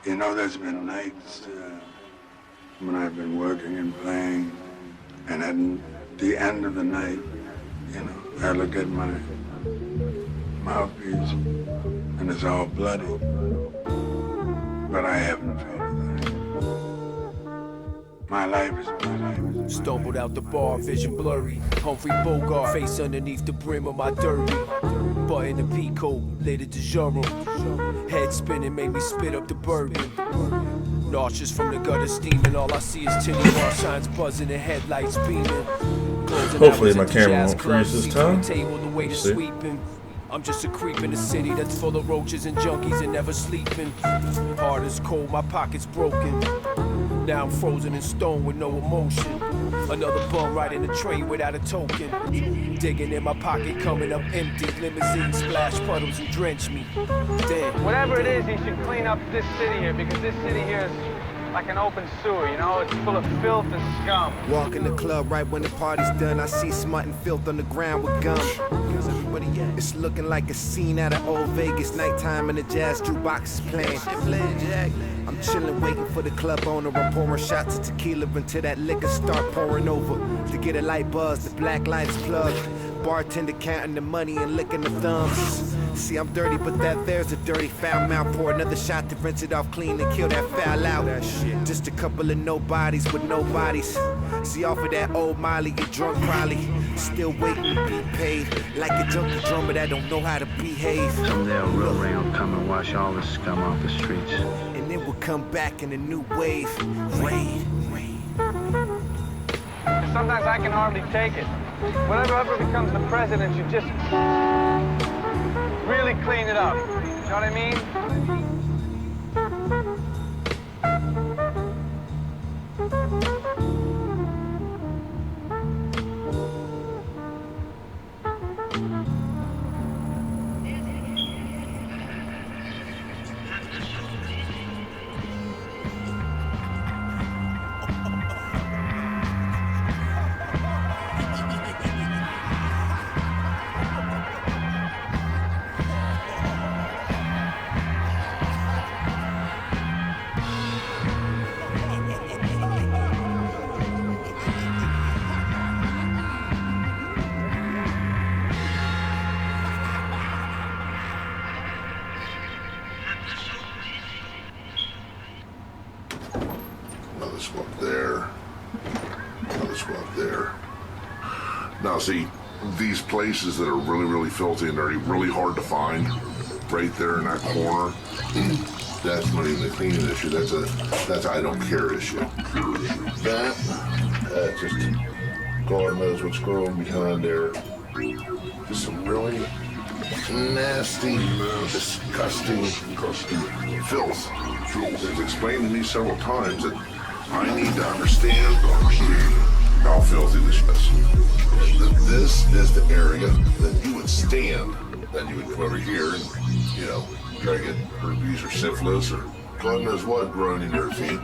You know, there's been nights when I've been working and playing, and at the end of the night, you know, I look at my mouthpiece, and it's all bloody. But I haven't felt that. My life is my life. Stumbled out the bar, vision blurry. Humphrey Bogart, face underneath the brim of my derby. Button the peacoat, later de genre. Head spinning, made me spit up the bourbon. Nauseous from the gutter steaming. All I see is tinny bar shines buzzing and headlights beaming. Hopefully my camera won't freeze this time. Table, the way to sweeping. I'm just a creep in a city that's full of roaches and junkies and never sleeping. Heart is cold, my pocket's broken. Now I'm frozen in stone with no emotion. Another bum riding a train without a token. Digging in my pocket, coming up empty. Limousine splash puddles and drench me. Damn. Whatever it is, he should clean up this city here, because this city here is like an open sewer, you know? It's full of filth and scum. Walk in the club right when the party's done. I see smut and filth on the ground with gum. It's looking like a scene out of old Vegas. Nighttime and the jazz jukebox is playing. I'm chilling, waiting for the club owner. I'm pouring shots of tequila until that liquor start pouring over. To get a light buzz, the black light is plugged. Bartender counting the money and licking the thumbs. See, I'm dirty, but that there's a dirty foul mouth. Pour another shot to rinse it off clean and kill that foul out. Just a couple of nobodies with no bodies. See, off of that old Molly, you drunk probably. Still waiting to be paid. Like a junkie drummer that don't know how to behave. Someday a real rain will come and wash all the scum off the streets. And then we'll come back in a new wave. Rain. Sometimes I can hardly take it. Whatever becomes the president should just really clean it up. You know what I mean? Another smoke there. Another smoke there. Now see, these places that are really, really filthy and dirty, really hard to find, right there in that corner, that's not even a cleaning issue. That's a I don't care issue. That just God knows what's growing behind there. Just some really nasty, disgusting filth. It's explained to me several times that I need to understand how filthy this is. That this is the area that you would stand, that you would come over here and, you know, try to get herpes or syphilis or God knows what growing in your feet,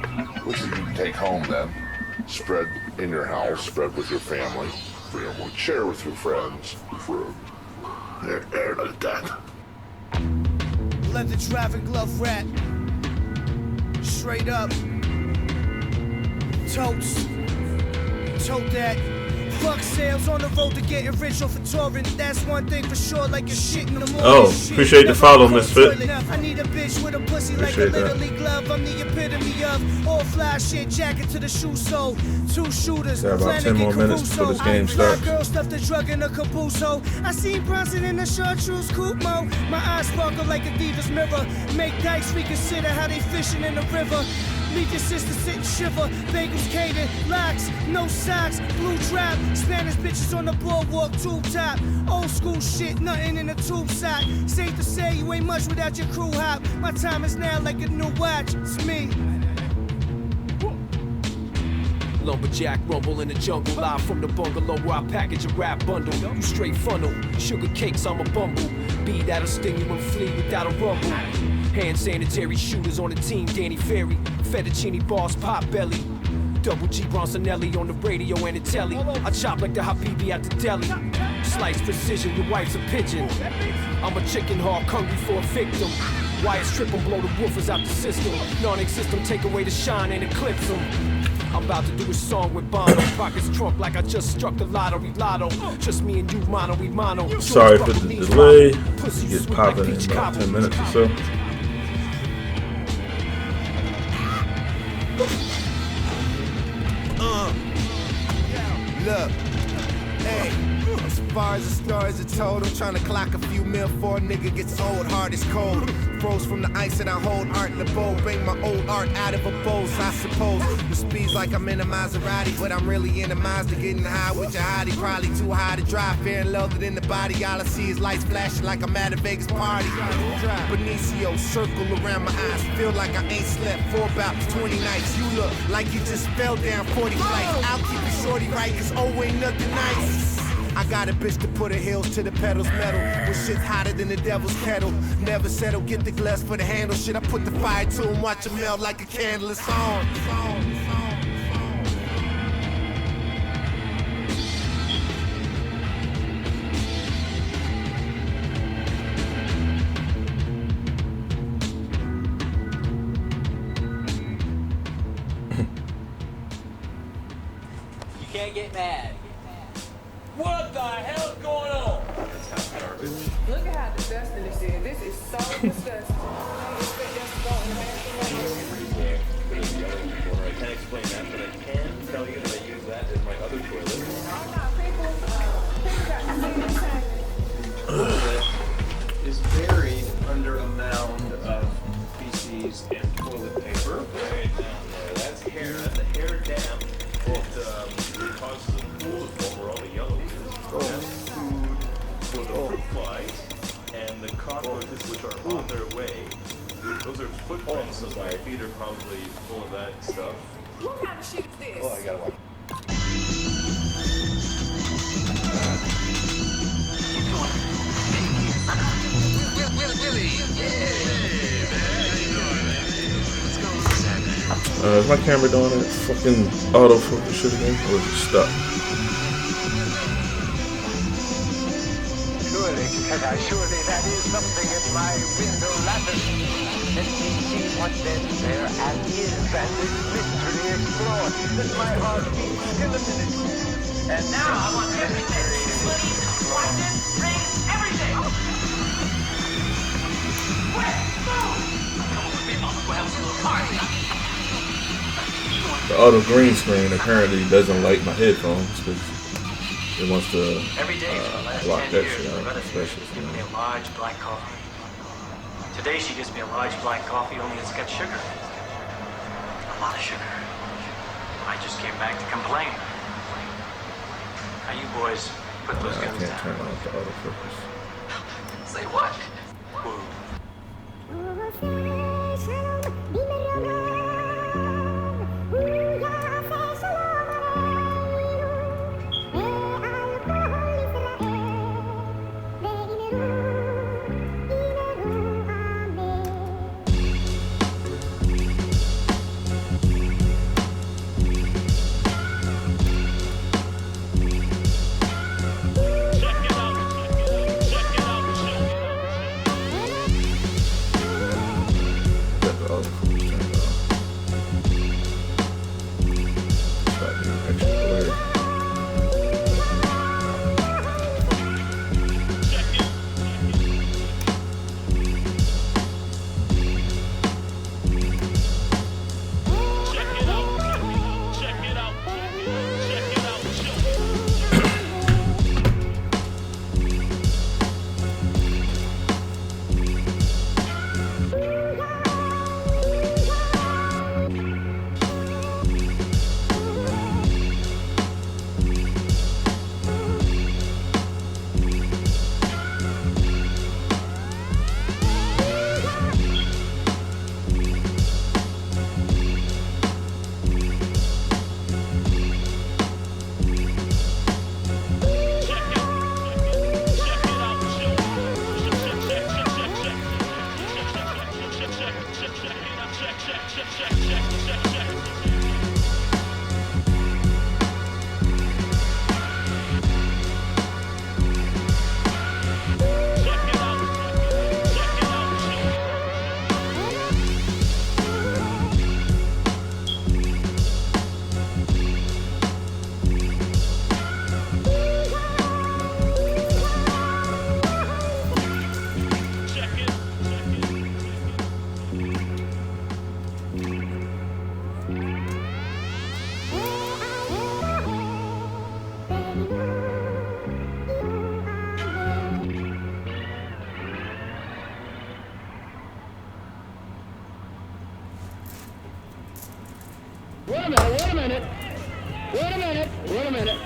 which you can take home then, spread in your house, spread with your family, share with your friends. There, like that. Leather driving glove rat. Straight up. Totes. Tote that. Fuck sales on the road to getting rich off of touring. That's one thing for sure, like your shit in the morning. Oh, appreciate the follow, Misfit. I need a bitch with a pussy like a little league glove. I'm the epitome of all fly shit, jacket to the shoe sole. Two shooters, got about 10 more minutes before this game starts. Girl stuffed a drug in a caboose ho. I seen Bronson in a chartreuse coupe mo. My eyes sparkle like a diva's mirror. Make dykes reconsider how they fishing in the river. Leave your sister sit and shiver. Bagels catered, locks, no socks, blue drop. Spanish bitches on the boardwalk, tube top. Old school shit, nothing in a tube sock. Safe to say you ain't much without your crew hop. My time is now like a new watch. It's me. Lumberjack rumble in the jungle, live from the bungalow where I package a rap bundle. You straight funnel, sugar cakes, I'm a bumble. Bee that'll sting you and flee without a rumble. Hand sanitary shooters on the team, Danny Ferry. Fettuccine bars, pot belly. Double G Bronsonelli on the radio and the telly. I chop like the Habibi at the deli. Slice precision, your wife's a pigeon. I'm a chicken hawk hungry for a victim. Wires strip them, blow the woofers out the system. Non-existent, take away the shine and eclipse them. I'm about to do a song with Bono. Pockets drunk like I just struck the lottery lotto. Just me and you, mono, we mono. Sorry for the delay. It gets popping in about 10 minutes or so. Look, hey, as far as the stories are told, I'm trying to clock a few mil before a nigga gets old. Heart is cold, froze from the ice that I hold. Art in the bowl, bring my old art out of a bowl. I suppose the speed's like I'm in a Maserati, but I'm really in a Mazda getting high with your hottie. Probably too high to drive, fair and loaded in the body. All I see is lights flashing like I'm at a Vegas party. Benicio, circle around my eyes, feel like I ain't slept for about 20 nights. You look like you just fell down 40 flights. I'll keep it shorty right, cause oh, ain't nothing nice. I got a bitch to put her heels to the pedals metal. When shit's hotter than the devil's kettle. Never settle, get the glass for the handle. Shit, I put the fire to him, watch him melt like a candle. It's on. You can't get mad. What the hell's going on? Look at how disgusting this is. This is so disgusting. I expect us to go in the bathroom. I can't explain that, but I can tell you that I use that as my other toilet. Is buried under a mound of feces and toilet paper. Right down there. That's hair. That's a hair dam. It causes the pool to form where all the yellow is. That's food for the fruit flies and the cockroaches which are on their way. Those are footprints, so my feet are probably full of that stuff. What kind of shit is this? Oh, I gotta watch. Is my camera doing that fucking autofocus shit again? Or is it stuck? Surely that is something in my window lattice. Let me see what then there and is, and this mystery explored. Let my heart beat still a minute. And now I want everything. Money, watches, rings, everything. Quick, move! Come with me, Mama. We'll have a little party. The auto green screen apparently doesn't like my headphones because it wants to block that shit out, especially. Give me a large black coffee. Today she gives me a large black coffee, only it's got sugar. A lot of sugar. I just came back to complain. Now you boys put those I guns can't down. turn off the autofocus. Say what? Wait a minute, wait a minute. Wait a minute, wait a minute.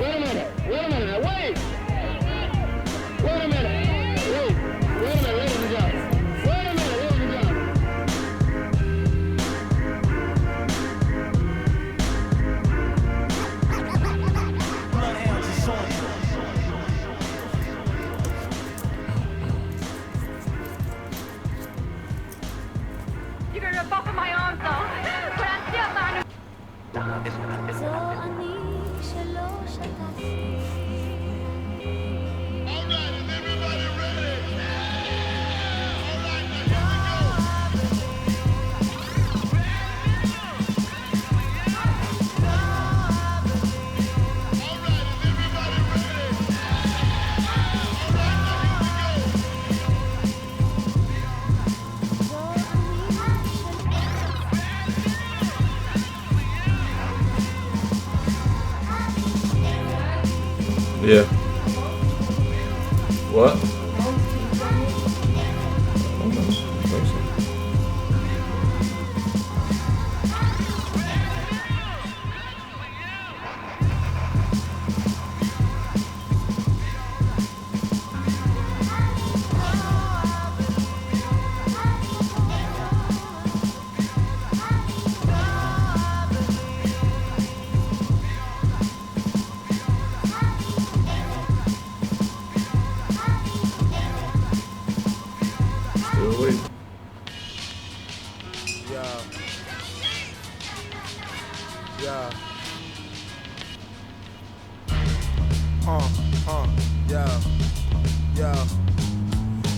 Wait a minute, wait a minute, wait! Wait a minute, wait a minute, ladies and gentlemen. Wait a minute, ladies and gentlemen. Bloodhounds is on you. You're gonna rip off of my arms though. But I'm still not. Yeah. What?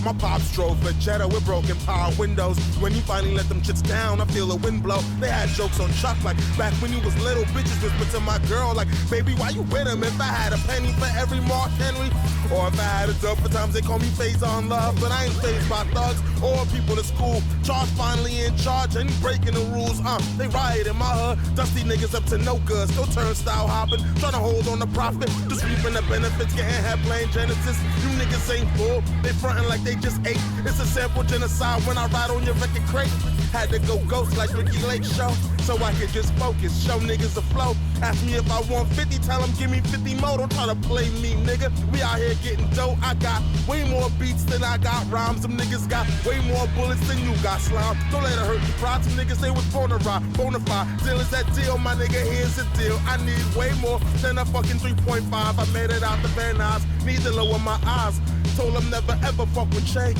My pops drove a Jetta with broken power windows. When he finally let them chits down, I feel a wind blow. They had jokes on Chuck like back when you was little. Bitches whisper to my girl like, baby, why you with him? If I had a penny for every Mark Henry, or if I had a dub for times they call me Faison Love, but I ain't phased by thugs or people at school. Charge finally in charge and breaking the rules. They riot in my hood. Dusty niggas up to no good. Still turnstile hopping, trying to hold on the profit. Just reaping the benefits, getting head playing Genesis. You niggas ain't full. They frontin' like they just ate. It's a sample genocide when I ride on your record crate. Had to go ghost like Ricky Lake show, so I could just focus, show niggas the flow. Ask me if I want 50, tell them give me 50 more. Don't try to play me, nigga. We out here getting dope. I got way more beats than I got rhymes. Them niggas got way more bullets than you got, slime. Don't let it hurt you, pride. Some niggas, they was born to ride, bonafide. Deal is that deal, my nigga, here's the deal. I need way more than a fucking 3.5. I made it out the Van Nuys, need to lower my eyes. Told them never ever fuck with Shay.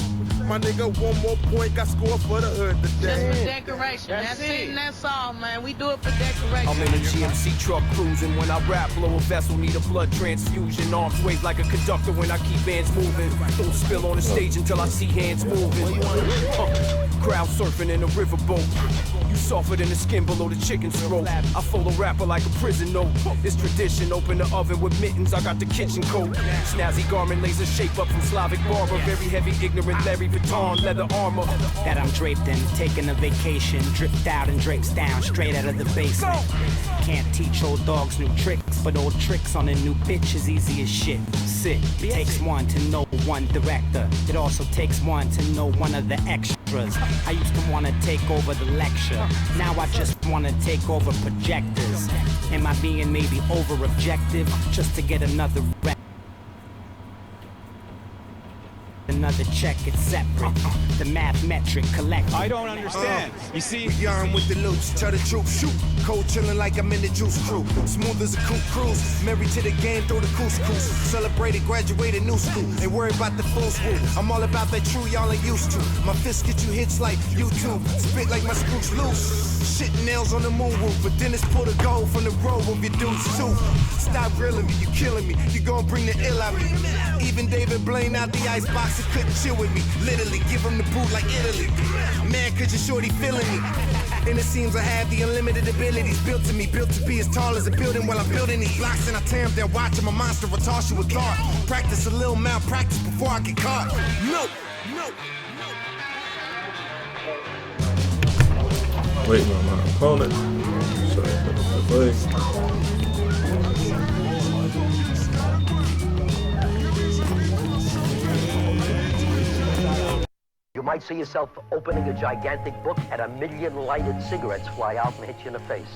My nigga, one more point, got scored for the hood today. Just for decoration. That's it, and that's all, man. We do it for decoration. I'm in a GMC truck cruising. When I rap, blow a vessel, need a blood transfusion. Arms wave like a conductor when I keep bands moving. Don't spill on the stage until I see hands moving. Crowd surfing in a riverboat. You softer than the skin below the chicken's throat. I fold a rapper like a prison note. It's tradition, open the oven with mittens. I got the kitchen coat. Snazzy garment, laser shape up from Slavic barber. Very heavy, ignorant Larry Vuitton, leather armor. That I'm draped in, taking a vacation. Dripped out and drapes down, straight out of the basement. Can't teach old dogs new tricks, but old tricks on a new bitch is easy as shit. Sick. It takes one to know one director. It also takes one to know one of the extras. I used to want to take over the lecture. Now I just want to take over projectors. Am I being maybe over objective just to get another rep? Another check, it's separate. The math metric collected. I don't understand. You see, we yarn with the loops, tell the truth, shoot. Cold chillin' like I'm in the juice crew. Smooth as a coupe cruise. Married to the game, throw the couscous. Celebrated, graduated, new school. Ain't worried about the full school. I'm all about that true y'all ain't used to. My fists get you hits like YouTube. Spit like my screws loose. Shit nails on the moon roof. But Dennis pull the gold from the road with your dude's tooth. Stop grilling me, you killing me. You gon' bring the ill out me. Even David Blaine out the icebox and couldn't chill with me. Literally, give him the boot like Italy. Man, cause your shorty feeling me. And it seems I have the unlimited abilities built to me. Built to be as tall as a building while I'm building these blocks. And I tear them down watching my monster will toss you with thought. Practice a little malpractice before I get caught. No, no. Waiting on my opponent. Sorry, the play. You You might see yourself opening a gigantic book and 1,000,000 lighted cigarettes fly out and hit you in the face.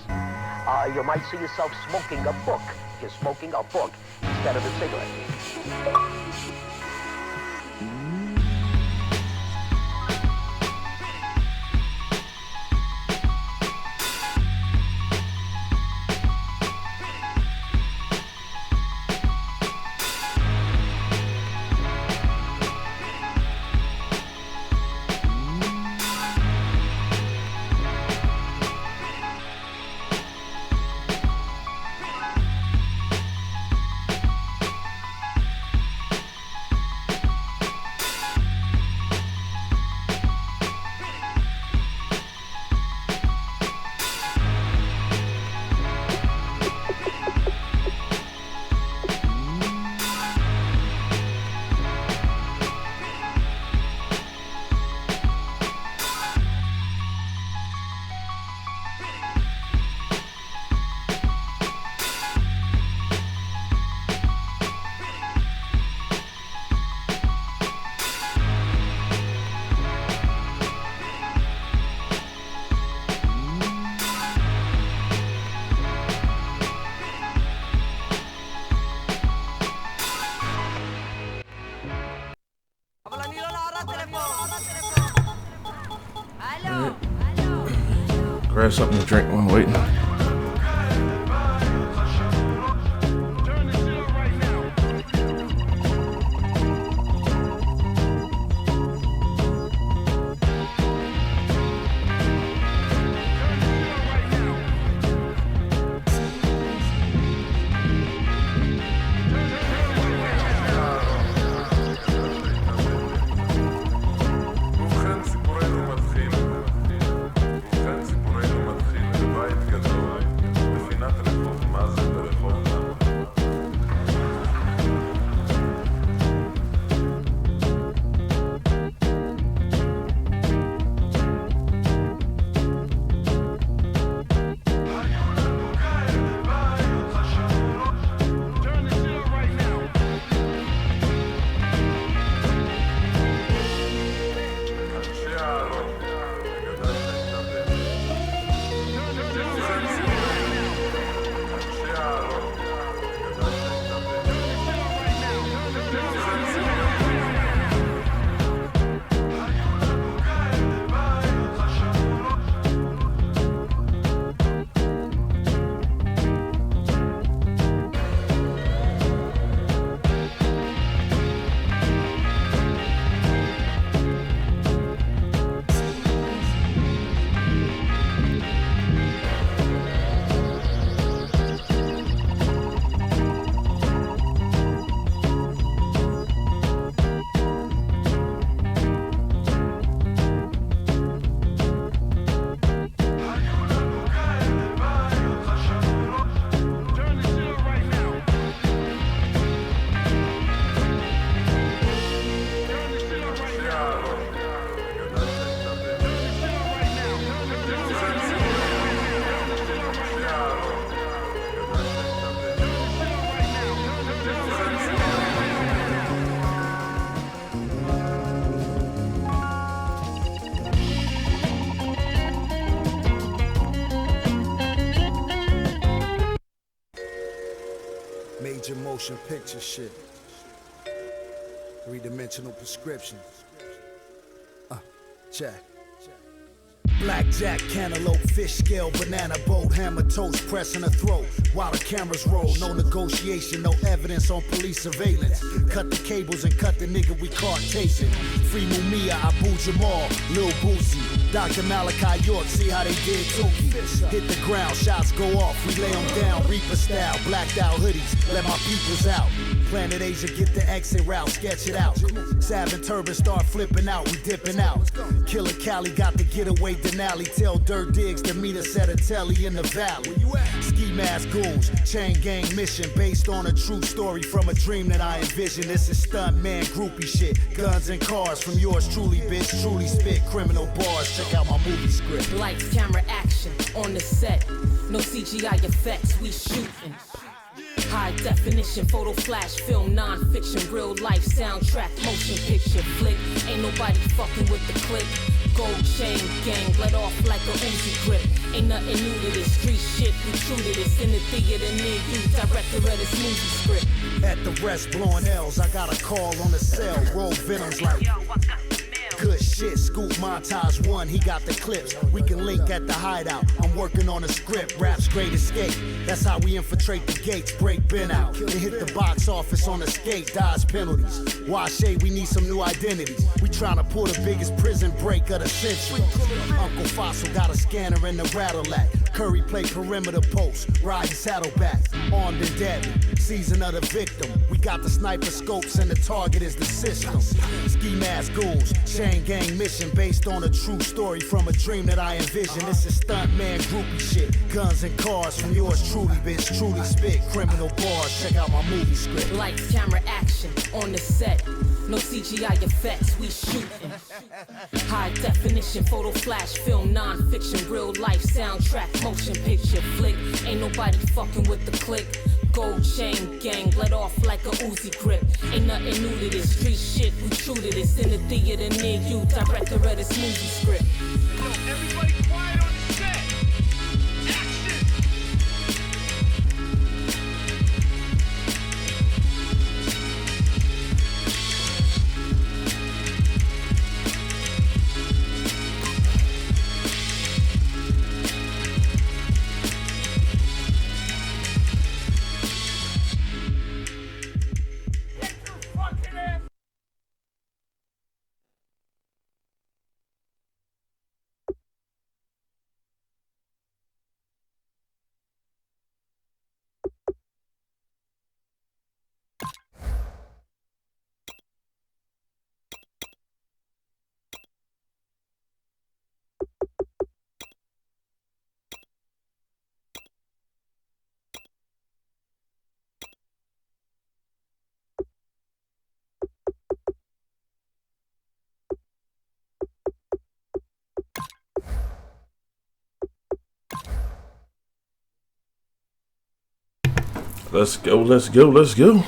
You might see yourself smoking a book. You're smoking a book instead of a cigarette. Grab something to drink while I'm waiting. Major motion picture shit. Three-dimensional prescription. Check. Blackjack, cantaloupe, fish scale, banana boat, hammer toast, pressing her throat while the cameras roll. No negotiation, no evidence on police surveillance. Cut the cables and cut the nigga we caught tasting. Free Mumia, Abu Jamal, Lil Boosie, Dr. Malachi York, see how they did Tookie. Hit the ground, shots go off, we lay them down, Reaper style, blacked out hoodies, let my peoples out. Planet Asia, get the exit route, sketch it out. Sav and Turban start flipping out, we dipping out. Killer Cali got the getaway Denali. Tell Dirt Diggs to meet us at a telly in the valley. Ski mask goons, chain gang mission based on a true story from a dream that I envisioned. This is stunt man groupie shit. Guns and cars from yours truly, bitch. Truly spit criminal bars. Check out my movie script. Lights, camera, action on the set. No CGI effects, we shooting. High definition, photo flash, film, non-fiction, real life, soundtrack, motion picture, flick. Ain't nobody fucking with the click. Gold chain gang, let off like a Uzi grip. Ain't nothing new to this street shit, we true to this. In the theater near you, director of this movie script. At the rest, blowing L's, I got a call on the cell. Roll Venom's like good shit, scoop montage one, he got the clips. We can link at the hideout. I'm working on a script, rap's great escape. That's how we infiltrate the gates, break Ben out. And hit the box office on a skate, dodge penalties. Washe, we need some new identities. We tryna pull the biggest prison break of the century. Uncle Fossil got a scanner in the Rattle-Act. Curry play perimeter post, riding saddleback. Armed and deadly, season of the victim. We got the sniper scopes and the target is the system. Ski mask goons, chain gang mission based on a true story from a dream that I envisioned. This is stunt man groupie shit. Guns and cars from yours truly, bitch. Truly spit criminal bars. Check out my movie script. Lights, camera, action on the set. No CGI effects, we shooting. High definition, photo flash, film, non-fiction, real life, soundtrack, motion picture, flick. Ain't nobody fucking with the click. Gold chain gang, let off like a Uzi grip. Ain't nothing new to this street shit, we true to this. In the theater near you, director of this movie script. Yo, everybody quiet on the set. Action! Let's go, let's go, let's go.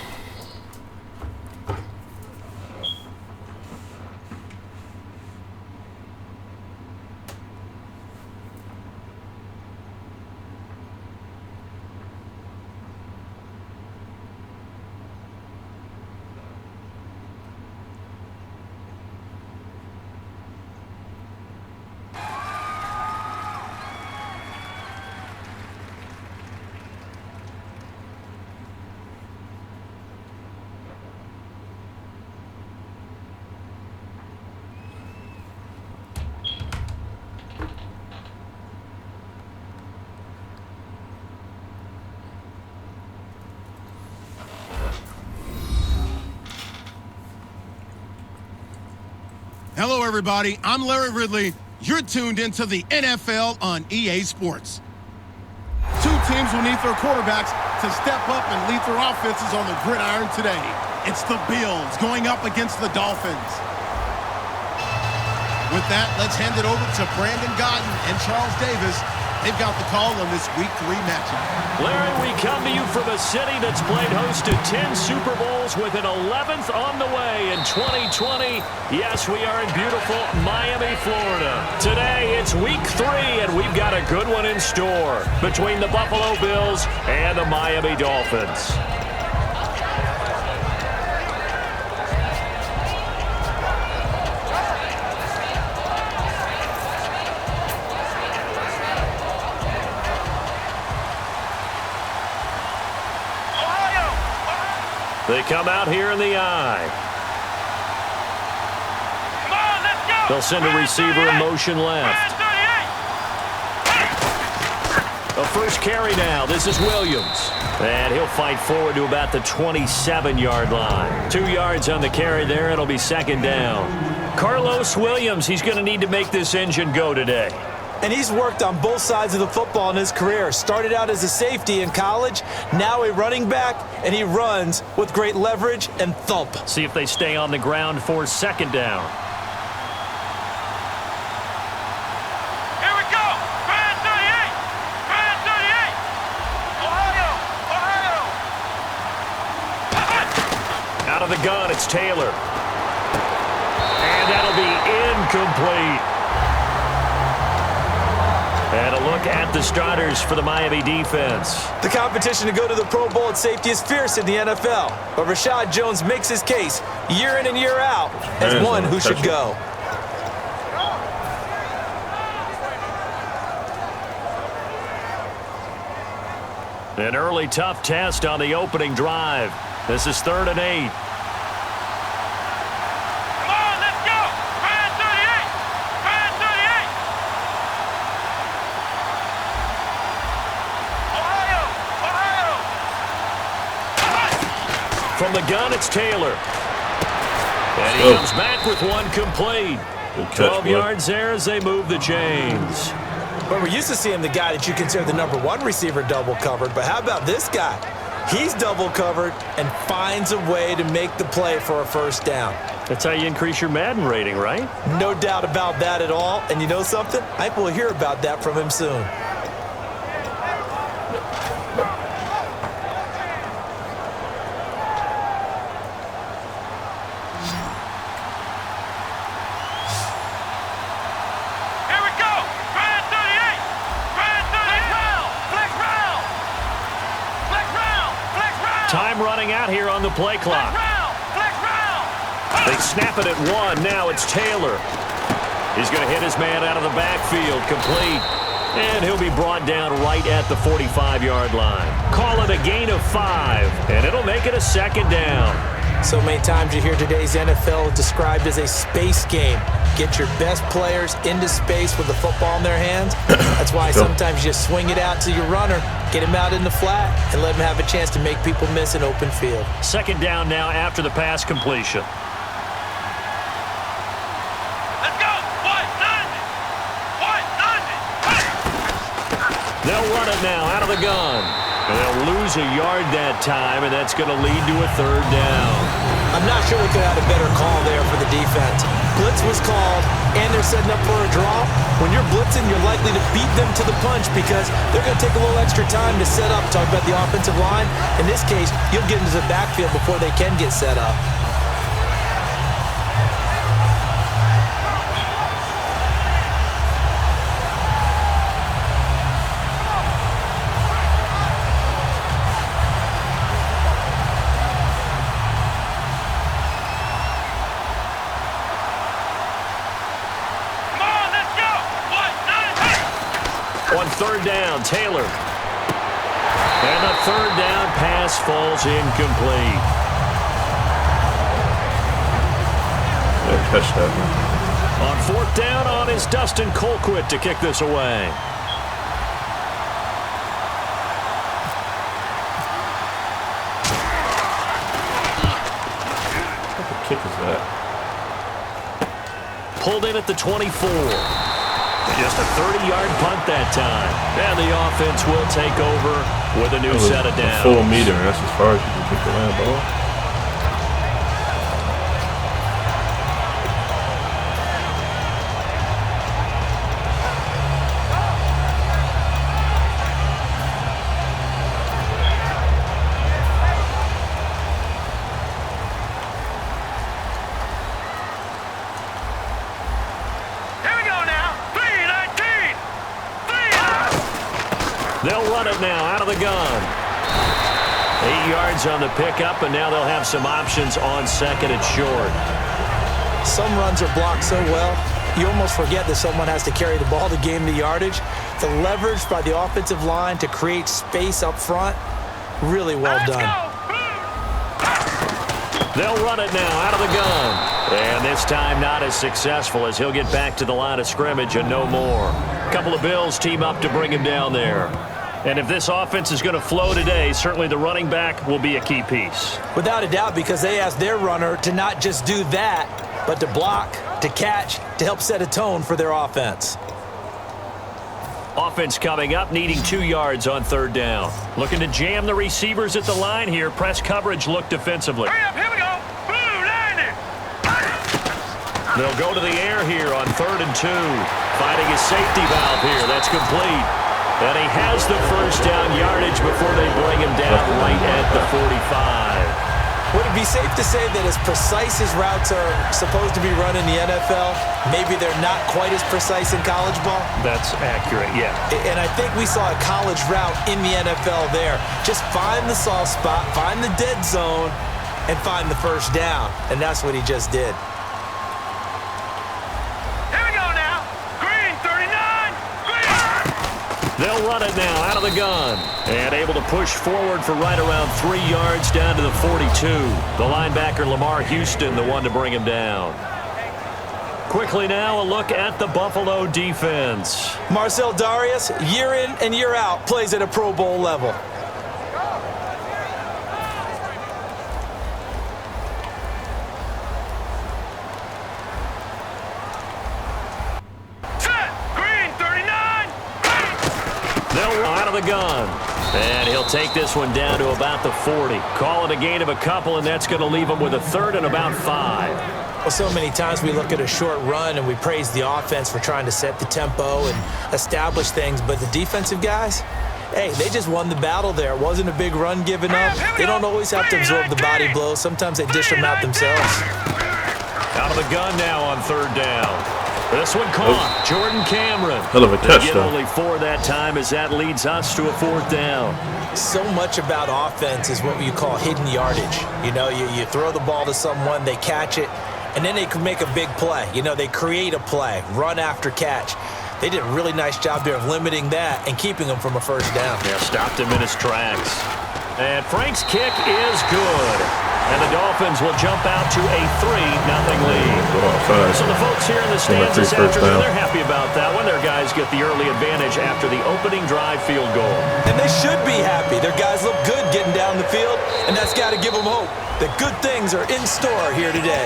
Hello, everybody. I'm Larry Ridley. You're tuned into the NFL on EA Sports. Two teams will need their quarterbacks to step up and lead their offenses on the gridiron today. It's the Bills going up against the Dolphins. With that, let's hand it over to Brandon Godden and Charles Davis. They've got the call on this Week 3 matchup. Larry, we come to you from a city that's played host to 10 Super Bowls with an 11th on the way in 2020. Yes, we are in beautiful Miami, Florida. Today, it's Week 3, and we've got a good one in store between the Buffalo Bills and the Miami Dolphins. They come out here in the eye. Come on, let's go! They'll send a receiver in motion left. A first carry now. This is Williams. And he'll fight forward to about the 27-yard line. 2 yards on the carry there. It'll be second down. Carlos Williams, he's going to need to make this engine go today. And he's worked on both sides of the football in his career. Started out as a safety in college, now a running back, and he runs with great leverage and thump. See if they stay on the ground for second down. Here we go! Brand 38! Brand 38! Ohio! Ohio! of the gun, it's Taylor. And that'll be incomplete. And a look at the starters for the Miami defense. The competition to go to the Pro Bowl at safety is fierce in the NFL, but Rashad Jones makes his case year in and year out as one who should go. An early tough test on the opening drive. This is 3rd and 8. Come on, let's go! Ryan 38! Ryan 38! Ohio! From the gun, it's Taylor. And he comes back with one complete. 12 yards there as they move the chains. But we're used to seeing the guy that you consider the #1 receiver double covered. But how about this guy? He's double covered and finds a way to make the play for a first down. That's how you increase your Madden rating, right? No doubt about that at all. And you know something? I think we'll hear about that from him soon. Time running out here on the play clock. They snap it at 1. Now it's Taylor. He's going to hit his man out of the backfield. Complete. And he'll be brought down right at the 45-yard line. Call it a gain of 5, and it'll make it a 2nd down. So many times you hear today's NFL described as a space game. Get your best players into space with the football in their hands. That's why sometimes you just swing it out to your runner, get him out in the flat, and let him have a chance to make people miss an open field. 2nd down now after the pass completion. Let's go! They'll run it now out of the gun. And they'll lose a yard that time, and that's going to lead to a 3rd down. I'm not sure we could have had a better call there for the defense. Blitz was called, and they're setting up for a draw. When you're blitzing, you're likely to beat them to the punch because they're going to take a little extra time to set up. Talk about the offensive line. In this case, you'll get into the backfield before they can get set up. On 3rd down, Taylor. And the 3rd down pass falls incomplete. Catch that one. On 4th down on is Dustin Colquitt to kick this away. What the kick is that? Pulled in at the 24. Just a 30-yard punt that time. And the offense will take over with a new set of downs. A full meter. That's as far as you can kick the land ball. They'll run it now out of the gun. 8 yards on the pickup, and now they'll have some options on 2nd and short. Some runs are blocked so well, you almost forget that someone has to carry the ball to gain the yardage. The leverage by the offensive line to create space up front, really well done. They'll run it now out of the gun. And this time not as successful as he'll get back to the line of scrimmage and no more. A couple of Bills team up to bring him down there. And if this offense is going to flow today, certainly the running back will be a key piece. Without a doubt, because they asked their runner to not just do that, but to block, to catch, to help set a tone for their offense. Offense coming up, needing 2 yards on 3rd down. Looking to jam the receivers at the line here. Press coverage look defensively. Hurry up, here we go. Blue, line it. They'll go to the air here on 3rd and 2. Finding his safety valve here. That's complete. And he has the first down yardage before they bring him down right at the 45. Would it be safe to say that as precise as routes are supposed to be run in the NFL, maybe they're not quite as precise in college ball? That's accurate, yeah. And I think we saw a college route in the NFL there. Just find the soft spot, find the dead zone, and find the first down. And that's what he just did. Here we go now. Green, 39. Green. They'll run it now out of the gun. And able to push forward for right around 3 yards down to the 42. The linebacker, Lamar Houston, the one to bring him down. Quickly now, a look at the Buffalo defense. Marcel Darius, year in and year out, plays at a Pro Bowl level. Green, 39. They'll run out of the gun. And he'll take this one down to about the 40. Call it a gain of a couple, and that's going to leave him with a third and about 5. Well, so many times we look at a short run and we praise the offense for trying to set the tempo and establish things, but the defensive guys, hey, they just won the battle there. It wasn't a big run given up. They don't always have to absorb the body blows. Sometimes they dish them out themselves. Out of the gun now on third down. This one caught. Jordan Cameron. Hell of a touchdown. Get only 4 that time as that leads us to a 4th down. So much about offense is what you call hidden yardage. You know, you throw the ball to someone, they catch it, and then they can make a big play. You know, they create a play, run after catch. They did a really nice job there of limiting that and keeping him from a first down. Yeah, stopped him in his tracks. And Frank's kick is good. And the Dolphins will jump out to a 3-0 lead. So the folks here in the stands this afternoon, they're happy about that one. Their guys get the early advantage after the opening drive field goal. And they should be happy. Their guys look good getting down the field, and that's got to give them hope that good things are in store here today.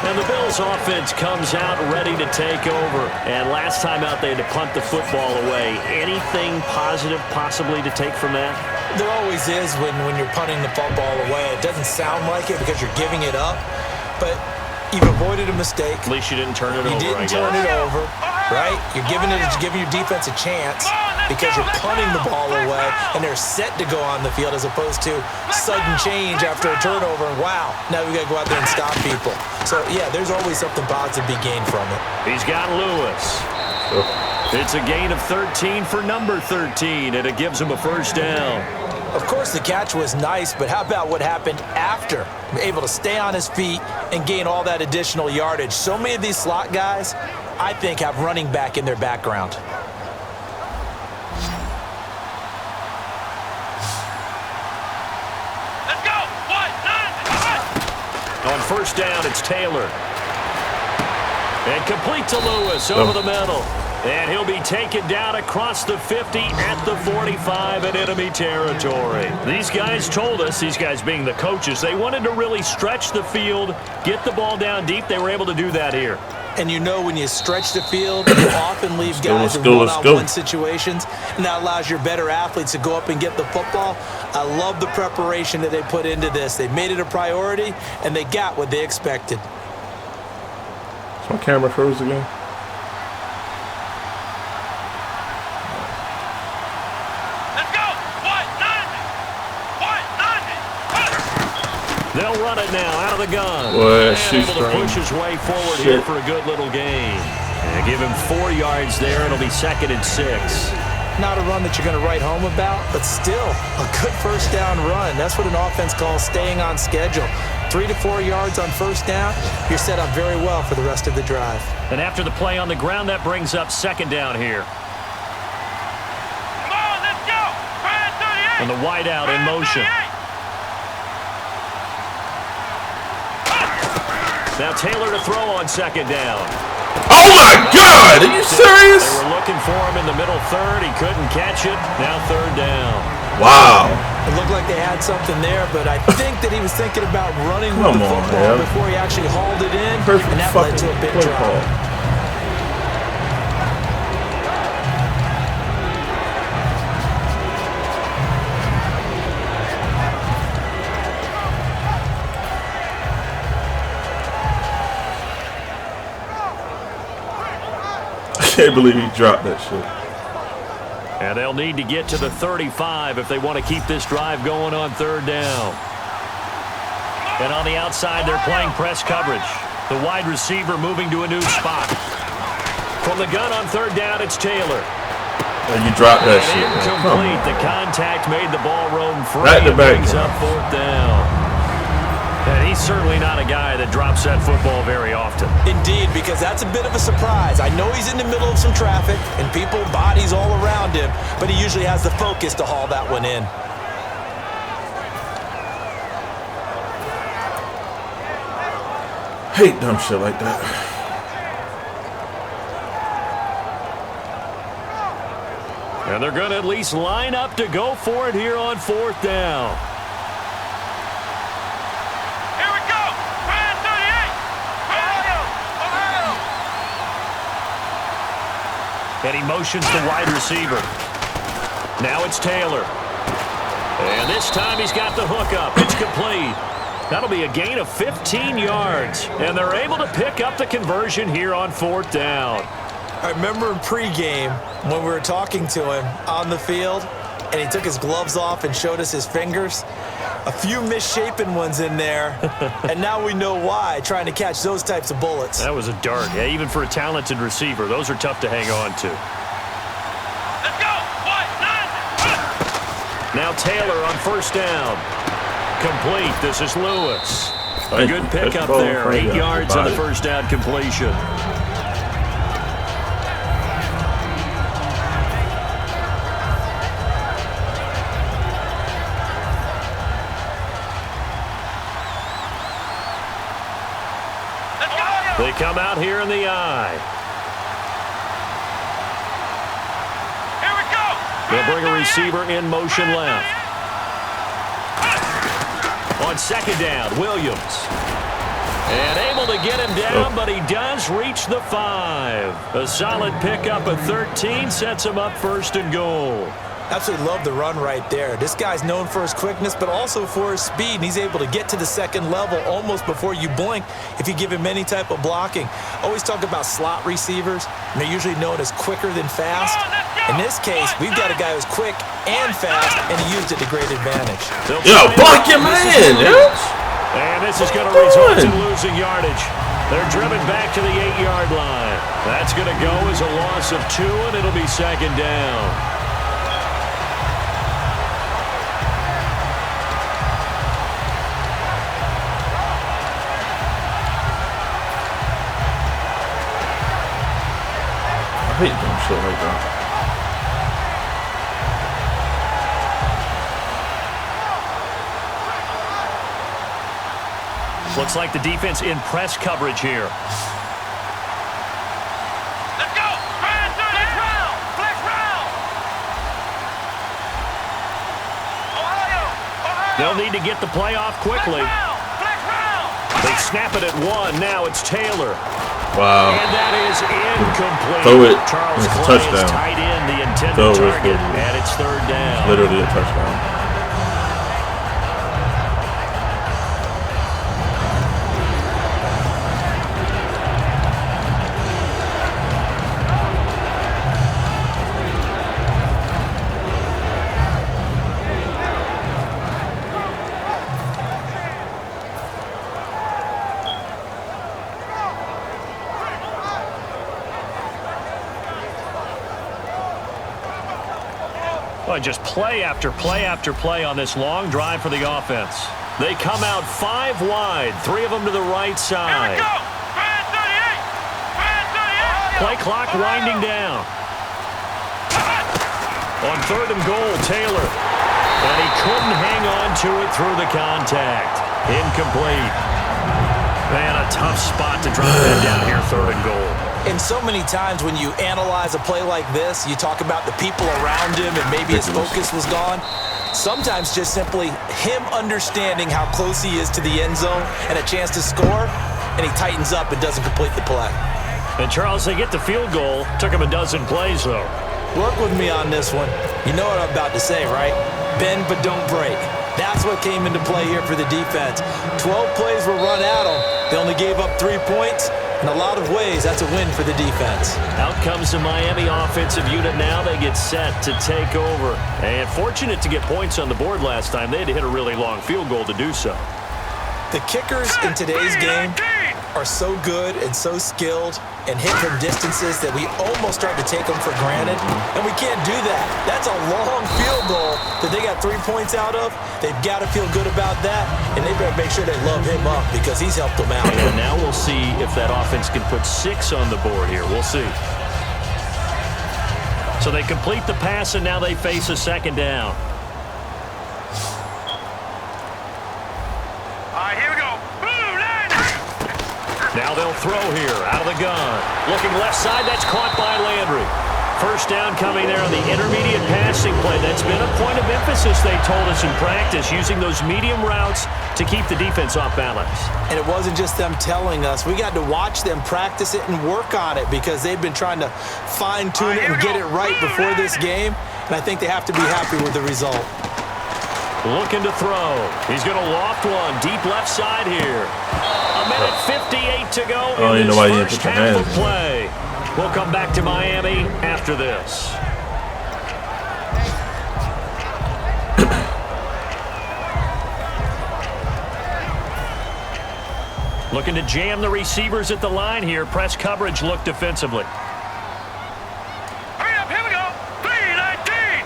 And the Bills offense comes out ready to take over. And last time out, they had to punt the football away. Anything positive possibly to take from that? There always is when you're punting the football away. It doesn't sound like it because you're giving it up, but you've avoided a mistake. At least you didn't turn it over. You didn't turn it over, right? You're giving your defense a chance because you're punting the ball away, and they're set to go on the field as opposed to sudden change after a turnover. And wow, now we got to go out there and stop people. So yeah, there's always something positive to be gained from it. He's got Lewis. It's a gain of 13 for number 13, and it gives him a first down. Of course, the catch was nice, but how about what happened after? Able to stay on his feet and gain all that additional yardage. So many of these slot guys, I think, have running back in their background. Let's go. 1, 9, 1. On first down, it's Taylor. And complete to Lewis over the middle. And he'll be taken down across the 50 at the 45 in enemy territory. These guys told us, these guys being the coaches, they wanted to really stretch the field, get the ball down deep. They were able to do that here. And you know when you stretch the field, you often leave guys in one-on-one situations, and that allows your better athletes to go up and get the football. I love the preparation that they put into this. They made it a priority, and they got what they expected. So my camera froze again. They'll run it now out of the gun. Boy, and able to push his way forward here for a good little gain. And give him 4 yards there. It'll be 2nd and 6. Not a run that you're going to write home about, but still a good first down run. That's what an offense calls staying on schedule. 3 to 4 yards on first down, you're set up very well for the rest of the drive. And after the play on the ground, that brings up 2nd down here. Come on, let's go. Brad 38. And the wideout in motion. Now Taylor to throw on 2nd down. Oh my God! Are you serious? They were looking for him in the middle third. He couldn't catch it. Now 3rd down. Wow. It looked like they had something there, but I think that he was thinking about running with the football before he actually hauled it in, and that led to a big drop. I can't believe he dropped that shit. And they'll need to get to the 35 if they want to keep this drive going on 3rd down. Come And on the outside, they're playing press coverage. The wide receiver moving to a new spot. From the gun on third down, it's Taylor. And you drop that shit. Incomplete. The contact made the ball roam free. Back to back. Brings up fourth down. And he's certainly not a guy that drops that football very often. Indeed, because that's a bit of a surprise. I know he's in the middle of some traffic and people, bodies all around him, but he usually has the focus to haul that one in. Hate dumb shit like that. And they're going to at least line up to go for it here on fourth down. Here we go! 38! And he motions the wide receiver. Now it's Taylor. And this time he's got the hook up. It's complete. That'll be a gain of 15 yards. And they're able to pick up the conversion here on fourth down. I remember in pregame when we were talking to him on the field and he took his gloves off and showed us his fingers. A few misshapen ones in there, and now we know why, trying to catch those types of bullets. That was a dart. Yeah, even for a talented receiver, those are tough to hang on to. Let's go! Now Taylor on first down. Complete. This is Lewis. A good pickup there. 8 yards on the first down completion. They come out here in the eye. Here we go! They'll bring a receiver in motion left. On second down, Williams. And able to get him down, but he does reach the 5. A solid pickup of 13 sets him up first and goal. Absolutely love the run right there. This guy's known for his quickness, but also for his speed. And he's able to get to the second level almost before you blink if you give him any type of blocking. Always talk about slot receivers, and they're usually known as quicker than fast. In this case, we've got a guy who's quick and fast, and he used it to great advantage. Yo, block your man, dude. And this is going to result in losing yardage. They're driven back to the 8-yard line. That's going to go as a loss of 2, and it'll be second down. I hate doing shit like that. Looks like the defense in press coverage here. Let's go! Flex round! Flex round! Ohio! They'll need to get the play off quickly. Flex round! They snap it at 1. Now it's Taylor. Wow. And that is incomplete. Throw it. Charles It's a Clay touchdown. is tight in the intended target, and it's third down. Literally a touchdown. Well, just play after play after play on this long drive for the offense. They come out 5 wide, 3 of them to the right side. Play clock winding down. On third and goal, Taylor. And he couldn't hang on to it through the contact. Incomplete. Man, a tough spot to drop that down here, third and goal. And so many times when you analyze a play like this, you talk about the people around him and maybe his focus was gone. Sometimes just simply him understanding how close he is to the end zone and a chance to score, and he tightens up and doesn't complete the play. And Charles, they get the field goal. Took him a dozen plays, though. Work with me on this one. You know what I'm about to say, right? Bend but don't break. That's what came into play here for the defense. 12 plays were run at them. They only gave up 3 points. In a lot of ways, that's a win for the defense. Out comes the Miami offensive unit now. They get set to take over. And fortunate to get points on the board last time. They had to hit a really long field goal to do so. The kickers in today's game are so good and so skilled and hit from distances that we almost start to take them for granted, and we can't do that. That's a long field goal that they got 3 points out of. They've got to feel good about that, and they better make sure they love him up because he's helped them out. And now we'll see if that offense can put 6 on the board here. We'll see. So they complete the pass, and now they face a second down. Now they'll throw here, out of the gun. Looking left side, that's caught by Landry. First down coming there on the intermediate passing play. That's been a point of emphasis, they told us in practice, using those medium routes to keep the defense off balance. And it wasn't just them telling us. We got to watch them practice it and work on it because they've been trying to fine-tune it and get it right before this game. And I think they have to be happy with the result. Looking to throw. He's going to loft one deep left side here. A minute 58 to go in this first half of play. We'll come back to Miami after this. Looking to jam the receivers at the line here. Press coverage look defensively. Hurry up, here we go. 3-19.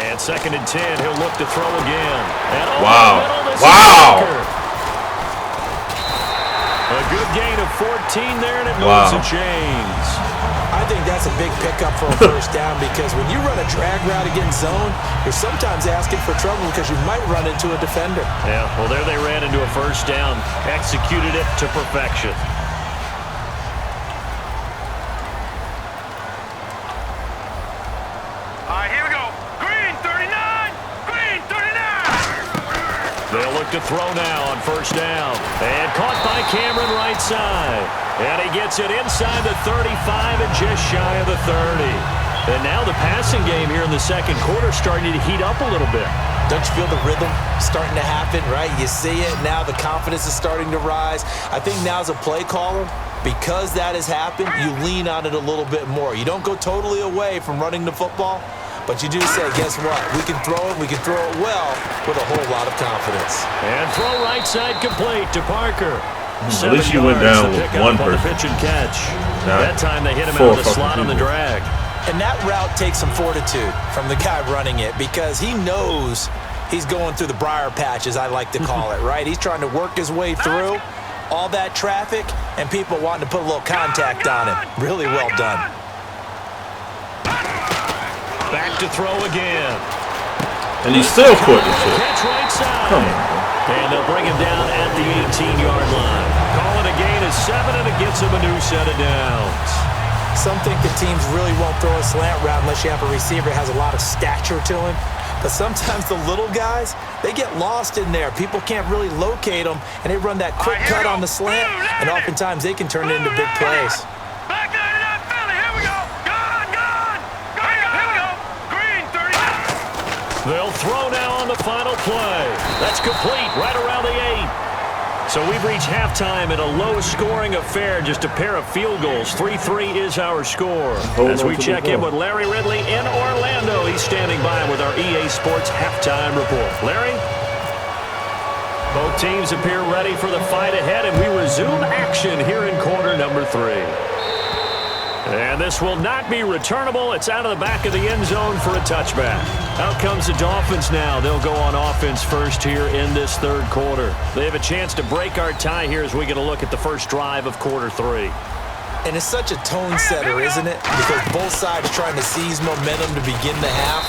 And 2nd and 10. He'll look to throw again. And Wow. A good gain of 14 there, and it moves the chains. I think that's a big pickup for a first down because when you run a drag route against zone, you're sometimes asking for trouble because you might run into a defender. Yeah, well, there they ran into a first down, executed it to perfection. All right, here we go. Green 39. Green 39. They'll look to throw now on first down. And caught by Cameron right side. And he gets it inside the 35 and just shy of the 30. And now the passing game here in the second quarter starting to heat up a little bit. Don't you feel the rhythm starting to happen, right? You see it. Now the confidence is starting to rise. I think now as a play caller, because that has happened, you lean on it a little bit more. You don't go totally away from running the football, but you do say, guess what? We can throw it well with a whole lot of confidence. And throw right side complete to Parker. At least you went down with one person. Pitch and catch. That time they hit him out of the slot on the drag. And that route takes some fortitude from the guy running it because he knows he's going through the briar patch, as I like to call it, right? He's trying to work his way through all that traffic and people wanting to put a little contact on him. Really well done. Back to throw again. And he still caught the shit. Catch right side. Come on. And they'll bring him down at the 18-yard line. Calling a gain of 7, and it gets him a new set of downs. Some think the teams really won't throw a slant route unless you have a receiver that has a lot of stature to him. But sometimes the little guys, they get lost in there. People can't really locate them, and they run that quick cut on the slant, and oftentimes they can turn it into big plays. Back out of that belly. Here we go. Gone. Here we go. Green 39. They'll throw now on the final play. That's complete right around the 8. So we've reached halftime in a low-scoring affair, just a pair of field goals. 3-3 is our score. As we check in with Larry Ridley in Orlando, he's standing by with our EA Sports halftime report. Larry? Both teams appear ready for the fight ahead, and we resume action here in quarter number 3. And this will not be returnable. It's out of the back of the end zone for a touchback. Out comes the Dolphins now. They'll go on offense first here in this third quarter. They have a chance to break our tie here as we get a look at the first drive of quarter 3. And it's such a tone setter, isn't it? Because both sides trying to seize momentum to begin the half.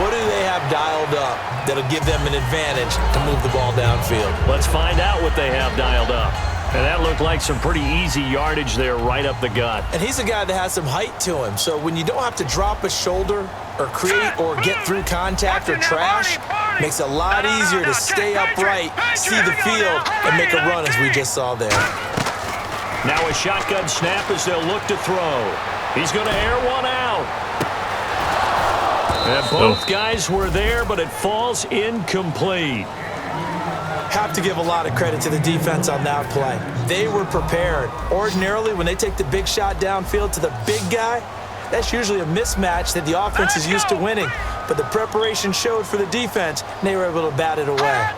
What do they have dialed up that'll give them an advantage to move the ball downfield? Let's find out what they have dialed up. And that looked like some pretty easy yardage there right up the gut. And he's a guy that has some height to him. So when you don't have to drop a shoulder or create or get through contact or trash, makes it a lot easier to stay upright, see the field, and make a run as we just saw there. Now a shotgun snap as they'll look to throw. He's going to air one out. And both guys were there, but it falls incomplete. Have to give a lot of credit to the defense on that play. They were prepared. Ordinarily, when they take the big shot downfield to the big guy, that's usually a mismatch that the offense is used to winning. But the preparation showed for the defense, and they were able to bat it away.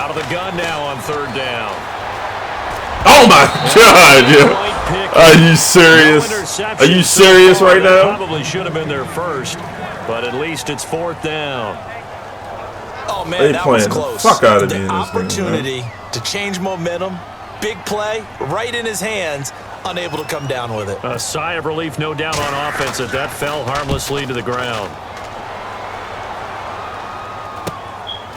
Out of the gun now on 3rd down. Oh my God! Yeah. Are you serious? Are you serious right now? Probably should have been there first, but at least it's 4th down. Oh man, that was close. Fuck out of the me in this opportunity game, to change momentum, big play, right in his hands, unable to come down with it. A sigh of relief, no doubt, on offense that fell harmlessly to the ground.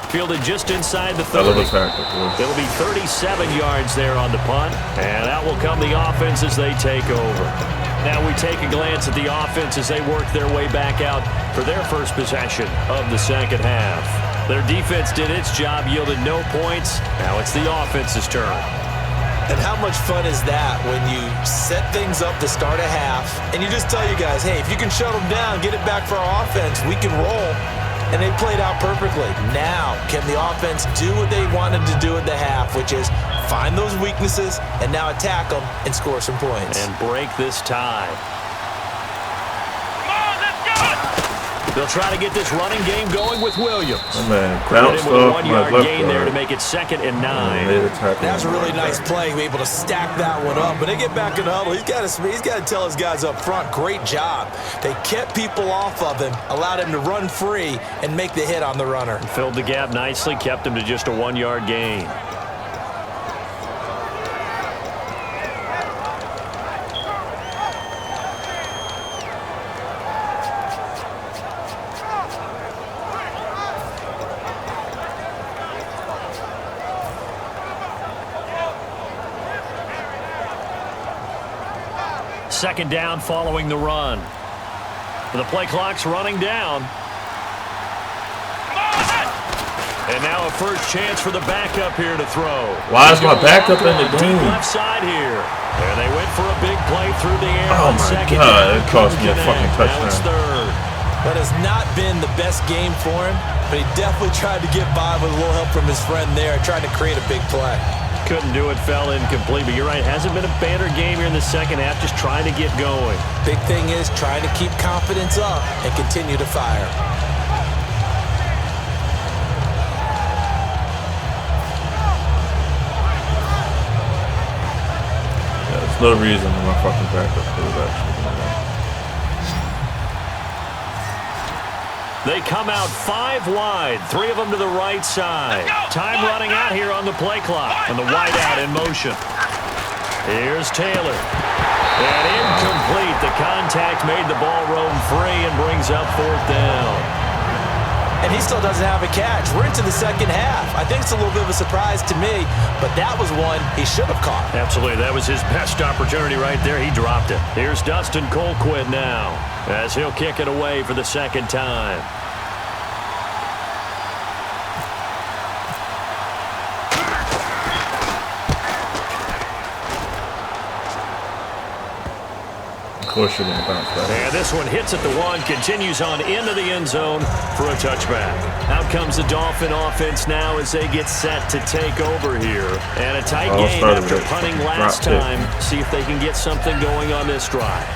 Fielded just inside the 30. It'll be 37 yards there on the punt, and out will come the offense as they take over. Now we take a glance at the offense as they work their way back out for their first possession of the second half. Their defense did its job, yielded no points. Now it's the offense's turn. And how much fun is that when you set things up to start a half, and you just tell you guys, hey, if you can shut them down, get it back for our offense, we can roll. And they played out perfectly. Now, can the offense do what they wanted to do at the half, which is find those weaknesses and now attack them and score some points. And break this tie. They'll try to get this running game going with Williams. Oh, man. Bounced off my left gain there to make it 2nd and 9. That's a really nice play. Able to stack that one up. But they get back in the huddle. He's got to tell his guys up front, great job. They kept people off of him, allowed him to run free and make the hit on the runner. Filled the gap nicely, kept him to just a 1-yard gain. Second down following the run. The play clock's running down. And now a first chance for the backup here to throw. Why is my backup in the game? Left side here. And they went for a big play through the air on second. Oh my God, it cost me a fucking touchdown. Now it's 3rd. That has not been the best game for him, but he definitely tried to get by with a little help from his friend there, trying to create a big play. Couldn't do it, fell incomplete, but you're right, hasn't been a banner game here in the second half, just trying to get going. Big thing is trying to keep confidence up and continue to fire. Yeah, there's no reason my fucking backup could have actually done that. They come out 5 wide, 3 of them to the right side. Time running out here on the play clock, and the wide out in motion. Here's Taylor. And incomplete. The contact made the ball roam free and brings up 4th down. And he still doesn't have a catch. We're into the second half. I think it's a little bit of a surprise to me, but that was one he should have caught. Absolutely. That was his best opportunity right there. He dropped it. Here's Dustin Colquitt now as he'll kick it away for the second time. Of course you're going to bounce back. And this one hits at the 1, continues on into the end zone for a touchback. Out comes the Dolphin offense now as they get set to take over here. And a tight game after punting last time. See if they can get something going on this drive.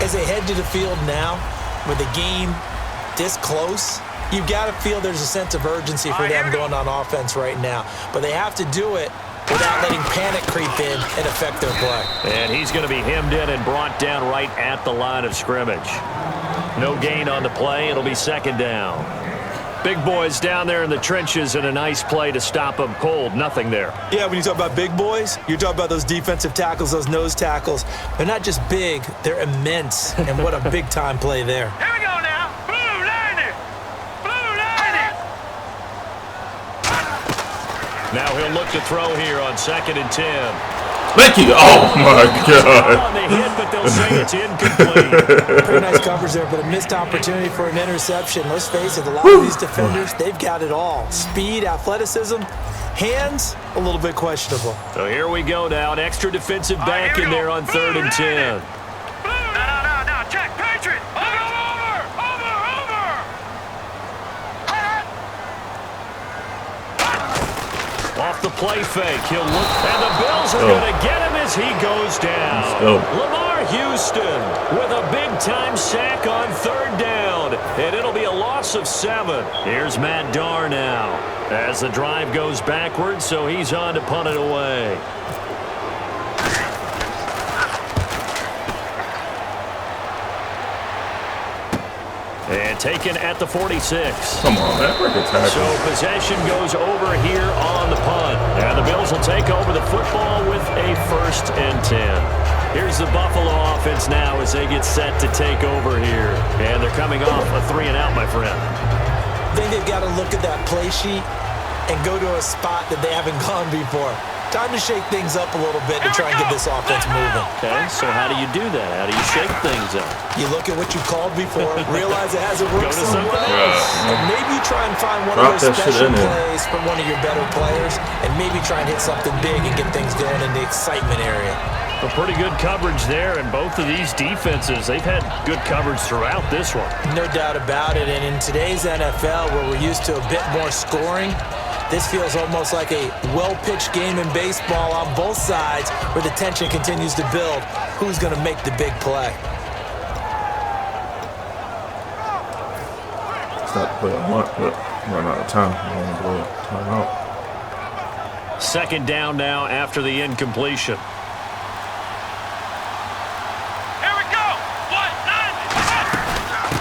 As they head to the field now, with the game this close, you've got to feel there's a sense of urgency for them going on offense right now. But they have to do it without letting panic creep in and affect their play. And he's going to be hemmed in and brought down right at the line of scrimmage. No gain on the play. It'll be 2nd down. Big boys down there in the trenches and a nice play to stop them cold. Nothing there. Yeah, when you talk about big boys, you're talking about those defensive tackles, those nose tackles. They're not just big, they're immense. And what a big-time play there. Here we go now. Blue line it. Blue line it. Now he'll look to throw here on 2nd and 10. Thank you. Oh, my God. They hit, but they'll say it's incomplete. Pretty nice coverage there, but a missed opportunity for an interception. Let's face it, a lot of these defenders, they've got it all. Speed, athleticism, hands, a little bit questionable. So here we go now. An extra defensive back in there on 3rd and 10. Now, check, Patriot. Off the play fake, he'll look, and the Bills are going to get him as he goes down. Lamar Houston with a big-time sack on 3rd down. And it'll be a loss of 7. Here's Matt Darr now as the drive goes backwards, so he's on to punt it away. And taken at the 46. Come on, man. So possession goes over here on the punt. And the Bills will take over the football with a 1st and 10. Here's the Buffalo offense now as they get set to take over here. And they're coming off a 3-and-out, my friend. I think they've got to look at that play sheet and go to a spot that they haven't gone before. Time to shake things up a little bit to try and get this offense moving. Okay, so how do you do that? How do you shake things up? You look at what you called before, realize it hasn't worked somewhere else. Yeah. And maybe try and find one of those special plays from one of your better players, and maybe try and hit something big and get things going in the excitement area. A pretty good coverage there, and both of these defenses, they've had good coverage throughout this one. No doubt about it, and in today's NFL, where we're used to a bit more scoring, this feels almost like a well-pitched game in baseball on both sides where the tension continues to build. Who's going to make the big play? It's not the play I want, but run out of time. I want to blow it. Time out. 2nd down now after the incompletion. Here we go.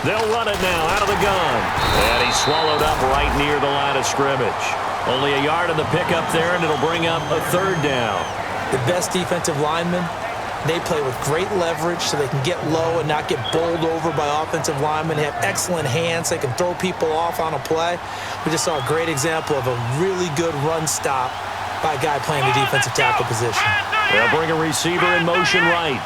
They'll run it now out of the gun. And he's swallowed up right near the line of scrimmage. Only a yard on the pickup there, and it'll bring up a 3rd down. The best defensive linemen, they play with great leverage so they can get low and not get bowled over by offensive linemen. They have excellent hands. They can throw people off on a play. We just saw a great example of a really good run stop by a guy playing the defensive tackle position. They'll bring a receiver in motion right.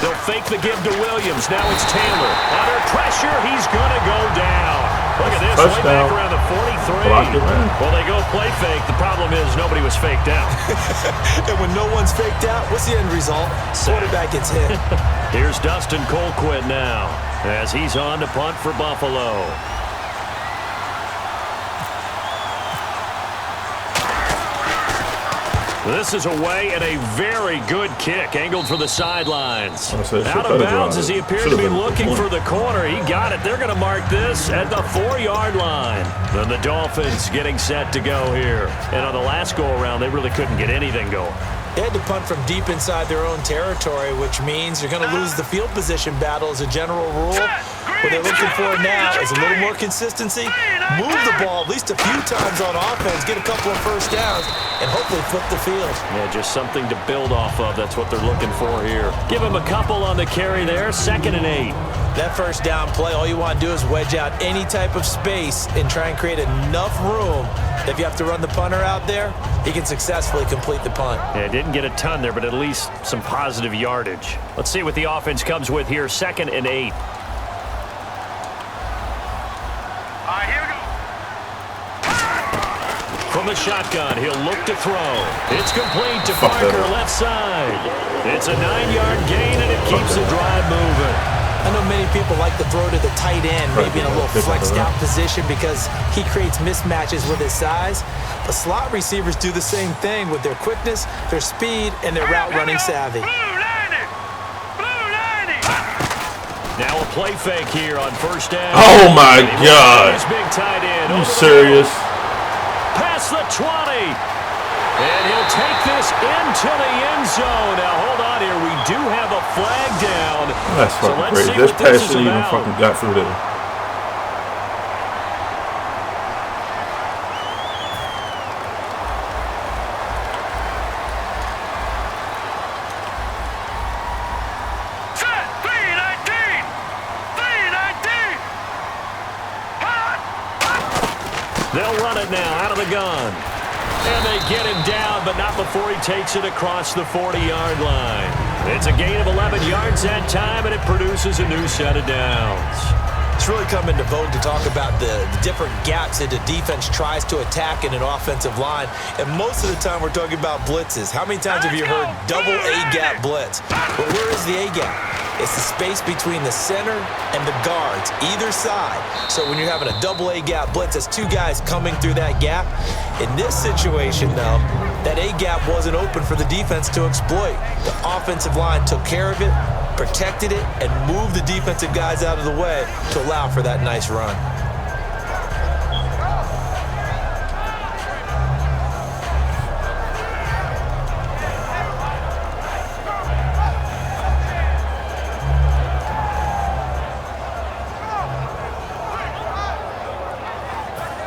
They'll fake the give to Williams. Now it's Taylor. Under pressure, he's going to go down. Look at this, way back around the 43. Well, they go play fake. The problem is nobody was faked out. And when no one's faked out, what's the end result? Quarterback gets hit. Here's Dustin Colquitt now as he's on to punt for Buffalo. This is away and a very good kick, angled for the sidelines. Out of bounds as he appeared to be looking for the corner. He got it. They're going to mark this at the 4-yard line. Then the Dolphins getting set to go here. And on the last go-around, they really couldn't get anything going. They had to punt from deep inside their own territory, which means you're going to lose the field position battle as a general rule. What they're looking for now is a little more consistency, move the ball at least a few times on offense, get a couple of 1st downs, and hopefully flip the field. Yeah, just something to build off of. That's what they're looking for here. Give him a couple on the carry there, 2nd and 8. That 1st down play, all you want to do is wedge out any type of space and try and create enough room that if you have to run the punter out there, he can successfully complete the punt. Yeah, didn't get a ton there, but at least some positive yardage. Let's see what the offense comes with here, 2nd and 8. From the shotgun, he'll look to throw. It's complete to Parker, left side. It's a 9-yard gain, and it keeps the drive moving. I know many people like to throw to the tight end, maybe in a little flexed out position because he creates mismatches with his size. But slot receivers do the same thing with their quickness, their speed, and their route running savvy. Now a play fake here on 1st down. Oh my God! Big tight end. Are you serious? Past the 20. And he'll take this into the end zone. Now, hold on here. We do have a flag down. That's fucking crazy. This pass shouldn't even fucking got through there. They'll run it now out of the gun. And they get him down, but not before he takes it across the 40-yard line. It's a gain of 11 yards that time, and it produces a new set of downs. It's really come into vogue to talk about the different gaps that the defense tries to attack in an offensive line. And most of the time we're talking about blitzes. How many times have you heard double A-gap blitz? Well, where is the A-gap? It's the space between the center and the guards, either side. So when you're having a double A gap blitz, there's two guys coming through that gap. In this situation, though, that A gap wasn't open for the defense to exploit. The offensive line took care of it, protected it, and moved the defensive guys out of the way to allow for that nice run.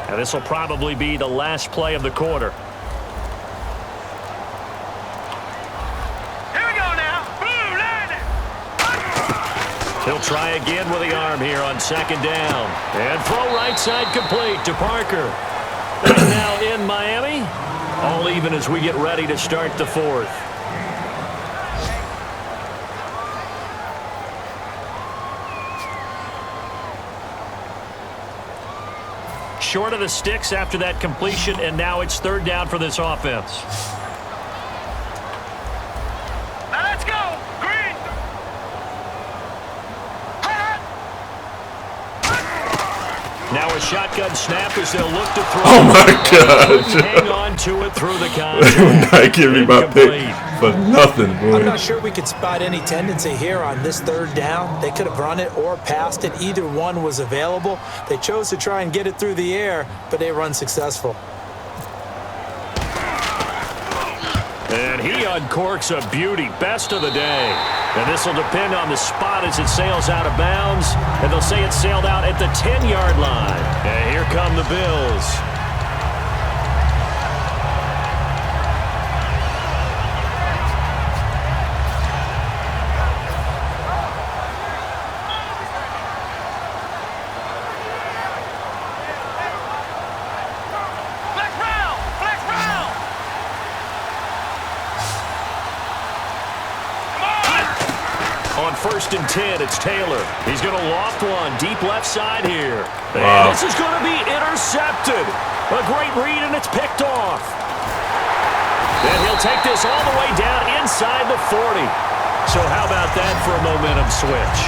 And this will probably be the last play of the quarter. Here we go now. Blue, land it. He'll try again with the arm here on second down. And throw right side complete to Parker. And now in Miami. All even as we get ready to start the fourth. Short of the sticks after that completion, and now it's third down for this offense. Now let's go. Green. Now a shotgun snap as they'll look to throw. Oh my God! Hang on to it through the They contact. would not give me my pick for nothing, boy. I'm not sure we could spot any tendency here on this third down. They could have run it or passed it. Either one was available. They chose to try and get it through the air, but they were unsuccessful. And he uncorks a beauty. Best of the day. And this will depend on the spot as it sails out of bounds. And they'll say it sailed out at the 10-yard line. And here come the Bills. On 1st and 10, it's Taylor. He's going to loft one deep left side here. Wow. And this is going to be intercepted. A great read, and it's picked off. And he'll take this all the way down inside the 40. So how about that for a momentum switch?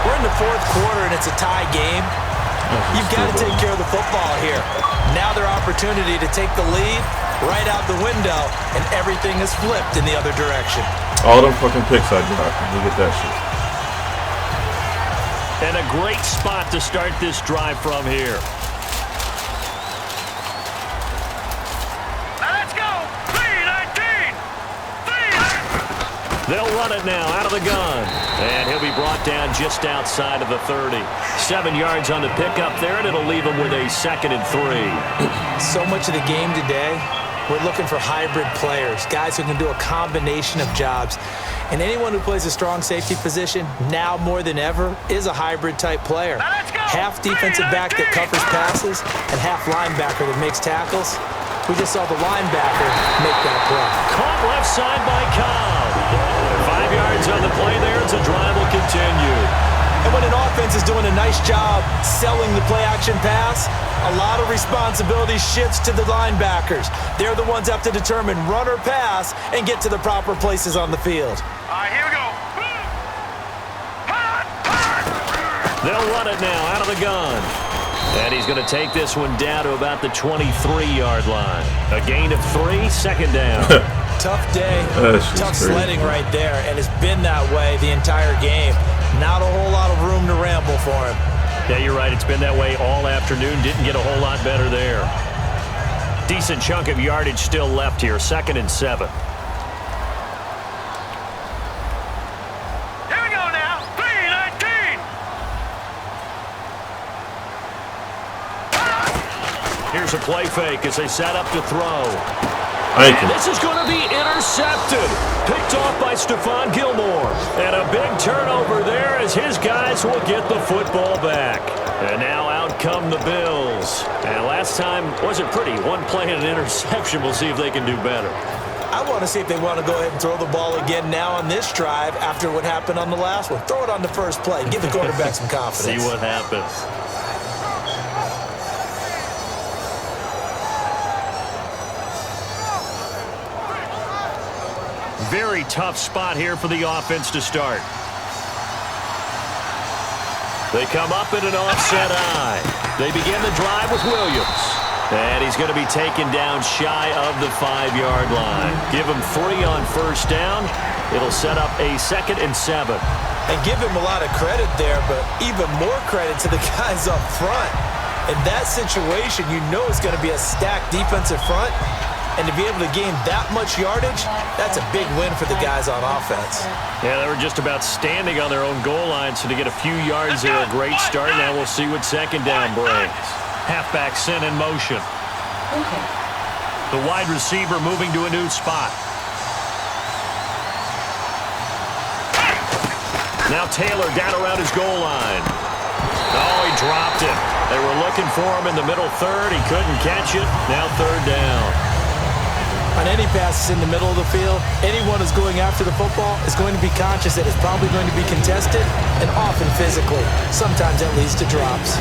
We're in the fourth quarter, and it's a tie game. You've got to take care of the football here. Now their opportunity to take the lead right out the window, and everything is flipped in the other direction. All them fucking picks I dropped. Look at that shit. And a great spot to start this drive from here. Let's go. 3-19. They'll run it now out of the gun. And he'll be brought down just outside of the 30. 7 yards on the pickup there, and it'll leave him with a 2nd and 3. So much of the game today, we're looking for hybrid players, guys who can do a combination of jobs. And anyone who plays a strong safety position, now more than ever, is a hybrid type player. Half defensive back that covers passes and half linebacker that makes tackles. We just saw the linebacker make that play. Caught left side by Cobb. 5 yards on the play there as the drive will continue. And when an offense is doing a nice job selling the play-action pass, a lot of responsibility shifts to the linebackers. They're the ones that have to determine run or pass and get to the proper places on the field. All right, here we go. They'll run it now out of the gun. And he's going to take this one down to about the 23-yard line. A gain of 3, 2nd down. Tough day, tough sledding right there, and it's been that way the entire game. Not a whole lot of room to ramble for him. Yeah, you're right. It's been that way all afternoon. Didn't get a whole lot better there. Decent chunk of yardage still left here. 2nd and 7. Here we go now. 3-19. Here's a play fake as they set up to throw. This is going to be intercepted. Picked off by Stephon Gilmore. And a big turnover there as his guys will get the football back. And now out come the Bills. And last time wasn't pretty. One play and an interception. We'll see if they can do better. I want to see if they want to go ahead and throw the ball again now on this drive after what happened on the last one. Throw it on the first play. Give the quarterback some confidence. See what happens. Very tough spot here for the offense to start. They come up in an offset eye. They begin the drive with Williams. And he's going to be taken down shy of the 5-yard line. Give him 3 on first down. It'll set up a 2nd and 7. And give him a lot of credit there, but even more credit to the guys up front. In that situation, you know it's going to be a stacked defensive front. And to be able to gain that much yardage, that's a big win for the guys on offense. Yeah, they were just about standing on their own goal line, so to get a few yards there, a great start. Now we'll see what second down brings. Halfback sent in motion. The wide receiver moving to a new spot. Now Taylor down around his goal line. Oh, he dropped it. They were looking for him in the middle third. He couldn't catch it. Now 3rd down. On any passes in the middle of the field, anyone who's going after the football is going to be conscious that it's probably going to be contested and often physically. Sometimes that leads to drops.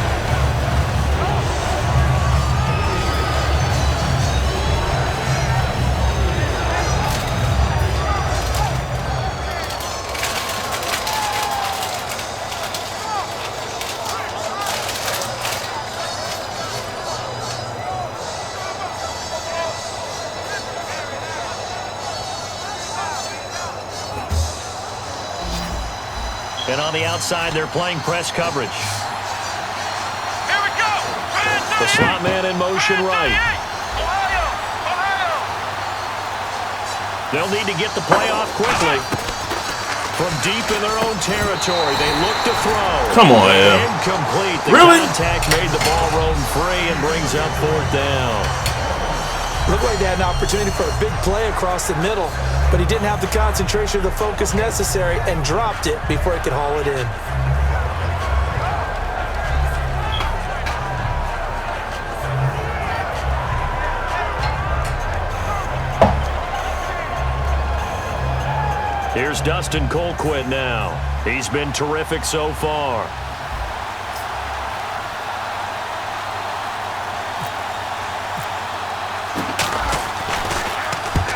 And on the outside, they're playing press coverage. Here we go. The slot man in motion right. They'll need to get the play off quickly. From deep in their own territory, they look to throw. Come on, yeah. Incomplete. The Really? contact made the ball roam free and brings up 4th down. Looked like they had an opportunity for a big play across the middle, but he didn't have the concentration or the focus necessary and dropped it before he could haul it in. Here's Dustin Colquitt now. He's been terrific so far.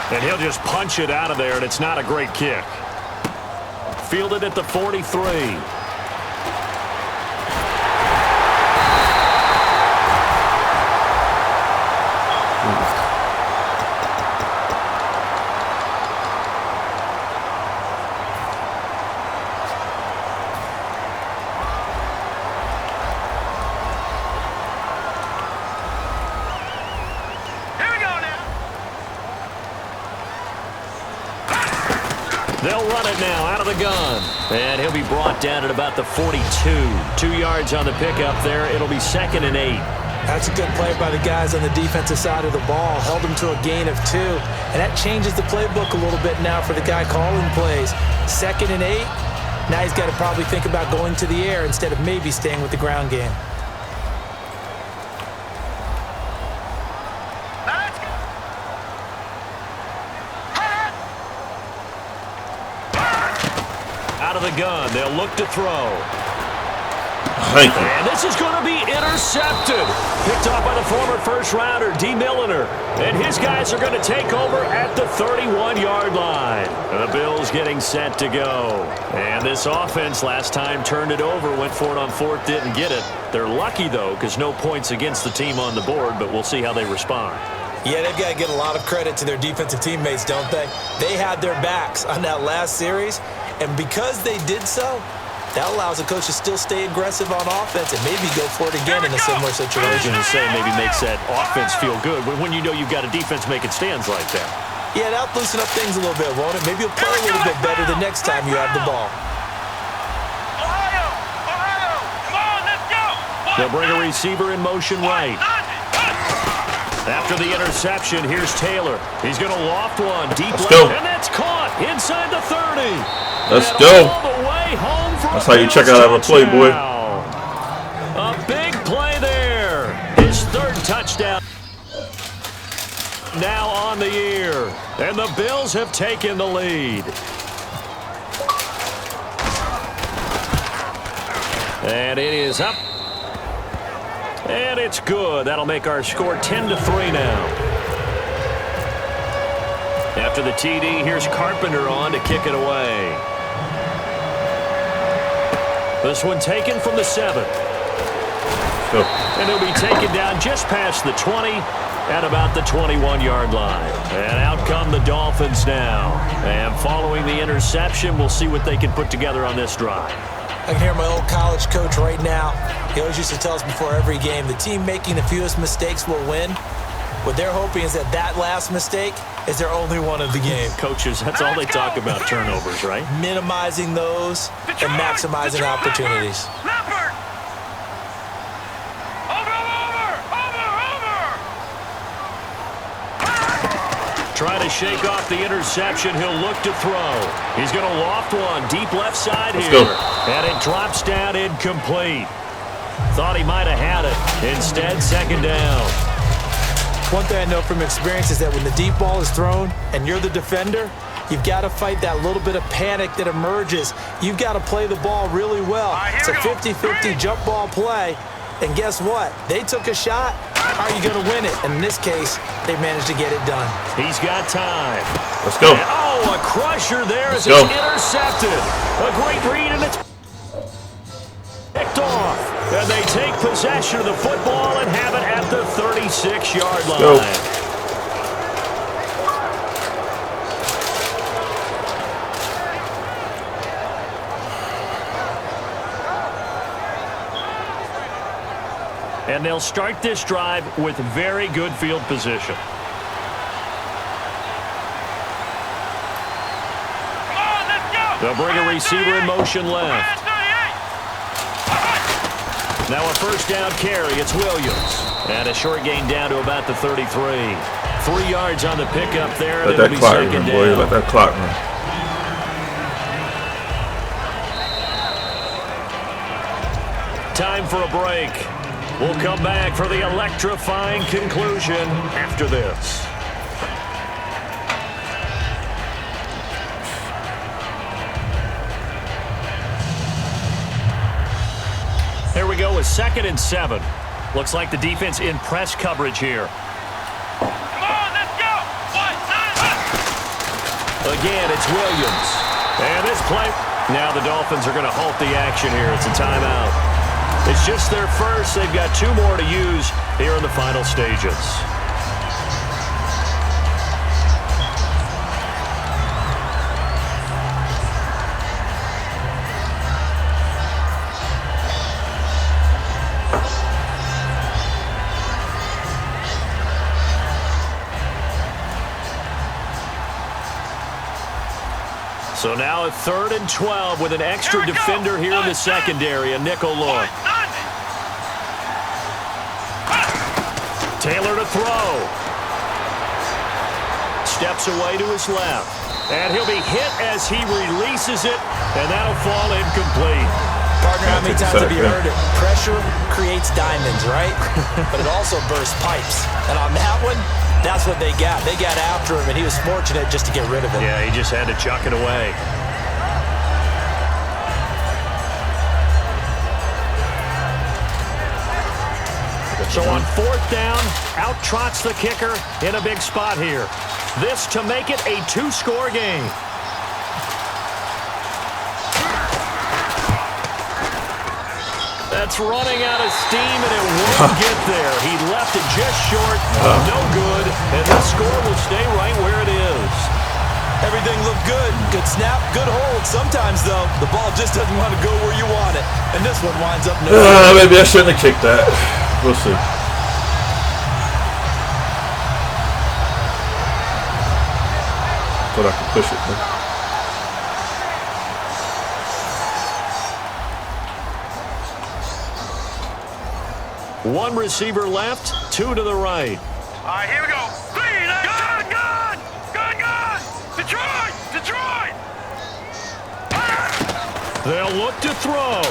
And he'll just punch it out of there, and it's not a great kick. Fielded at the 43. They'll run it now out of the gun. And he'll be brought down at about the 42. 2 yards on the pickup there. It'll be 2nd and 8. That's a good play by the guys on the defensive side of the ball. Held them to a gain of 2. And that changes the playbook a little bit now for the guy calling plays. 2nd and 8. Now he's got to probably think about going to the air instead of maybe staying with the ground game. Out of the gun, they'll look to throw. Thank you. And this is going to be intercepted. Picked off by the former first-rounder, D. Milliner. And his guys are going to take over at the 31-yard line. The Bills getting set to go. And this offense last time turned it over, went for it on 4th, didn't get it. They're lucky, though, because no points against the team on the board, but we'll see how they respond. Yeah, they've got to give a lot of credit to their defensive teammates, don't they? They had their backs on that last series, and because they did so, that allows a coach to still stay aggressive on offense and maybe go for it again in a similar situation. I was going to say maybe makes that offense feel good when you know you've got a defense making stands like that. Yeah, that'll loosen up things a little bit, won't it? Maybe you'll play a little bit better the next time you have the ball. They'll bring a receiver in motion right. After the interception, here's Taylor. He's going to loft one deep left, and that's caught inside the 30. Let's go. All the way home for That's how you check out a play, boy. A big play there. His 3rd touchdown now on the year. And the Bills have taken the lead. And it is up. And it's good. That'll make our score 10-3 now. After the TD, here's Carpenter on to kick it away. This one taken from the 7. And he'll be taken down just past the 20 at about the 21-yard line. And out come the Dolphins now. And following the interception, we'll see what they can put together on this drive. I can hear my old college coach right now. He always used to tell us before every game, the team making the fewest mistakes will win. What they're hoping is that last mistake is their only one of the game. Coaches, that's all they talk about, turnovers, right? Minimizing those and maximizing opportunities. Trying to shake off the interception. He'll look to throw. He's going to loft one deep left side here. And it drops down incomplete. Thought he might have had it. Instead, second down. One thing I know from experience is that when the deep ball is thrown and you're the defender, you've got to fight that little bit of panic that emerges. You've got to play the ball really well. It's a 50-50 jump ball play. And guess what? They took a shot. How are you going to win it? And in this case, they managed to get it done. He's got time. Let's go. And, a crusher there as it's intercepted. A great read, and it's picked off. And they take possession of the football and have it at the 36-yard line. Go. And they'll start this drive with very good field position. They'll bring a receiver in motion left. Now a first down carry. It's Williams. And a short gain down to about the 33. 3 yards on the pickup there. Let that clock run, boy. Let that clock run. Time for a break. We'll come back for the electrifying conclusion after this. Here we go with 2nd and 7. Looks like the defense in press coverage here. Come on, let's go! Again, it's Williams. And this play. Now the Dolphins are going to halt the action here. It's a timeout. It's just their first. They've got 2 more to use here in the final stages. So now a 3rd and 12 with an extra defender here in the secondary, a nickel look. Taylor to throw. Steps away to his left. And he'll be hit as he releases it, and that'll fall incomplete. Partner, how many times have you heard it? Pressure creates diamonds, right? But it also bursts pipes. And on that one, that's what they got. They got after him, and he was fortunate just to get rid of it. Yeah, he just had to chuck it away. So on 4th down, out trots the kicker in a big spot here. This to make it a 2-score game. That's running out of steam, and it won't get there. He left it just short. No good. And the score will stay right where it is. Everything looked good. Good snap, good hold. Sometimes, though, the ball just doesn't want to go where you want it. And this one winds up no. Maybe I shouldn't have kicked that. We'll see. Thought I could push it, man. One receiver left, 2 to the right. All right, here we go. Gun! Detroit! They'll look to throw.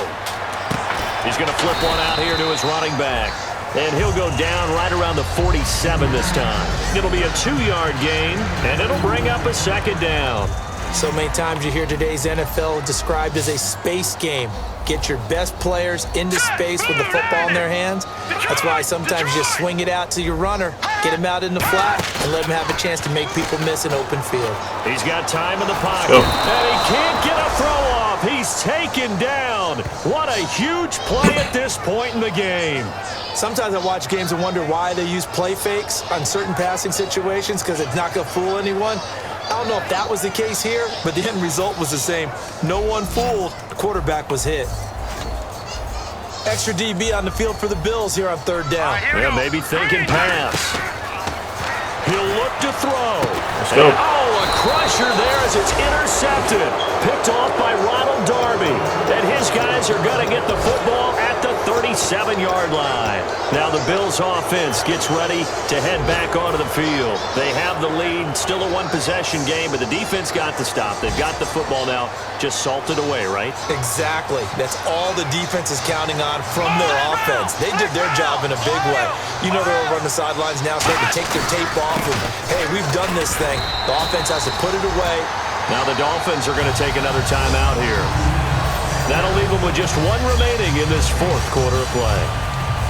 He's going to flip one out here to his running back. And he'll go down right around the 47 this time. It'll be a 2-yard gain, and it'll bring up a 2nd down. So many times you hear today's NFL described as a space game. Get your best players into space with the football in their hands. That's why sometimes you just swing it out to your runner, get him out in the flat, and let him have a chance to make people miss an open field. He's got time in the pocket, and he can't get a throw off. handoff. He's taken down. What a huge play at this point in the game. Sometimes I watch games and wonder why they use play fakes on certain passing situations because it's not going to fool anyone. I don't know if that was the case here, but the end result was the same. No one fooled. The quarterback was hit. Extra DB on the field for the Bills here on third down. Yeah, maybe thinking pass. He'll look to throw. Let's go. A crusher there as it's intercepted. Picked off by Ronald Darby. And his guys are going to get the football at the 37-yard line. Now the Bills offense gets ready to head back onto the field. They have the lead, still a one-possession game, but the defense got to stop. They've got the football now, just salted away, right? Exactly. That's all the defense is counting on from their offense. They did their job in a big way. You know they're over on the sidelines now starting to take their tape off and, hey, we've done this thing. The offense has to put it away. Now the Dolphins are going to take another timeout here. That'll leave them with just one remaining in this fourth quarter of play.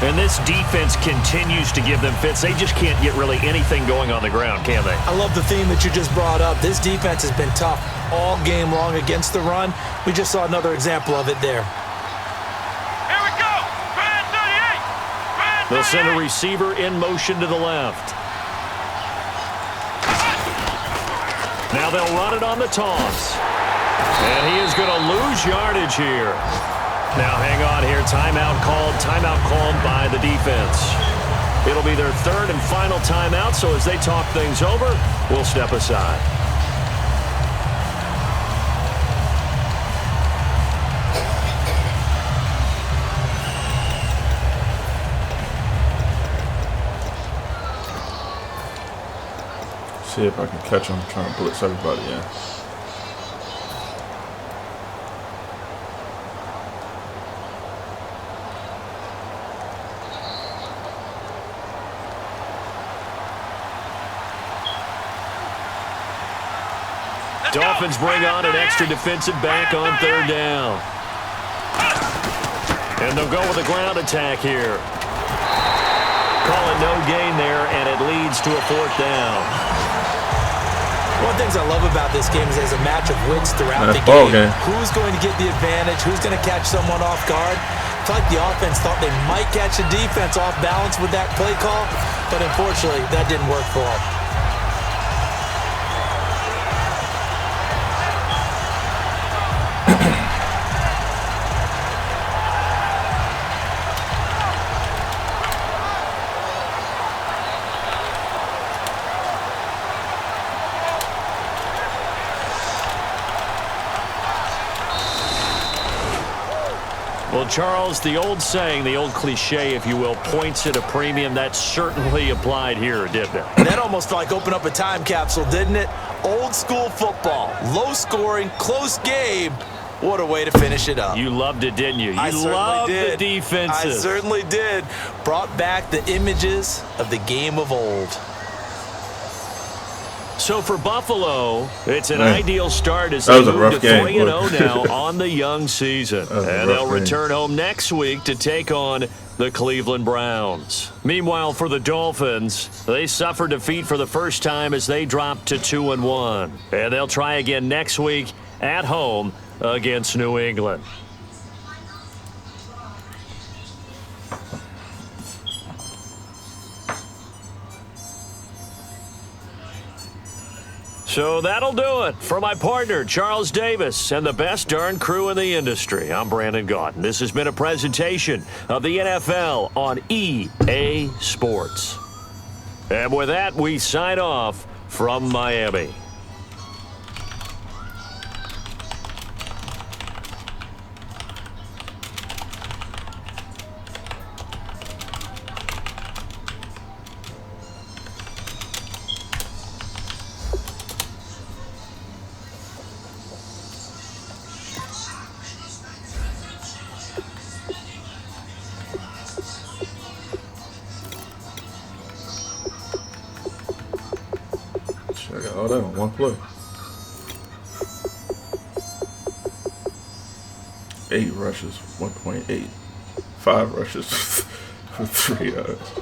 And this defense continues to give them fits. They just can't get really anything going on the ground, can they? I love the theme that you just brought up. This defense has been tough all game long against the run. We just saw another example of it there. Here we go! Brand 38! They'll send a receiver in motion to the left. Now they'll run it on the toss. And he is going to lose yardage here. Now hang on here. Timeout called by the defense. It'll be their third and final timeout, so as they talk things over, we'll step aside. See if I can catch him trying to blitz everybody in. Dolphins bring on an extra defensive back on third down. And they'll go with a ground attack here. Calling no gain there, and it leads to a fourth down. One of the things I love about this game is there's a match of wits throughout the game. Who's going to get the advantage? Who's going to catch someone off guard? I feel like the offense thought they might catch the defense off balance with that play call, but unfortunately, that didn't work for them. Well, Charles, the old saying, the old cliche, if you will, points at a premium. That certainly applied here, didn't it? That almost like opened up a time capsule, didn't it? Old school football, low scoring, close game. What a way to finish it up. You loved it, didn't you? I loved did. The defenses. I certainly did. Brought back the images of the game of old. So for Buffalo, it's an ideal start as that they was a rough move to game, 3-0 now on the young season. And they'll return home next week to take on the Cleveland Browns. Meanwhile, for the Dolphins, they suffered defeat for the first time as they dropped to 2-1. And they'll try again next week at home against New England. So that'll do it for my partner, Charles Davis, and the best darn crew in the industry. I'm Brandon Gaudin. This has been a presentation of the NFL on EA Sports. And with that, we sign off from Miami. I got all that on one play. 8 rushes, 1.8. 5 rushes for 3 yards.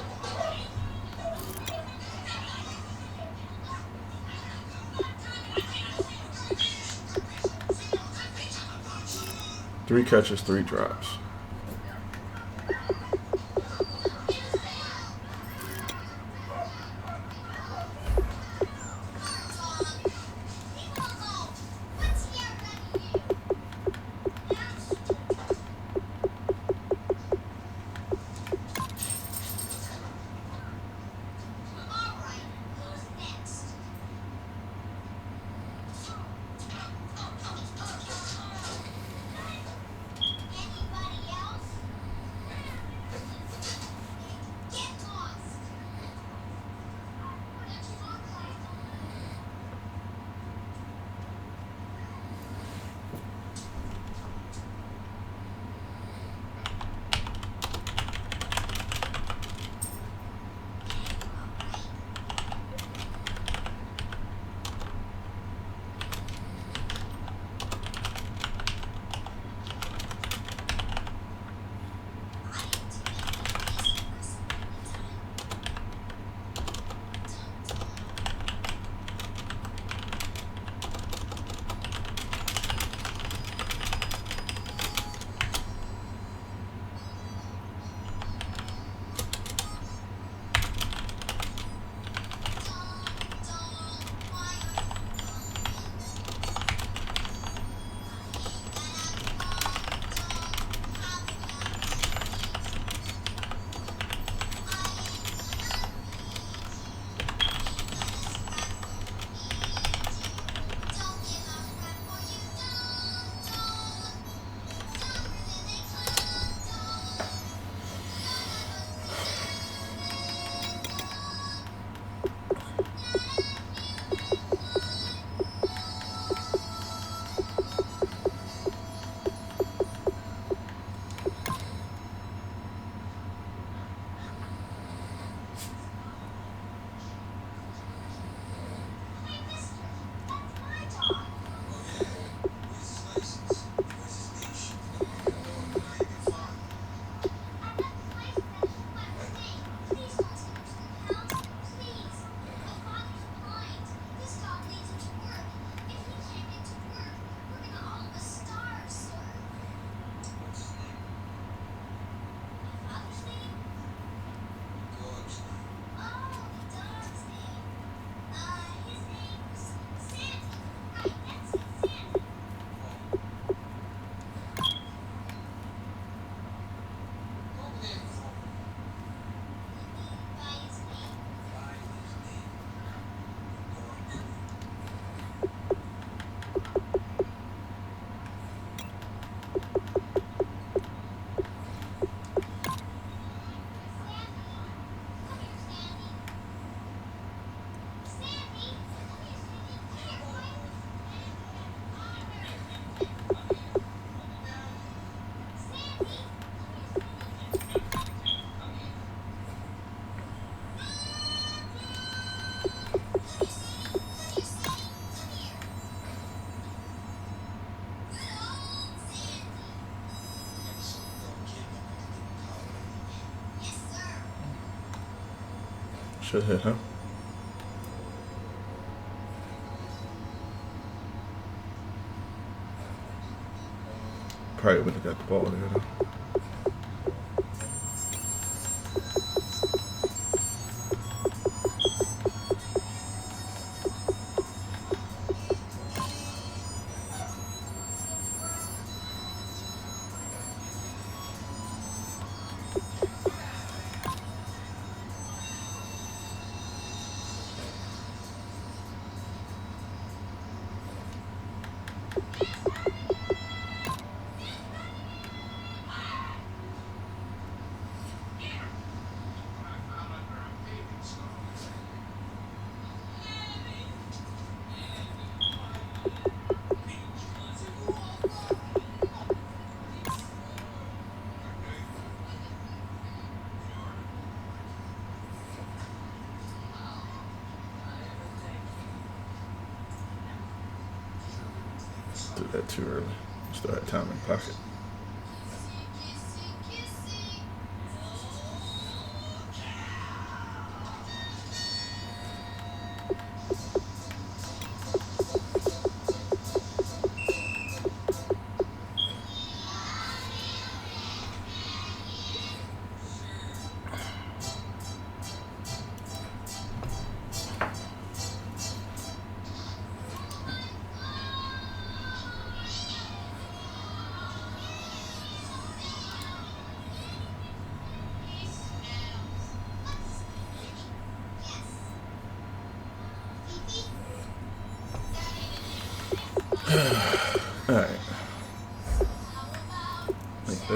3 catches, 3 drops. Should hit him. Probably would have got the ball there though. Did that too early. Still had time in pocket.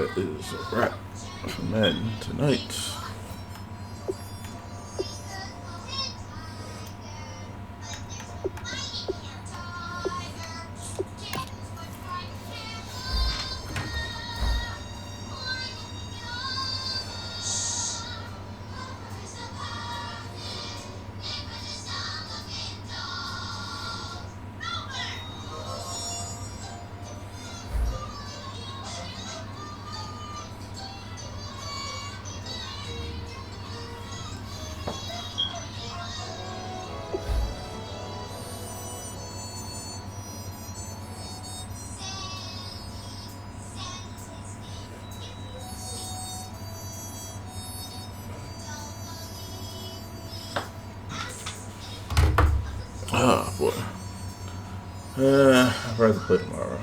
that is a wrap for Madden tonight. Oh boy. I'd rather play tomorrow.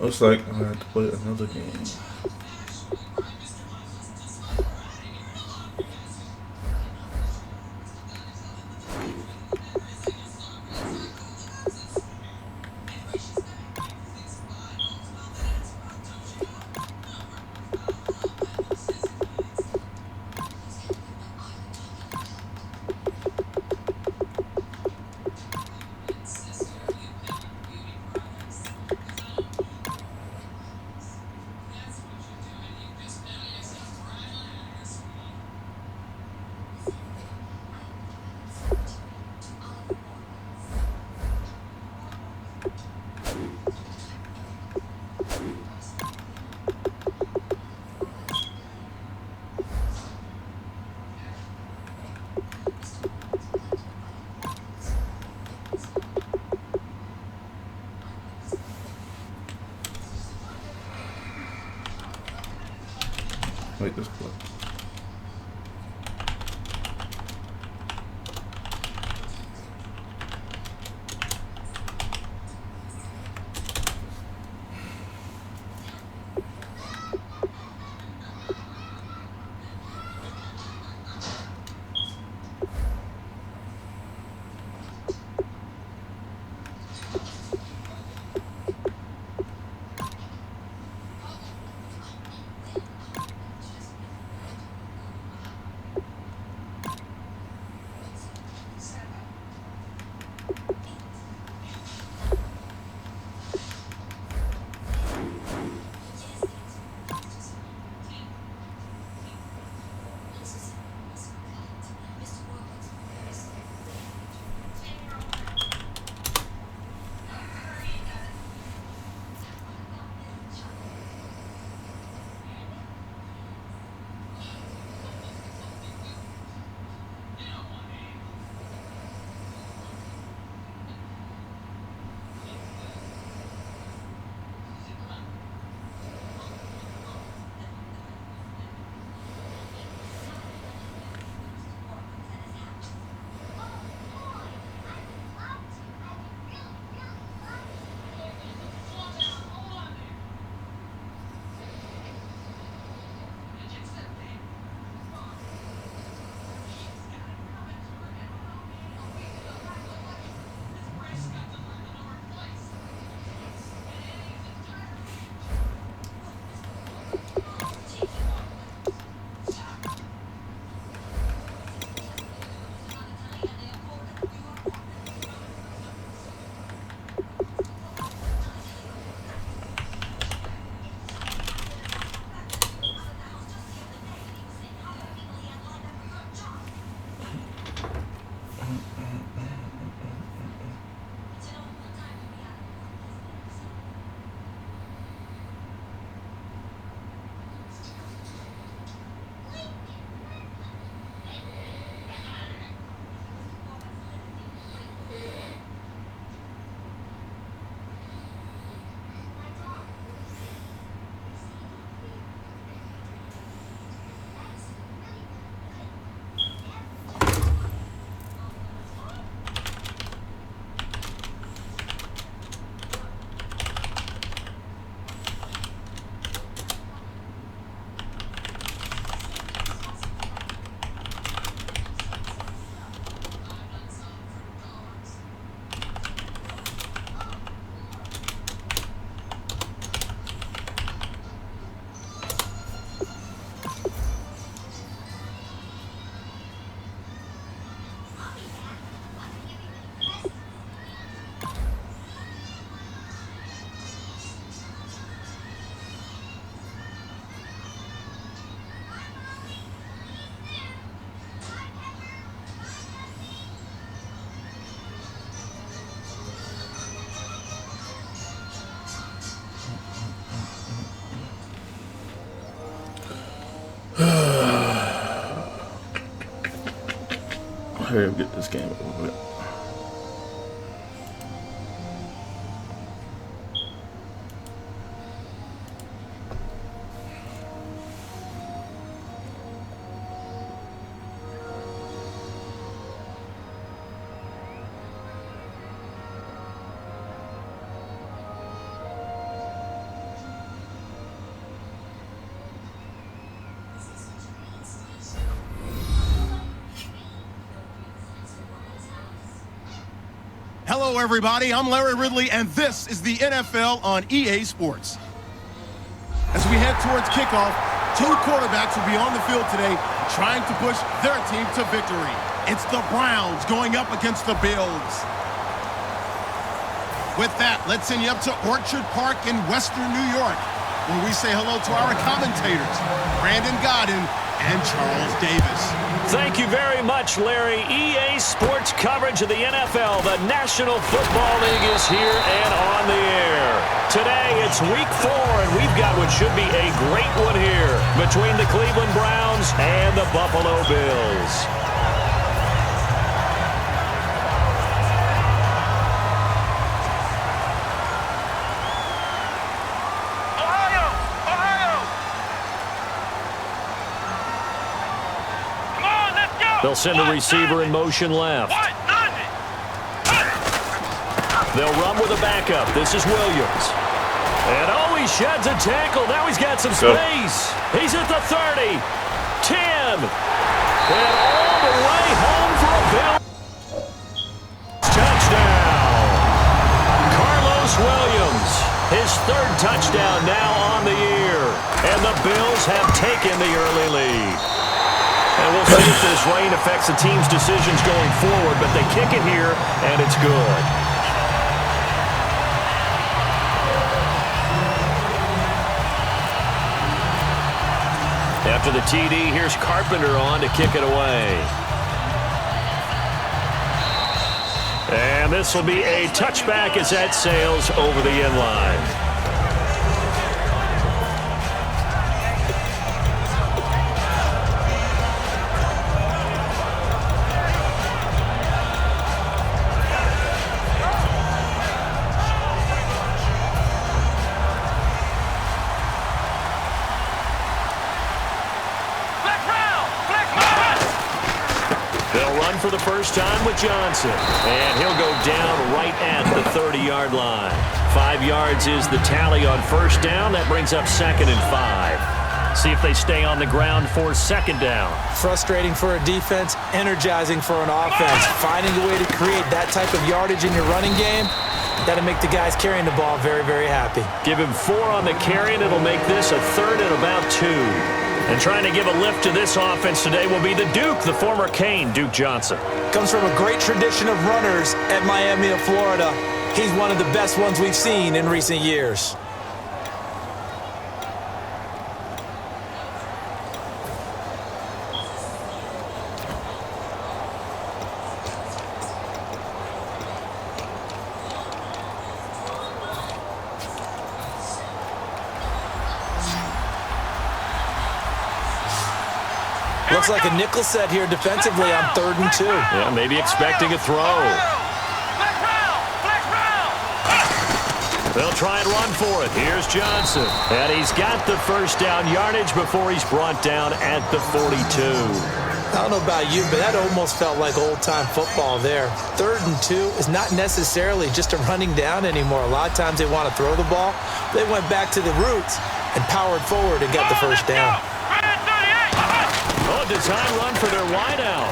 Looks like I'm gonna have to play another game. Like this play. hurry up, get this game over with. Hello, everybody. I'm Larry Ridley, and this is the NFL on EA Sports. As we head towards kickoff, two quarterbacks will be on the field today trying to push their team to victory. It's the Browns going up against the Bills. With that, let's send you up to Orchard Park in Western New York, where we say hello to our commentators, Brandon Godden and Charles Davis. Thank you very much, Larry. EA Sports coverage of the NFL. The National Football League is here and on the air. Today, it's Week 4, and we've got what should be a great one here between the Cleveland Browns and the Buffalo Bills. They'll send the receiver in motion left. They'll run with a backup. This is Williams. And oh, he sheds a tackle. Now he's got some space. He's at the 30, 10, and all the way home for a Bill. Touchdown. Carlos Williams, his third touchdown now on the year. And the Bills have taken the early lead. And we'll see if this rain affects the team's decisions going forward, but they kick it here, and it's good. After the TD, here's Carpenter on to kick it away. And this will be a touchback as that sails over the end line. For the first time with Johnson, and he'll go down right at the 30-yard line. 5 yards is the tally on first down. That brings up 2nd and 5. See if they stay on the ground for 2nd down. Frustrating for a defense, energizing for an offense. Finding a way to create that type of yardage in your running game, that'll make the guys carrying the ball very, very happy. Give him 4 on the carry, and it'll make this a 3rd and about 2. And trying to give a lift to this offense today will be the Duke, the former Cane, Duke Johnson. Comes from a great tradition of runners at Miami of Florida. He's one of the best ones we've seen in recent years. Looks like a nickel set here defensively on 3rd and 2. Yeah, maybe expecting a throw. They'll try and run for it. Here's Johnson. And he's got the first down yardage before he's brought down at the 42. I don't know about you, but that almost felt like old-time football there. 3rd and 2 is not necessarily just a running down anymore. A lot of times they want to throw the ball. They went back to the roots and powered forward and got the first down. Oh, design run for their wideout.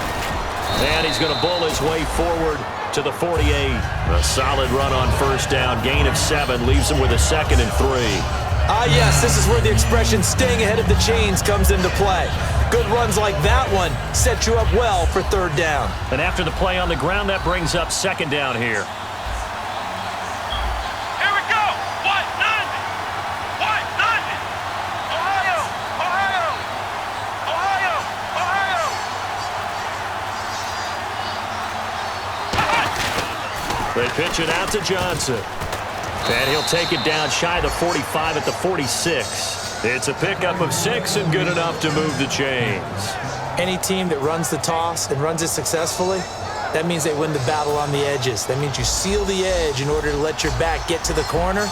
And he's going to bull his way forward to the 48. A solid run on first down. Gain of 7 leaves him with a 2nd and 3. Ah, yes, this is where the expression staying ahead of the chains comes into play. Good runs like that one set you up well for 3rd down. And after the play on the ground, that brings up 2nd down here. They pitch it out to Johnson. And he'll take it down shy of the 45 at the 46. It's a pickup of 6 and good enough to move the chains. Any team that runs the toss and runs it successfully, that means they win the battle on the edges. That means you seal the edge in order to let your back get to the corner.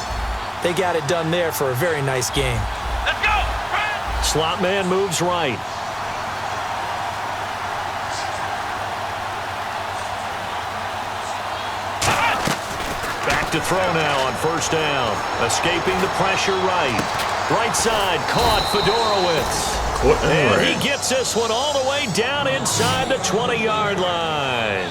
They got it done there for a very nice game. Let's go! Slot man moves right. Back to throw now on first down. Escaping the pressure right. Right side caught Fedorowicz. And he gets this one all the way down inside the 20-yard line.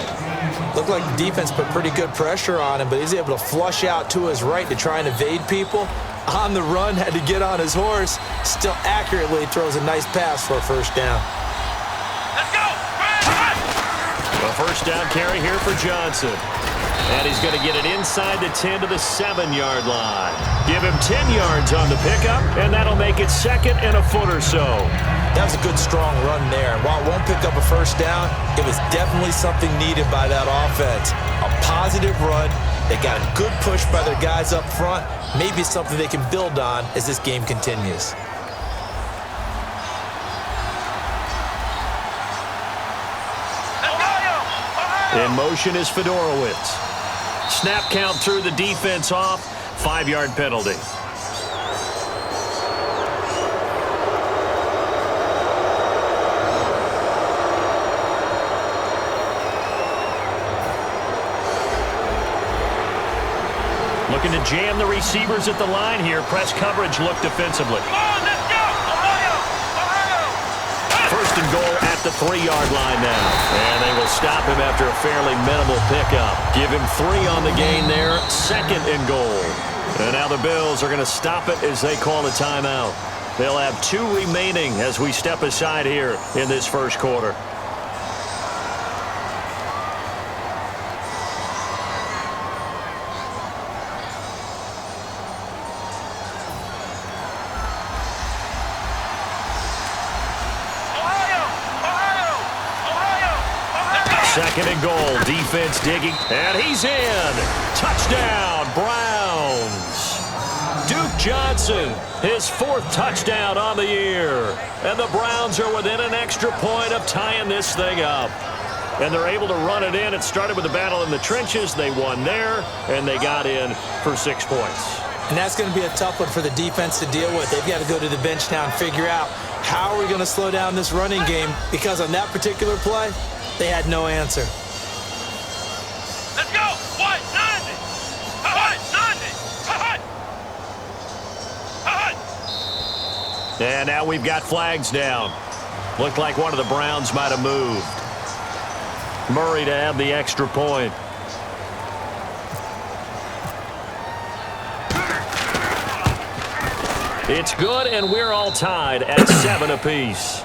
Looked like the defense put pretty good pressure on him, but he's able to flush out to his right to try and evade people. On the run, had to get on his horse. Still accurately throws a nice pass for a first down. Let's go! A first down carry here for Johnson. And he's going to get it inside the 10 to the 7-yard line. Give him 10 yards on the pickup, and that'll make it second and a foot or so. That was a good, strong run there. While it won't pick up a first down, it was definitely something needed by that offense. A positive run. They got a good push by their guys up front. Maybe something they can build on as this game continues. In motion is Fedorowicz. Snap count threw the defense off. 5-yard penalty. Looking to jam the receivers at the line here. Press coverage look defensively. Come on, let's go! Ohio! First and goal at the 3-yard line now. And they will stop him after a fairly minimal pickup. Give him 3 on the gain there. Second and goal. And now the Bills are going to stop it as they call a timeout. They'll have 2 remaining as we step aside here in this first quarter. Second and goal. Defense digging. And he's in. Touchdown, Browns. Duke Johnson, his 4th touchdown on the year. And the Browns are within an extra point of tying this thing up. And they're able to run it in. It started with a battle in the trenches. They won there, and they got in for 6 points. And that's going to be a tough one for the defense to deal with. They've got to go to the bench now and figure out how are we going to slow down this running game, because on that particular play, they had no answer. Let's go! What? 90! What? 90! And now we've got flags down. Looked like one of the Browns might have moved. Murray to have the extra point. It's good, and we're all tied at 7 apiece.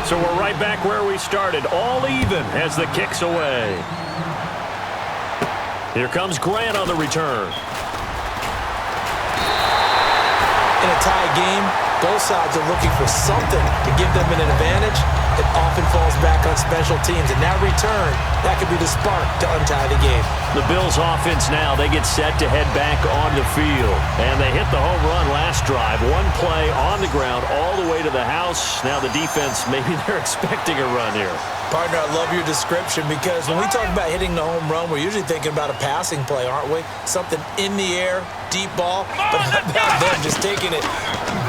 So we're right back where we started, all even as the kick's away. Here comes Grant on the return. In a tie game, both sides are looking for something to give them an advantage. It often falls back on special teams, and that return, that could be the spark to untie the game. The Bills offense now, they get set to head back on the field. And they hit the home run last drive. 1 play on the ground all the way to the house. Now the defense, maybe they're expecting a run here. Partner, I love your description, because when we talk about hitting the home run, we're usually thinking about a passing play, aren't we? Something in the air, deep ball, but how about them just taking it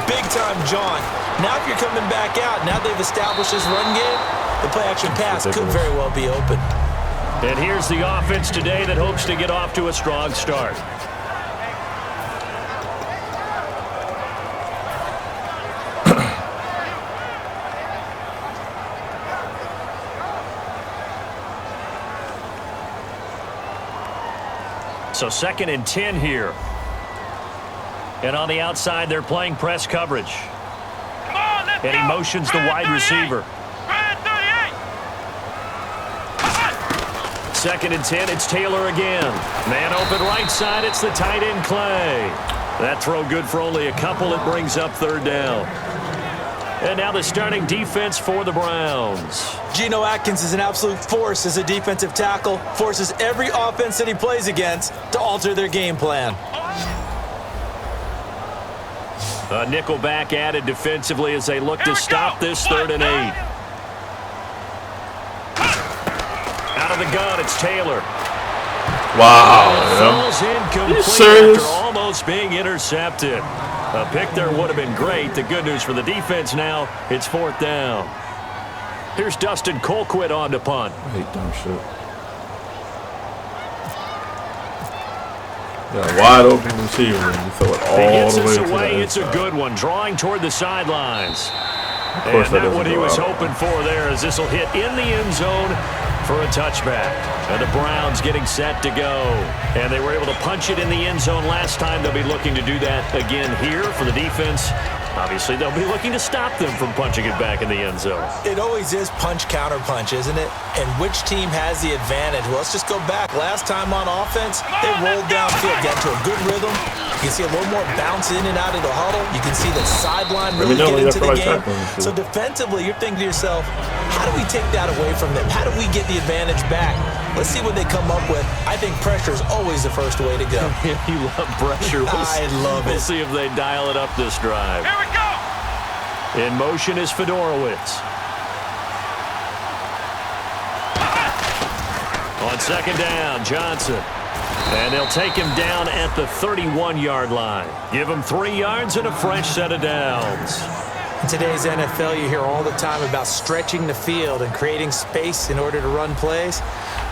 big-time jaunt. Now if you're coming back out, now they've established this run game, the play-action pass could very well be open. And here's the offense today that hopes to get off to a strong start. So 2nd and 10 here. And on the outside, they're playing press coverage. Come on, let's and he motions the wide receiver. 2nd and 10, it's Taylor again. Man open right side, it's the tight end, Clay. That throw good for only a couple. It brings up 3rd down. And now the starting defense for the Browns. Geno Atkins is an absolute force as a defensive tackle, forces every offense that he plays against to alter their game plan. A nickelback added defensively as they look to stop this 3rd and 8. Out of the gun, it's Taylor. Wow. Falls incomplete after almost being intercepted. A pick there would have been great. The good news for the defense now, it's 4th down. Here's Dustin Colquitt on to punt. I hate dumb shit. Got a wide open receiver and you throw it all the way to the inside. It's a good one, drawing toward the sidelines. Of course, and not what he was hoping for there, as this will hit in the end zone for a touchback. And the Browns getting set to go. And they were able to punch it in the end zone last time. They'll be looking to do that again here for the defense. Obviously, they'll be looking to stop them from punching it back in the end zone. It always is punch-counter-punch, isn't it? And which team has the advantage? Well, let's just go back. Last time on offense, they rolled downfield, got into a good rhythm. You can see a little more bounce in and out of the huddle. You can see the sideline really get into the game. So defensively, you're thinking to yourself, how do we take that away from them? How do we get the advantage back? Let's see what they come up with. I think pressure is always the first way to go. You love pressure. I love it. We'll see if they dial it up this drive. Here we go! In motion is Fedorowicz. On 2nd down, Johnson. And they'll take him down at the 31-yard line. Give him 3 yards and a fresh set of downs. In today's NFL, you hear all the time about stretching the field and creating space in order to run plays.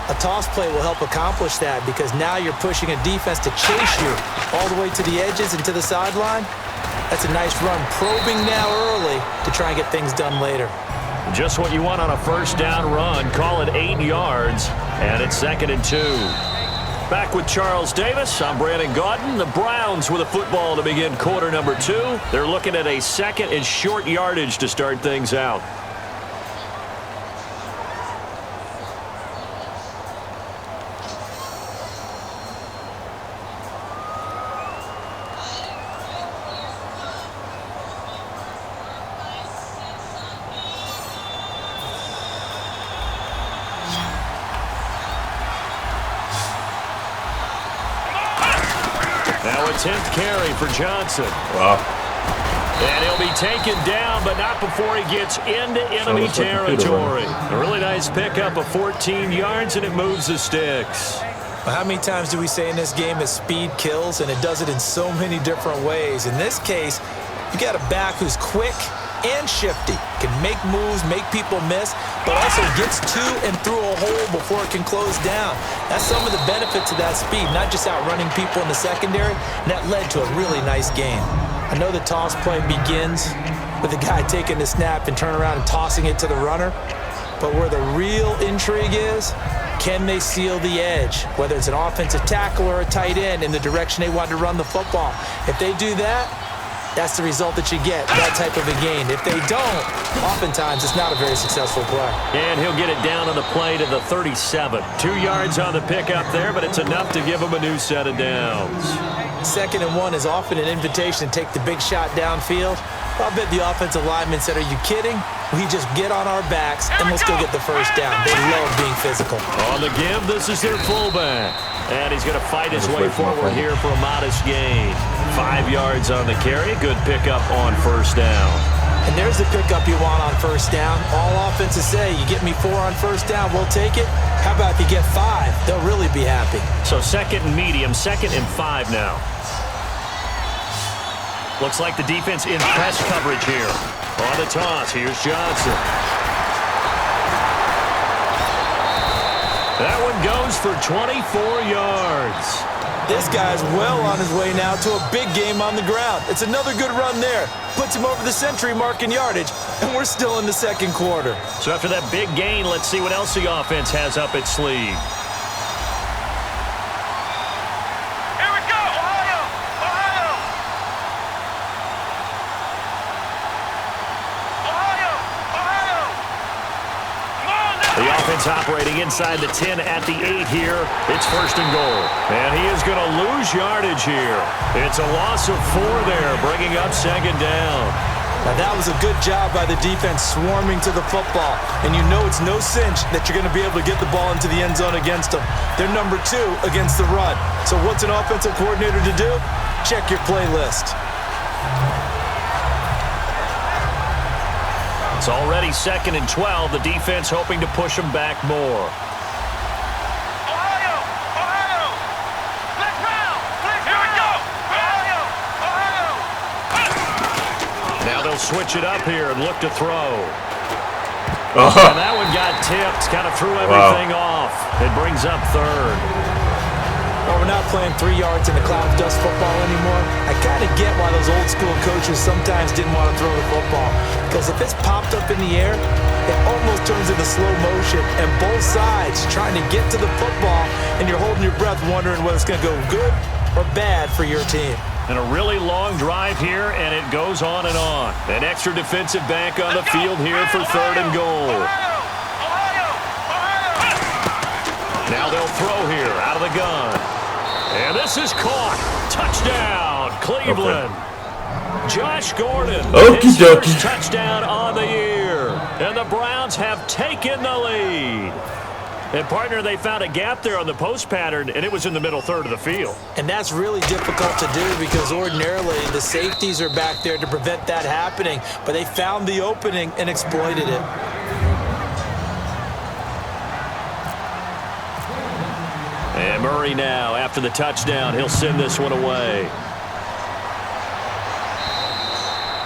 A toss play will help accomplish that because now you're pushing a defense to chase you all the way to the edges and to the sideline. That's a nice run, probing now early to try and get things done later. Just what you want on a 1st down run. Call it 8 yards, and it's 2nd and 2. Back with Charles Davis, I'm Brandon Gaudin. The Browns with a football to begin quarter number 2. They're looking at a 2nd and short yardage to start things out. Now a 10th carry for Johnson. Wow. And he'll be taken down, but not before he gets into enemy territory. A really nice pickup of 14 yards, and it moves the sticks. Well, how many times do we say in this game that speed kills, and it does it in so many different ways? In this case, you got a back who's quick and shifty, can make moves, make people miss, but also gets to and through a hole before it can close down. That's some of the benefits of that speed, not just outrunning people in the secondary, and that led to a really nice game. I know the toss play begins with the guy taking the snap and turning around and tossing it to the runner, but where the real intrigue is, can they seal the edge, whether it's an offensive tackle or a tight end in the direction they want to run the football. If they do that, that's the result that you get, that type of a gain. If they don't, oftentimes it's not a very successful play. And he'll get it down on the play to the 37. 2 yards on the pickup there, but it's enough to give him a new set of downs. 2nd and 1 is often an invitation to take the big shot downfield. I'll bet the offensive lineman said, are you kidding? We just get on our backs and let's go get the 1st down. They love being physical. On the give, this is their fullback. And he's going to fight his way forward here for a modest gain. 5 yards on the carry. Good pickup on 1st down. And there's the pickup you want on 1st down. All offenses say, you get me 4 on 1st down, we'll take it. How about if you get 5? They'll really be happy. So 2nd and medium, 2nd and 5 now. Looks like the defense in press coverage here. On the toss, here's Johnson. That one goes for 24 yards. This guy's well on his way now to a big game on the ground. It's another good run there. Puts him over the century mark in yardage, and we're still in the 2nd quarter. So after that big gain, let's see what else the offense has up its sleeve. Here we go! Ohio! Ohio! Ohio! Ohio! Come on now! The offense operating inside the 10 at the 8 here. It's 1st and goal. And he is going to lose yardage here. It's a loss of 4 there, bringing up 2nd down. Now that was a good job by the defense swarming to the football, and you know it's no cinch that you're going to be able to get the ball into the end zone against them. They're number 2 against the run. So what's an offensive coordinator to do? Check your playlist. It's already 2nd and 12. The defense hoping to push them back more. Switch it up here and look to throw. And that one got tipped, kind of threw everything off. It brings up 3rd. Well, we're not playing 3 yards in the cloud of dust football anymore. I kind of get why those old school coaches sometimes didn't want to throw the football. Because if it's popped up in the air, it almost turns into slow motion. And both sides trying to get to the football, and you're holding your breath wondering whether it's going to go good or bad for your team. And a really long drive here, and it goes on and on. An extra defensive back on the field here for 3rd and goal. Now they'll throw here out of the gun. And this is caught. Touchdown, Cleveland. Okay. Josh Gordon, his first touchdown on the year. And the Browns have taken the lead. And, partner, they found a gap there on the post pattern, and it was in the middle 3rd of the field. And that's really difficult to do because ordinarily the safeties are back there to prevent that happening. But they found the opening and exploited it. And Murray now, after the touchdown, he'll send this one away.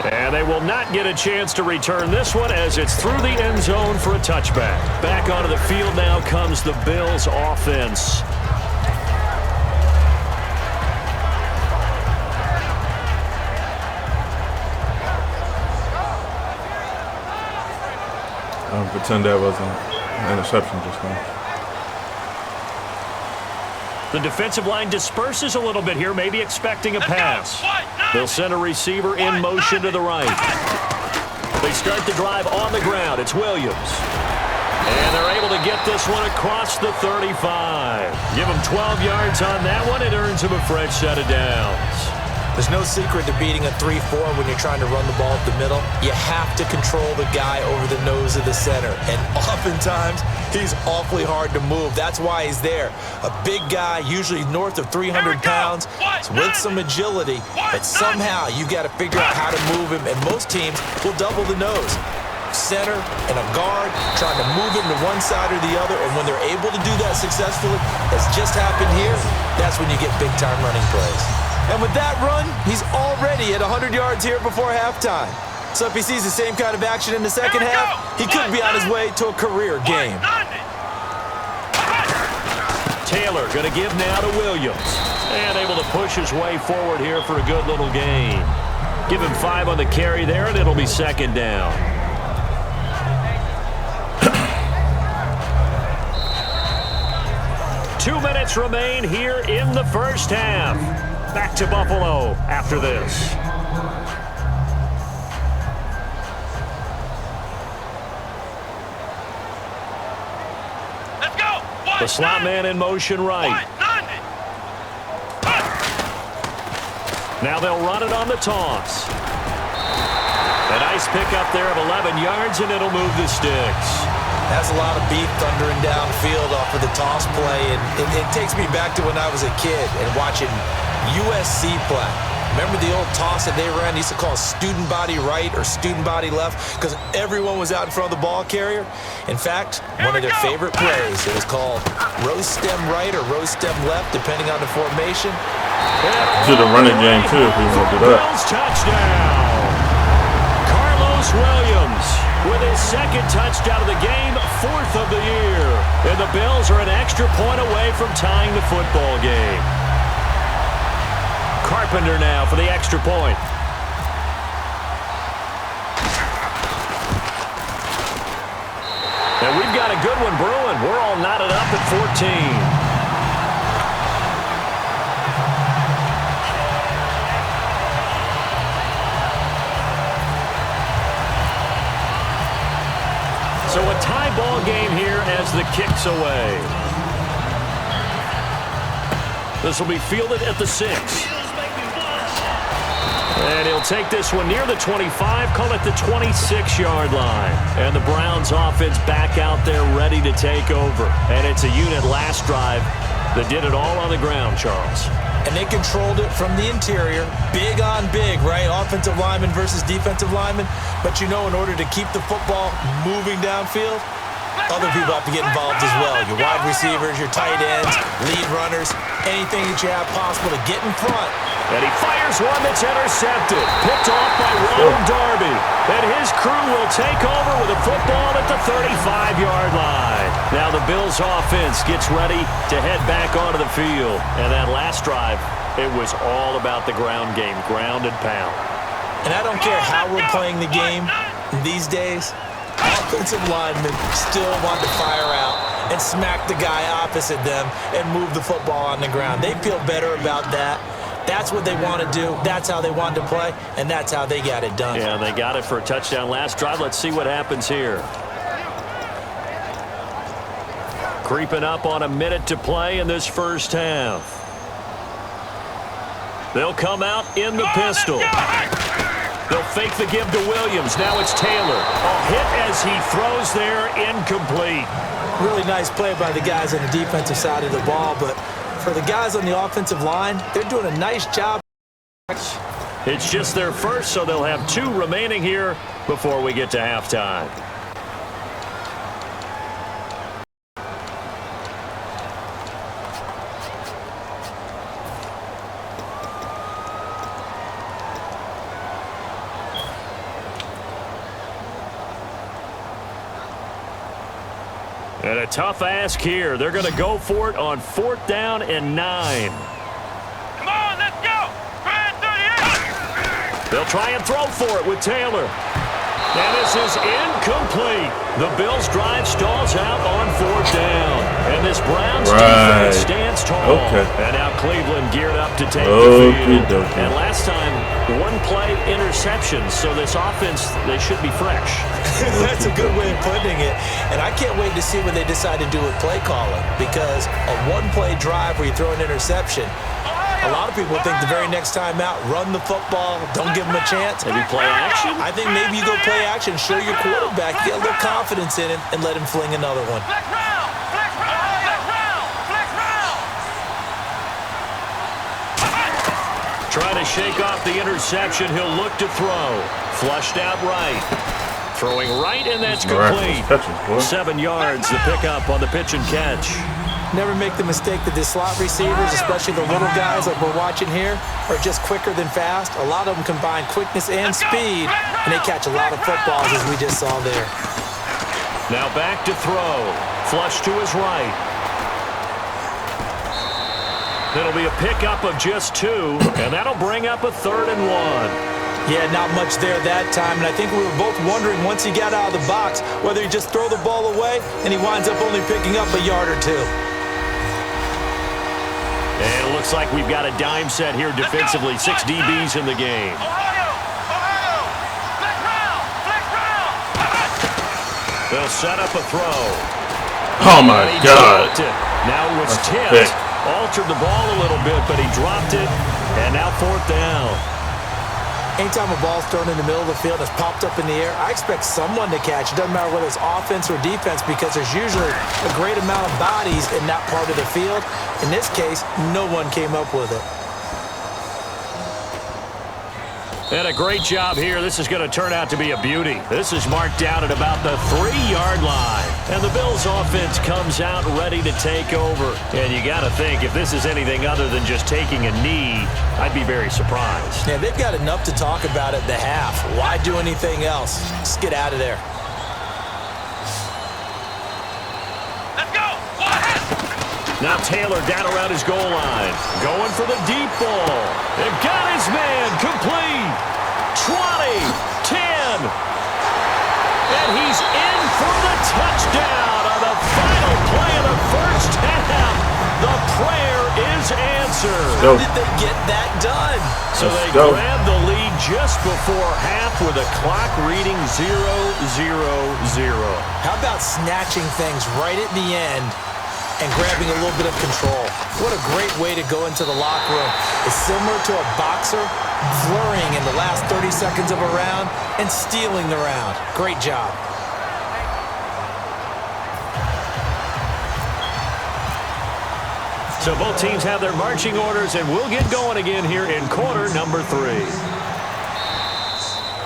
And they will not get a chance to return this one as it's through the end zone for a touchback. Back onto the field now comes the Bills offense. I'll pretend that wasn't an interception just now. The defensive line disperses a little bit here, maybe expecting a pass. They'll send a receiver in motion to the right. They start the drive on the ground. It's Williams. And they're able to get this one across the 35. Give them 12 yards on that one. It earns them a fresh set of downs. There's no secret to beating a 3-4 when you're trying to run the ball up the middle. You have to control the guy over the nose of the center. And oftentimes, he's awfully hard to move. That's why he's there. A big guy, usually north of 300 pounds, with some agility. But somehow, you've got to figure out how to move him. And most teams will double the nose. Center and a guard trying to move him to one side or the other. And when they're able to do that successfully, as just happened here, that's when you get big-time running plays. And with that run, he's already at 100 yards here before halftime. So if he sees the same kind of action in the second half, he could be on his way to a career game. Taylor going to give now to Williams. And able to push his way forward here for a good little gain. Give him 5 on the carry there, and it'll be 2nd down. Two minutes remain here in the first half. Back to Buffalo after this. Let's go. The slot man in motion right. Now they'll run it on the toss. A nice pickup there of 11 yards, and it'll move the sticks. That's a lot of beef thundering downfield off of the toss play, and it takes me back to when I was a kid and watching USC play. Remember the old toss that they ran? They used to call student body right or student body left because everyone was out in front of the ball carrier. In fact, one of their favorite plays, it was called rose stem right or rose stem left, depending on the formation. To the running game, too, if we want to do that. Touchdown. Carlos Williams with his 2nd touchdown of the game, 4th of the year. And the Bills are an extra point away from tying the football game. Carpenter now for the extra point. And we've got a good one brewing. We're all knotted up at 14. So a tie ball game here as the kick's away. This will be fielded at the 6. And he'll take this one near the 25, call it the 26-yard line. And the Browns offense back out there ready to take over. And it's a unit last drive that did it all on the ground, Charles. And they controlled it from the interior. Big on big, right? Offensive lineman versus defensive lineman. But you know, in order to keep the football moving downfield, other people have to get involved as well. Your wide receivers, your tight ends, lead runners, anything that you have possible to get in front. And he fires one that's intercepted. Picked off by Ron Darby. And his crew will take over with a football at the 35-yard line. Now the Bills offense gets ready to head back onto the field. And that last drive, it was all about the ground game, ground and pound. And I don't care how we're playing the game these days, offensive linemen still want to fire out and smack the guy opposite them and move the football on the ground. They feel better about that. That's what they want to do. That's how they want to play, and that's how they got it done. Yeah, they got it for a touchdown last drive. Let's see what happens here. Creeping up on a minute to play in this first half. They'll come out in the pistol. They'll fake the give to Williams. Now it's Taylor. A hit as he throws there, incomplete. Really nice play by the guys on the defensive side of the ball, but for the guys on the offensive line, they're doing a nice job. It's just their first, so they'll have 2 remaining here before we get to halftime. And a tough ask here. They're going to go for it on 4th down and 9. Come on, let's go! Grand 38! They'll try and throw for it with Taylor. And this is incomplete. The Bills' drive stalls out on 4th down. And this Browns defense stands tall. Okay. And now Cleveland geared up to take the field. Okay. And last time, 1 play interception. So this offense, they should be fresh. That's a good way of putting it. And I can't wait to see what they decide to do with play calling. Because a 1-play drive where you throw an interception, a lot of people think the very next time out, run the football, don't give them a chance. Maybe play action? I think maybe you go play action, show your quarterback, get a little confidence in him, and let him fling another one. Trying to shake off the interception, he'll look to throw. Flushed out right. Throwing right, and that's complete. 7 yards, the pickup on the pitch and catch. Never make the mistake that the slot receivers, especially the little guys like we're watching here, are just quicker than fast. A lot of them combine quickness and speed, and they catch a lot of footballs, as we just saw there. Now back to throw. Flush to his right. It'll be a pickup of just 2, and that'll bring up a 3rd and 1. Yeah, not much there that time, and I think we were both wondering once he got out of the box whether he just throw the ball away, and he winds up only picking up a yard or 2. And it looks like we've got a dime set here defensively. 6 DBs in the game. They'll set up a throw. Oh, my God. Now it was tipped. Altered the ball a little bit, but he dropped it. And now 4th down. Anytime a ball's thrown in the middle of the field and it's popped up in the air, I expect someone to catch. It doesn't matter whether it's offense or defense because there's usually a great amount of bodies in that part of the field. In this case, no one came up with it. And a great job here. This is going to turn out to be a beauty. This is marked out at about the 3-yard line. And the Bills offense comes out ready to take over. And you got to think, if this is anything other than just taking a knee, I'd be very surprised. Yeah, they've got enough to talk about at the half. Why do anything else? Just get out of there. Let's go! Now Taylor down around his goal line. Going for the deep ball. They've got his man complete. 20, 10. And he's in for the touchdown on the final play of the first half. The prayer is answered. How did they get that done? So they grabbed the lead just before half with a clock reading 0-0-0. How about snatching things right at the end and grabbing a little bit of control. What a great way to go into the locker room. It's similar to a boxer flurrying in the last 30 seconds of a round and stealing the round. Great job. So both teams have their marching orders, and we'll get going again here in quarter number 3.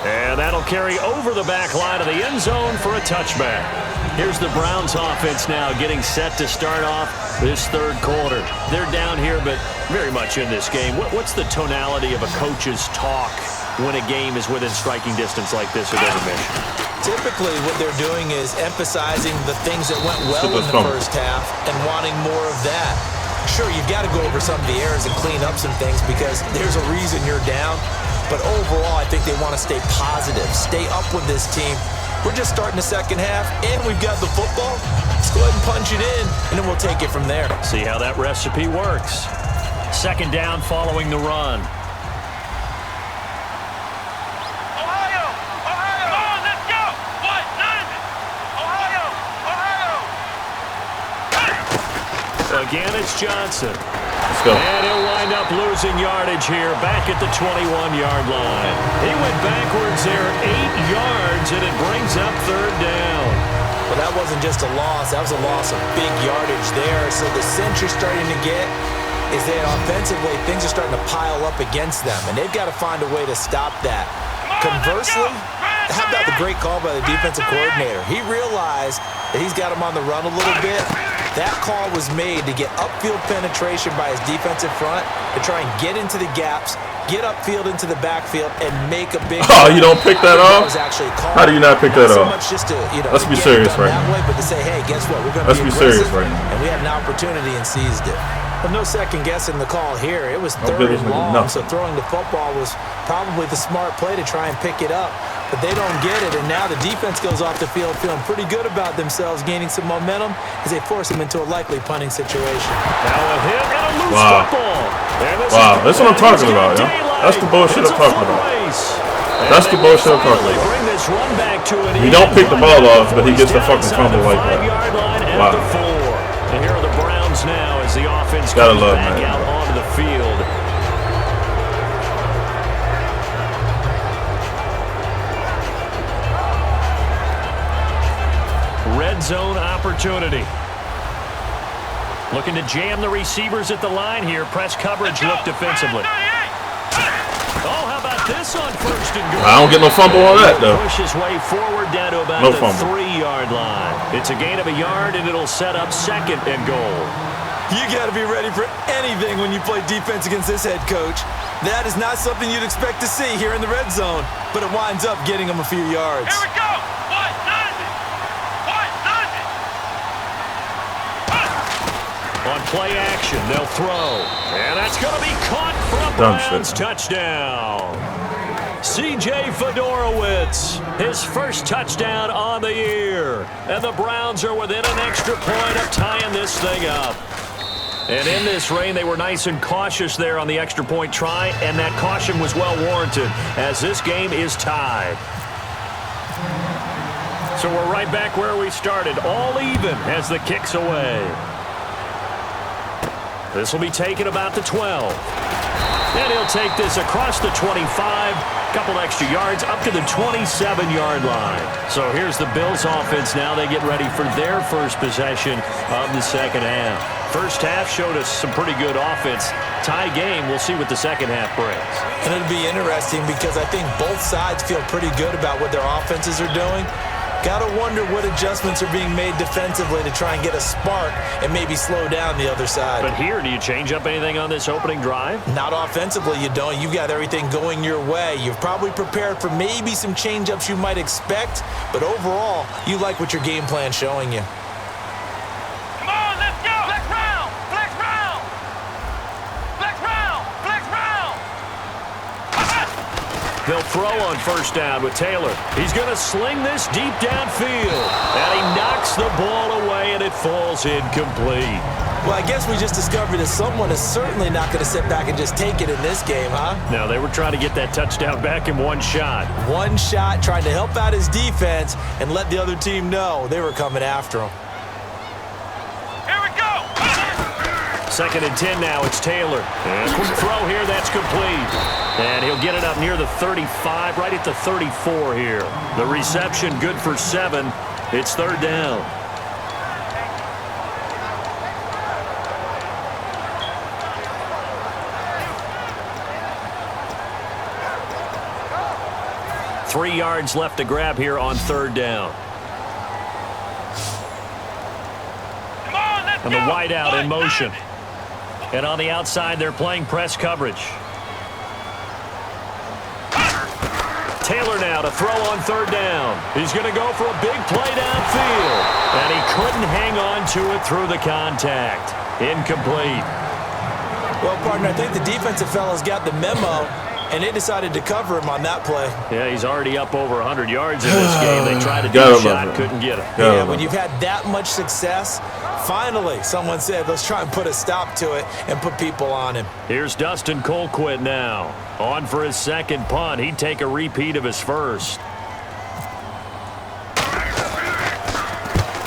And that'll carry over the back line of the end zone for a touchback. Here's the Browns offense now getting set to start off this third quarter. They're down here, but very much in this game. What's the tonality of a coach's talk when a game is within striking distance like this at intermission? Typically, what they're doing is emphasizing the things that went well in the first half and wanting more of that. Sure, you've got to go over some of the errors and clean up some things because there's a reason you're down. But overall, I think they want to stay positive, stay up with this team. We're just starting the second half, and we've got the football. Let's go ahead and punch it in, and then we'll take it from there. See how that recipe works. Second down following the run. Ohio! Ohio! Come on, let's go! What? None! Ohio! Ohio! Again, it's Johnson. Let's go. And he'll wind up losing yardage here back at the 21-yard line. He went backwards there 8 yards, and it brings up third down. Well, that wasn't just a loss. That was a loss of big yardage there. So the sense you're starting to get is that offensively, things are starting to pile up against them, and they've got to find a way to stop that. Conversely, how about the great call by the defensive coordinator? He realized that he's got him on the run a little bit. That call was made to get upfield penetration by his defensive front to try and get into the gaps, get upfield into the backfield, and make a big. Oh, you don't pick that off? How do you not pick that off? Let's be serious right now. But to say, hey, guess what? We're going to be serious right now. And we had an opportunity and seized it. But no second guessing the call here. It was third and long, so throwing the football was probably the smart play to try and pick it up. But they don't get it, and now the defense goes off the field feeling pretty good about themselves, gaining some momentum as they force them into a likely punting situation. Now a hit and a loose football. Wow, that's what I'm talking about, yo. That's the bullshit I'm talking about. That's the bullshit I'm talking about. He don't pick the ball off, but he gets the fucking fumble like that. Wow. And here are the Browns now as the offense comes back out onto the field. Red zone opportunity. Looking to jam the receivers at the line here. Press coverage look defensively. Oh, how about this on first and goal? I don't get no fumble on that, though. Push his way forward down to about the 3-yard line. It's a gain of a yard, and it'll set up second and goal. You got to be ready for anything when you play defense against this head coach. That is not something you'd expect to see here in the red zone, but it winds up getting him a few yards. Here we go! What? None! What? None! On play action, they'll throw. And that's going to be caught for a Browns touchdown. C.J. Fedorowicz, his first touchdown on the year. And the Browns are within an extra point of tying this thing up. And in this rain, they were nice and cautious there on the extra point try, and that caution was well warranted as this game is tied. So we're right back where we started, all even as the kick's away. This will be taken about the 12. And he'll take this across the 25, couple extra yards, up to the 27-yard line. So here's the Bills offense now. They get ready for their first possession of the second half. First half showed us some pretty good offense. Tie game, we'll see what the second half brings. And it'll be interesting because I think both sides feel pretty good about what their offenses are doing. Gotta wonder what adjustments are being made defensively to try and get a spark and maybe slow down the other side. But here, do you change up anything on this opening drive? Not offensively, you don't. You've got everything going your way. You've probably prepared for maybe some change-ups you might expect, but overall, you like what your game plan's showing you. Come on, let's go! Flex round! Flex round! Flex round! Flex round! They'll throw on first down with Taylor. He's going to sling this deep downfield. And he knocks the ball away, and it falls incomplete. Well, I guess we just discovered that someone is certainly not going to sit back and just take it in this game, huh? No, they were trying to get that touchdown back in one shot. One shot, trying to help out his defense and let the other team know they were coming after him. Here we go! 2nd and 10 now. It's Taylor. And quick throw here. That's complete. And he'll get it up near the 35, right at the 34 here. The reception good for 7. It's 3rd down. Three yards left to grab here on 3rd down. And the wideout in motion. And on the outside, they're playing press coverage. Taylor now to throw on 3rd down. He's going to go for a big play downfield. And he couldn't hang on to it through the contact. Incomplete. Well, partner, I think the defensive fellas got the memo, and they decided to cover him on that play. Yeah, he's already up over 100 yards in this game. They tried to do a shot, couldn't get it. Yeah, when you've had that much success, finally someone said, let's try and put a stop to it and put people on him. Here's Dustin Colquitt now. On for his 2nd punt. He'd take a repeat of his 1st.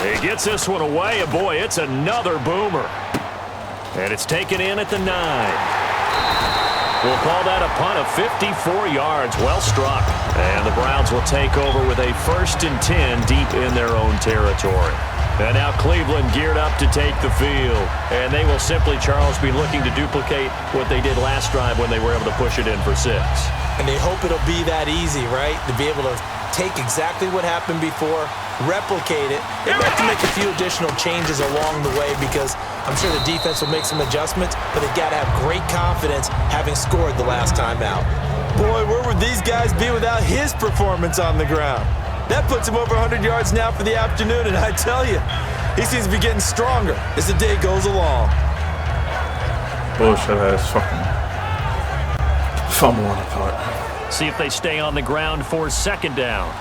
He gets this one away, and boy, it's another boomer. And it's taken in at the 9. We'll call that a punt of 54 yards. Well struck. And the Browns will take over with a 1st and 10 deep in their own territory. And now Cleveland geared up to take the field. And they will simply, Charles, be looking to duplicate what they did last drive when they were able to push it in for 6. And they hope it'll be that easy, right? To be able to take exactly what happened before, replicate it. They have to make a few additional changes along the way because I'm sure the defense will make some adjustments, but they've got to have great confidence having scored the last time out. Boy, where would these guys be without his performance on the ground? That puts him over 100 yards now for the afternoon, and I tell you, he seems to be getting stronger as the day goes along. Bullshit ass fucking fumbling apart. See if they stay on the ground for 2nd down.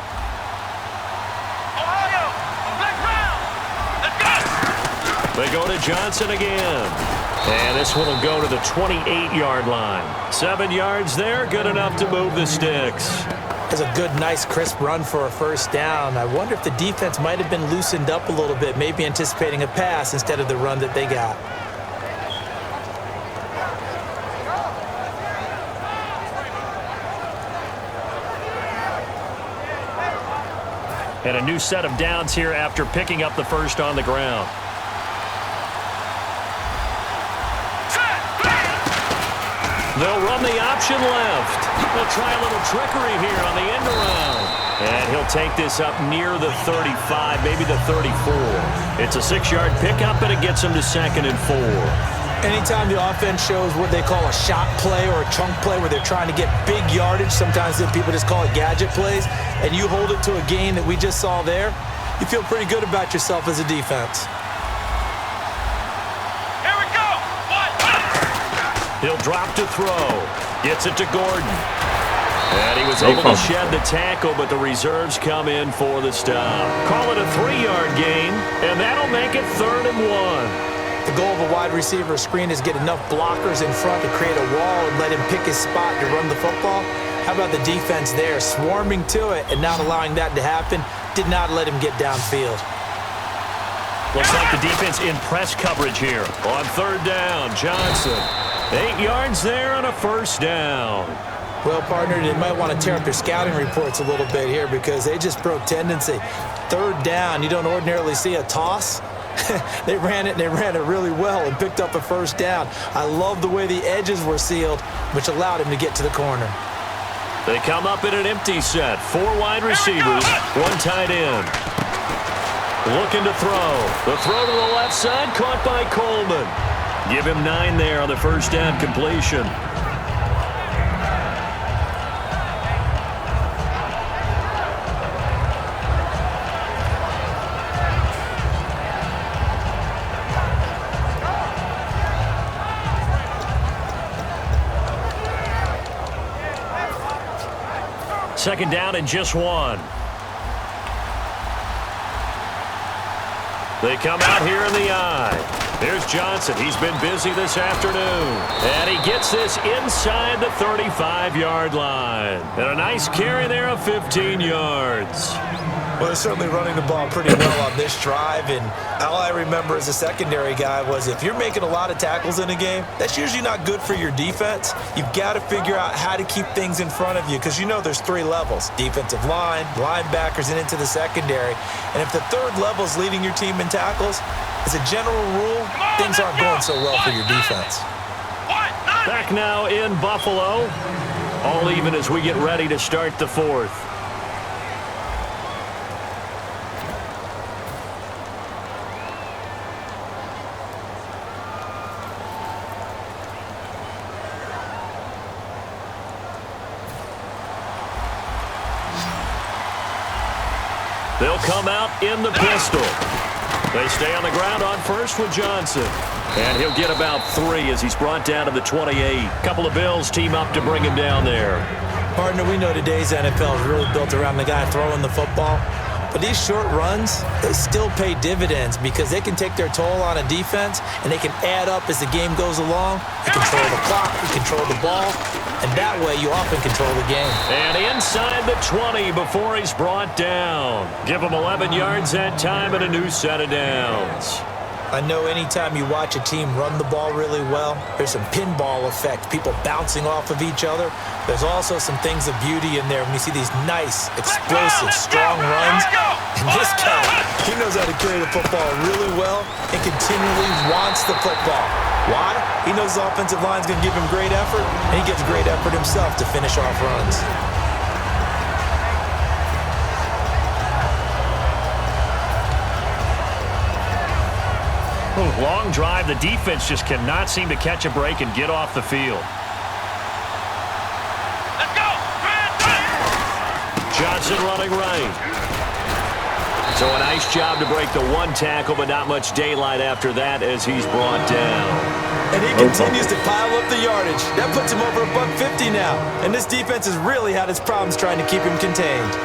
They go to Johnson again. And this one will go to the 28-yard line. 7 yards there, good enough to move the sticks. That's a good, nice, crisp run for a 1st down. I wonder if the defense might have been loosened up a little bit, maybe anticipating a pass instead of the run that they got. And a new set of downs here after picking up the 1st on the ground. They'll run the option left. They'll try a little trickery here on the end around. And he'll take this up near the 35, maybe the 34. It's a 6-yard pickup, and it gets him to 2nd and 4. Anytime the offense shows what they call a shot play or a chunk play where they're trying to get big yardage, sometimes people just call it gadget plays, and you hold it to a gain that we just saw there, you feel pretty good about yourself as a defense. He'll drop to throw. Gets it to Gordon. And he was able to shed the tackle, but the reserves come in for the stop. Call it a 3-yard gain, and that'll make it 3rd and 1. The goal of a wide receiver screen is get enough blockers in front to create a wall and let him pick his spot to run the football. How about the defense there, swarming to it and not allowing that to happen? Did not let him get downfield. Looks like the defense in press coverage here. On 3rd down, Johnson. 8 yards there on a 1st down. Well, partner, they might want to tear up their scouting reports a little bit here because they just broke tendency. 3rd down, you don't ordinarily see a toss. They ran it, and they ran it really well and picked up a 1st down. I love the way the edges were sealed, which allowed him to get to the corner. They come up in an empty set. 4 wide receivers, 1 tight end. Looking to throw. The throw to the left side, caught by Coleman. Give him 9 there on the 1st down completion. Second down and just 1. They come out here in the eye. There's Johnson. He's been busy this afternoon. And he gets this inside the 35-yard line. And a nice carry there of 15 yards. Well, they're certainly running the ball pretty well on this drive, and all I remember as a secondary guy was if you're making a lot of tackles in a game, that's usually not good for your defense. You've got to figure out how to keep things in front of you because you know there's 3 levels, defensive line, linebackers, and into the secondary. And if the third level is leading your team in tackles, as a general rule, things aren't going so well for your defense. Back now in Buffalo. All even as we get ready to start the 4th. They'll come out in the pistol. They stay on the ground on first with Johnson. And he'll get about 3 as he's brought down to the 28. Couple of Bills team up to bring him down there. Partner, we know today's NFL is really built around the guy throwing the football. But these short runs, they still pay dividends because they can take their toll on a defense and they can add up as the game goes along. You control the clock, you control the ball, and that way you often control the game. And inside the 20 before he's brought down. Give him 11 yards that time and a new set of downs. I know anytime you watch a team run the ball really well, there's some pinball effect, people bouncing off of each other. There's also some things of beauty in there when you see these nice, explosive, strong runs. And this guy, he knows how to carry the football really well and continually wants the football. Why? He knows the offensive line's going to give him great effort, and he gives great effort himself to finish off runs. Long drive. The defense just cannot seem to catch a break and get off the field. Let's go! Johnson running right. So a nice job to break the 1 tackle, but not much daylight after that as he's brought down. And he continues to pile up the yardage. That puts him over $150 now. And this defense has really had its problems trying to keep him contained.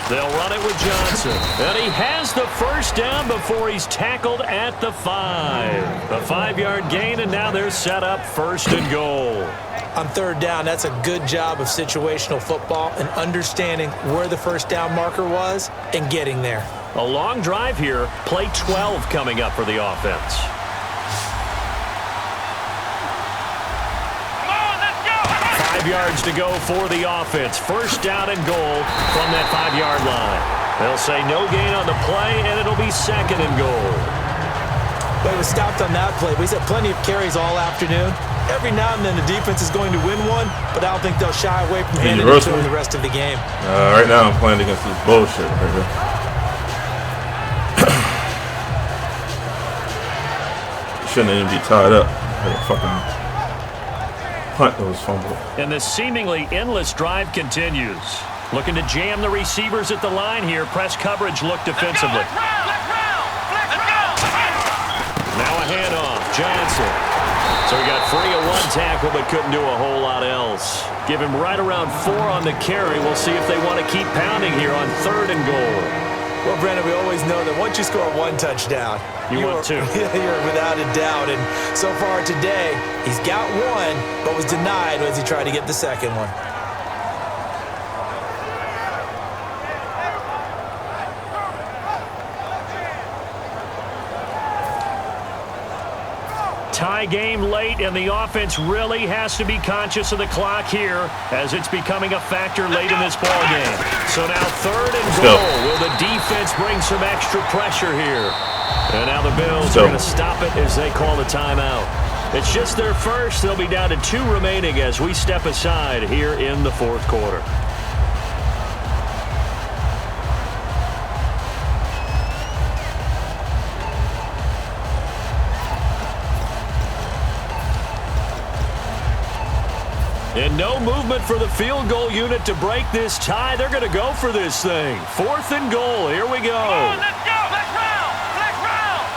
They'll run it with Johnson. And he has the first down before he's tackled at the 5. A 5-yard gain, and now they're set up 1st and goal. On 3rd down, that's a good job of situational football and understanding where the first down marker was and getting there. A long drive here. Play 12 coming up for the offense. 5 yards to go for the offense. First down and goal from that 5-yard line. They'll say no gain on the play, and it'll be 2nd and goal. But it was stopped on that play. We said plenty of carries all afternoon. Every now and then the defense is going to win one, but I don't think they'll shy away from handing it to him the rest of the game. Right now I'm playing against this bullshit right here. Shouldn't even be tied up. Fucking punt that was fumbled. And the seemingly endless drive continues. Looking to jam the receivers at the line here. Press coverage look defensively. Now a handoff. Johnson. So he got free of 1 tackle but couldn't do a whole lot else. Give him right around 4 on the carry. We'll see if they want to keep pounding here on 3rd and goal. Well, Brandon, we always know that once you score 1 touchdown, you want 2. You're without a doubt. And so far today, he's got 1, but was denied as he tried to get the 2nd one. Tie game late, and the offense really has to be conscious of the clock here as it's becoming a factor late in this ball game. So now 3rd and goal. Will the defense bring some extra pressure here? And now the Bills are going to stop it as they call the timeout. It's just their first. They'll be down to 2 remaining as we step aside here in the 4th quarter. And no movement for the field goal unit to break this tie. They're going to go for this thing. 4th and goal. Here we go. Let's go. Let's round. Let's round.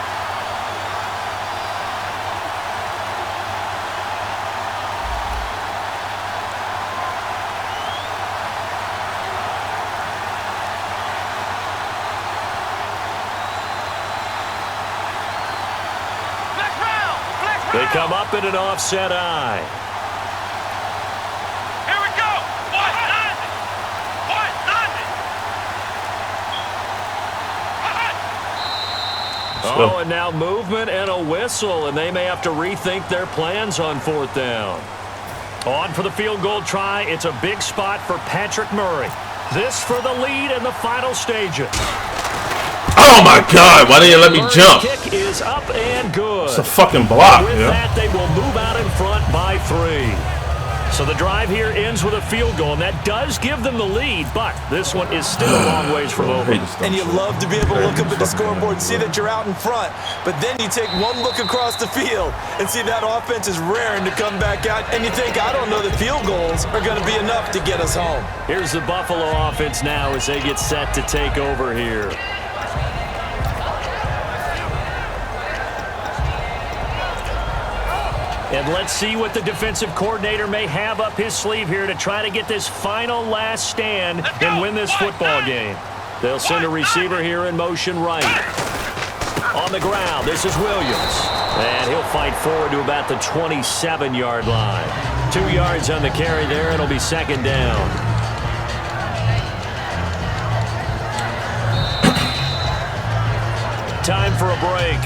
They come up in an offset eye. Here we go. Oh, and now movement and a whistle, and they may have to rethink their plans on 4th down. On for the field goal try. It's a big spot for Patrick Murray. This for the lead in the final stages. Oh my God! Why didn't you let me jump? Kick is up and good. It's a fucking block. With that, they will move out in front by 3. So the drive here ends with a field goal, and that does give them the lead, but this one is still a long ways from over. And you love to be able to look up at the scoreboard and see that you're out in front, but then you take one look across the field and see that offense is raring to come back out, and you think, I don't know that field goals are going to be enough to get us home. Here's the Buffalo offense now as they get set to take over here. And let's see what the defensive coordinator may have up his sleeve here to try to get this final last stand and win this football game. They'll send a receiver here in motion right. On the ground, this is Williams. And he'll fight forward to about the 27-yard line. 2 yards on the carry there. It'll be 2nd down. Time for a break.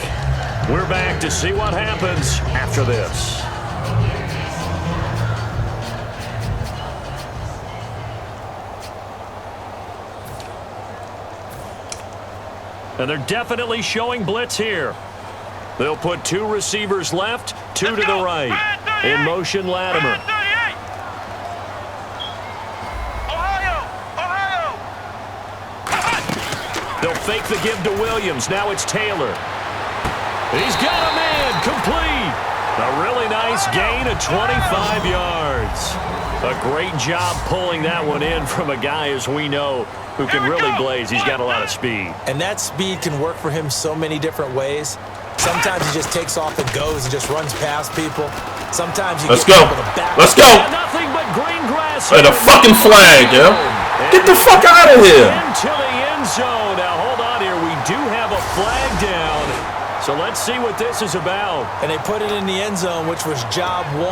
We're back to see what happens after this. And they're definitely showing blitz here. They'll put 2 receivers left, 2 to the right. In motion, Latimer. They'll fake the give to Williams. Now it's Taylor. He's got a man, complete. A really nice gain of 25 yards. A great job pulling that one in from a guy, as we know, who can really blaze. He's got a lot of speed. And that speed can work for him so many different ways. Sometimes he just takes off and goes and just runs past people. Sometimes he Let's go. Let's go. Nothing but green grass. Hey, the fucking flag, yo. Get the fuck out of here. Into the end zone. Now, hold on here. We do have a flag down. So let's see what this is about. And they put it in the end zone, which was job 1.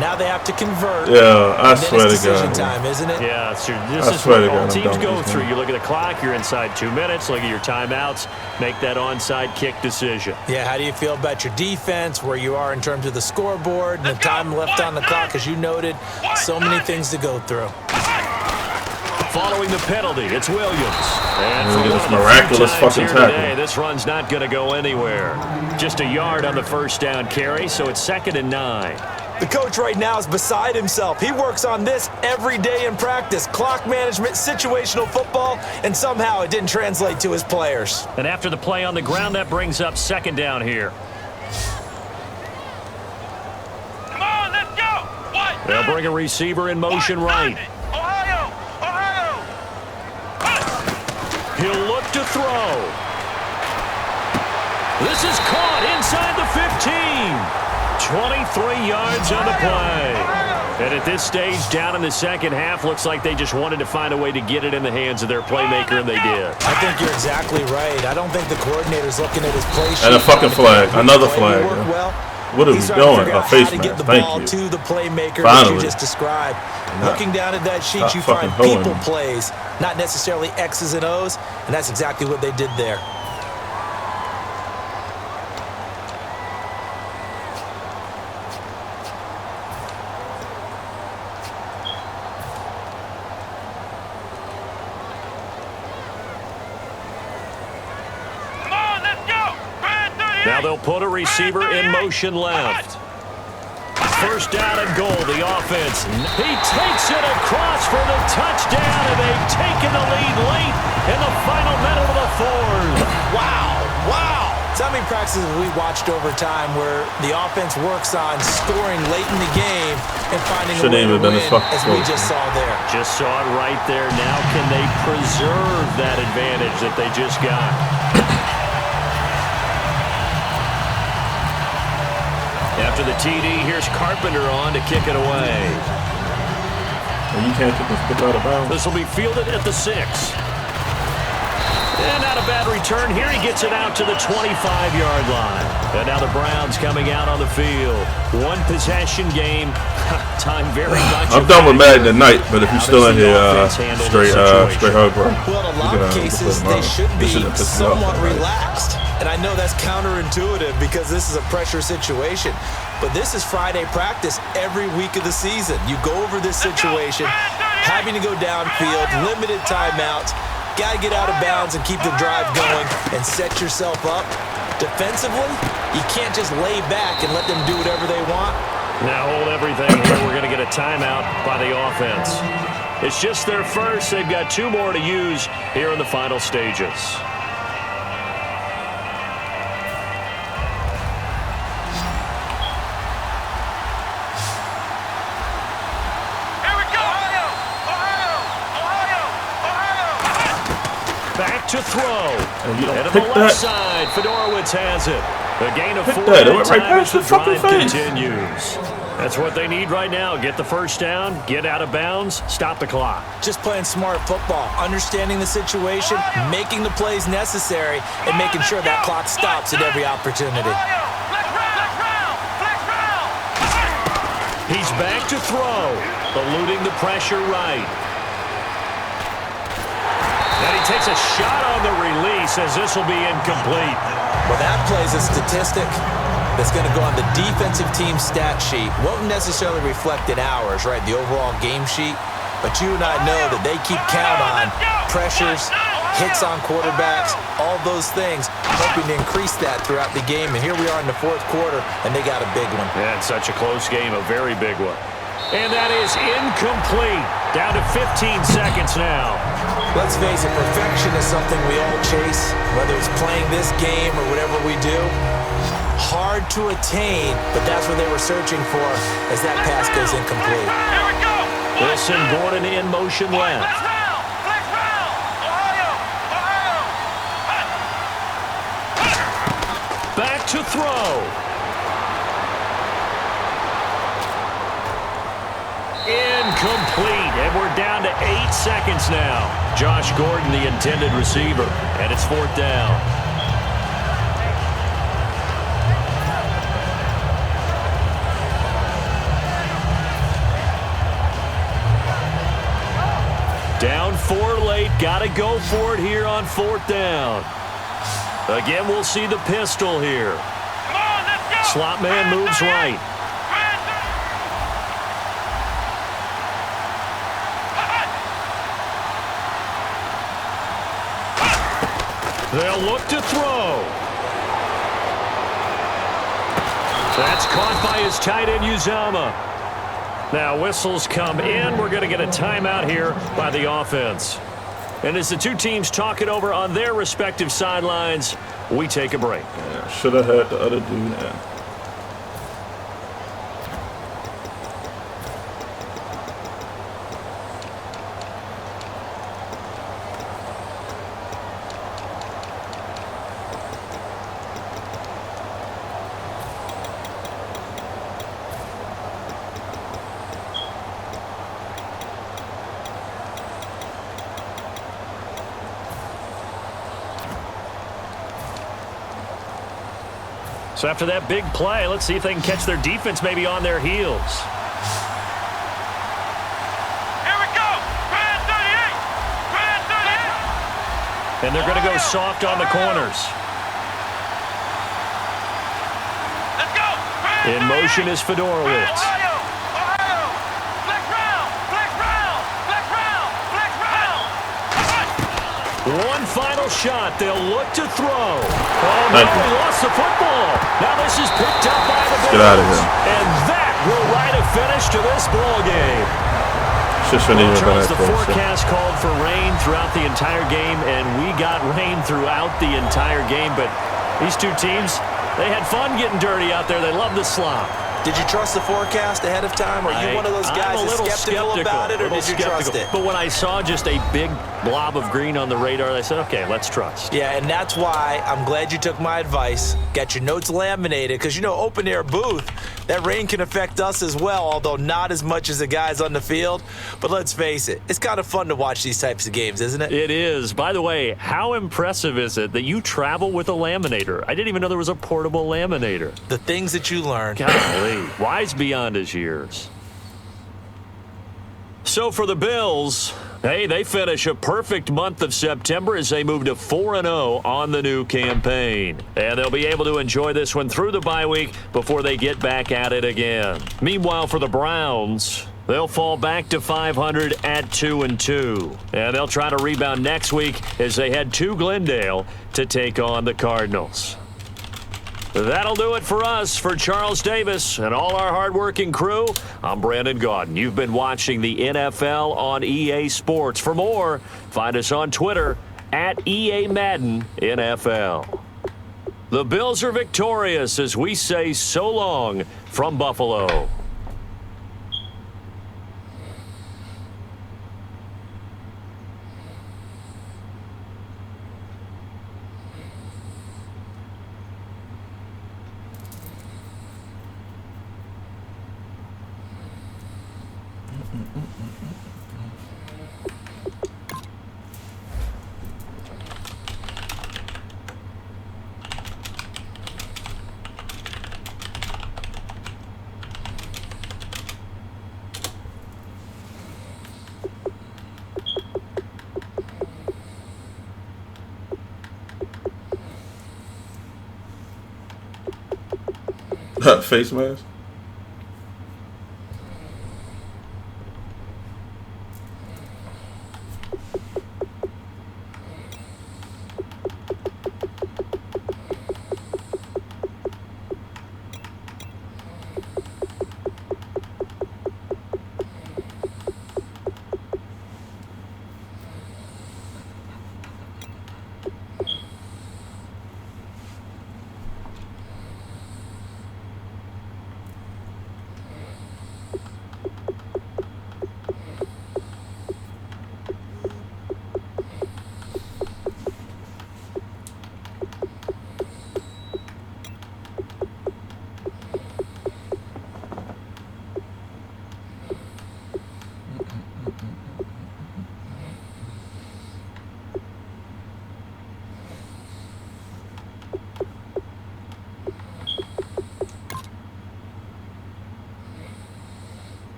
Now they have to convert. Yeah, I swear to God. Time, isn't it? Yeah, this is what all teams go through. You look at the clock, you're inside 2 minutes. Look at your timeouts. Make that onside kick decision. Yeah, how do you feel about your defense, where you are in terms of the scoreboard, and the time left on the clock, as you noted? So many things to go through. Following the penalty, it's Williams. And for this miraculous fucking tackle. Today, this run's not going to go anywhere. Just a yard on the 1st down carry, so it's 2nd and 9. The coach right now is beside himself. He works on this every day in practice. Clock management, situational football, and somehow it didn't translate to his players. And after the play on the ground, that brings up 2nd down here. Come on, let's go. They'll bring a receiver in motion right. He'll look to throw. This is caught inside the 15. 23 yards on the play. And at this stage, down in the 2nd half, looks like they just wanted to find a way to get it in the hands of their playmaker, and they did. I think you're exactly right. I don't think the coordinator's looking at his play sheet. And a fucking flag. Another flag. What are we doing? A face mask. Thank you. To the playmaker Finally. that you just described. Looking down at that sheet, you find people plays, not necessarily X's and O's, and that's exactly what they did there. Now they'll put a receiver in motion left. 1st down and goal, the offense. He takes it across for the touchdown, and they've taken the lead late in the final minute of the 4th. Wow. So many practices we watched over time where the offense works on scoring late in the game and finding a way to win, as we just saw there. Just saw it right there. Now can they preserve that advantage that they just got? After the TD, here's Carpenter on to kick it away. You can't kick this out of bounds. This will be fielded at the 6. And not a bad return here. He gets it out to the 25-yard line. And now the Browns coming out on the field. One possession game. Time very much. I'm done with Madden tonight, but if you're still in here, straight hard, bro. Well, in a lot of cases, they should be somewhat relaxed. And I know that's counterintuitive because this is a pressure situation. But this is Friday practice every week of the season. You go over this situation, having to go downfield, limited timeouts. Got to get out of bounds and keep the drive going and set yourself up. Defensively, you can't just lay back and let them do whatever they want. Now hold everything here. We're going to get a timeout by the offense. It's just their first. They've got 2 more to use here in the final stages. Back to throw. And you don't and on pick the left that. side, Fedorowicz has it. A gain of 4 that. It went right time as past the his fucking drive face. continues. That's what they need right now. Get the first down, get out of bounds, stop the clock. Just playing smart football, understanding the situation, making the plays necessary, and making sure that clock stops at every opportunity. He's back to throw, eluding the pressure right. And he takes a shot on the release as this will be incomplete. Well, that plays a statistic that's going to go on the defensive team stat sheet. Won't necessarily reflect in ours, right, the overall game sheet. But you and I know that they keep count on pressures, hits on quarterbacks, all those things, hoping to increase that throughout the game. And here we are in the 4th quarter, and they got a big one. Yeah, it's such a close game, a very big one. And that is incomplete. Down to 15 seconds now. Let's face it, perfection is something we all chase, whether it's playing this game or whatever we do. Hard to attain, but that's what they were searching for as that pass goes incomplete. Here we go. Wilson Gordon in motion left. Back to throw. Incomplete, and we're down to 8 seconds now. Josh Gordon, the intended receiver, and it's 4th down. Down 4 late, gotta go for it here on 4th down. Again, we'll see the pistol here. Slot man moves right. They'll look to throw. That's caught by his tight end, Uzama. Now whistles come in. We're going to get a timeout here by the offense. And as the 2 teams talk it over on their respective sidelines, we take a break. Yeah, should have had the other dude in. So after that big play, let's see if they can catch their defense maybe on their heels. Here we go. Grand 38. Grand 38. And they're going to go soft on the corners. Let's go. In motion is Fedorowicz. One final shot. They'll look to throw. Oh, no, he lost the football. Now this is picked up by the Bears. Get out of here. And that will write a finish to this ball game. Charles, the forecast called for rain throughout the entire game, and we got rain throughout the entire game. But these 2 teams, they had fun getting dirty out there. They love the slop. Did you trust the forecast ahead of time? Or are you one of those guys I'm a little skeptical? skeptical about it, or did you trust it? But when I saw just a big blob of green on the radar, I said, okay, let's trust. Yeah, and that's why I'm glad you took my advice. Get your notes laminated, because, open air booth, that rain can affect us as well, although not as much as the guys on the field. But let's face it, it's kind of fun to watch these types of games, isn't it? It is. By the way, how impressive is it that you travel with a laminator? I didn't even know there was a portable laminator. The things that you learn. Golly, wise beyond his years. So for the Bills, hey, they finish a perfect month of September as they move to 4-0 on the new campaign. And they'll be able to enjoy this one through the bye week before they get back at it again. Meanwhile, for the Browns, they'll fall back to 500 at 2-2. And they'll try to rebound next week as they head to Glendale to take on the Cardinals. That'll do it for us. For Charles Davis and all our hardworking crew, I'm Brandon Gaudin. You've been watching the NFL on EA Sports. For more, find us on Twitter at EA Madden NFL. The Bills are victorious as we say so long from Buffalo. Face mask?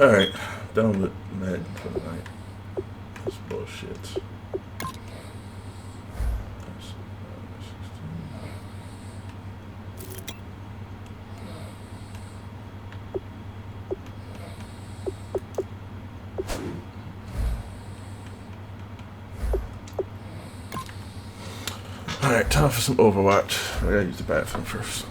Alright, done with Madden for the night. That's bullshit. Alright. Alright, time for some Overwatch. I gotta use the bathroom first.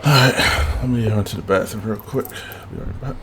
Alright, let me go into the bathroom real quick. Be right back.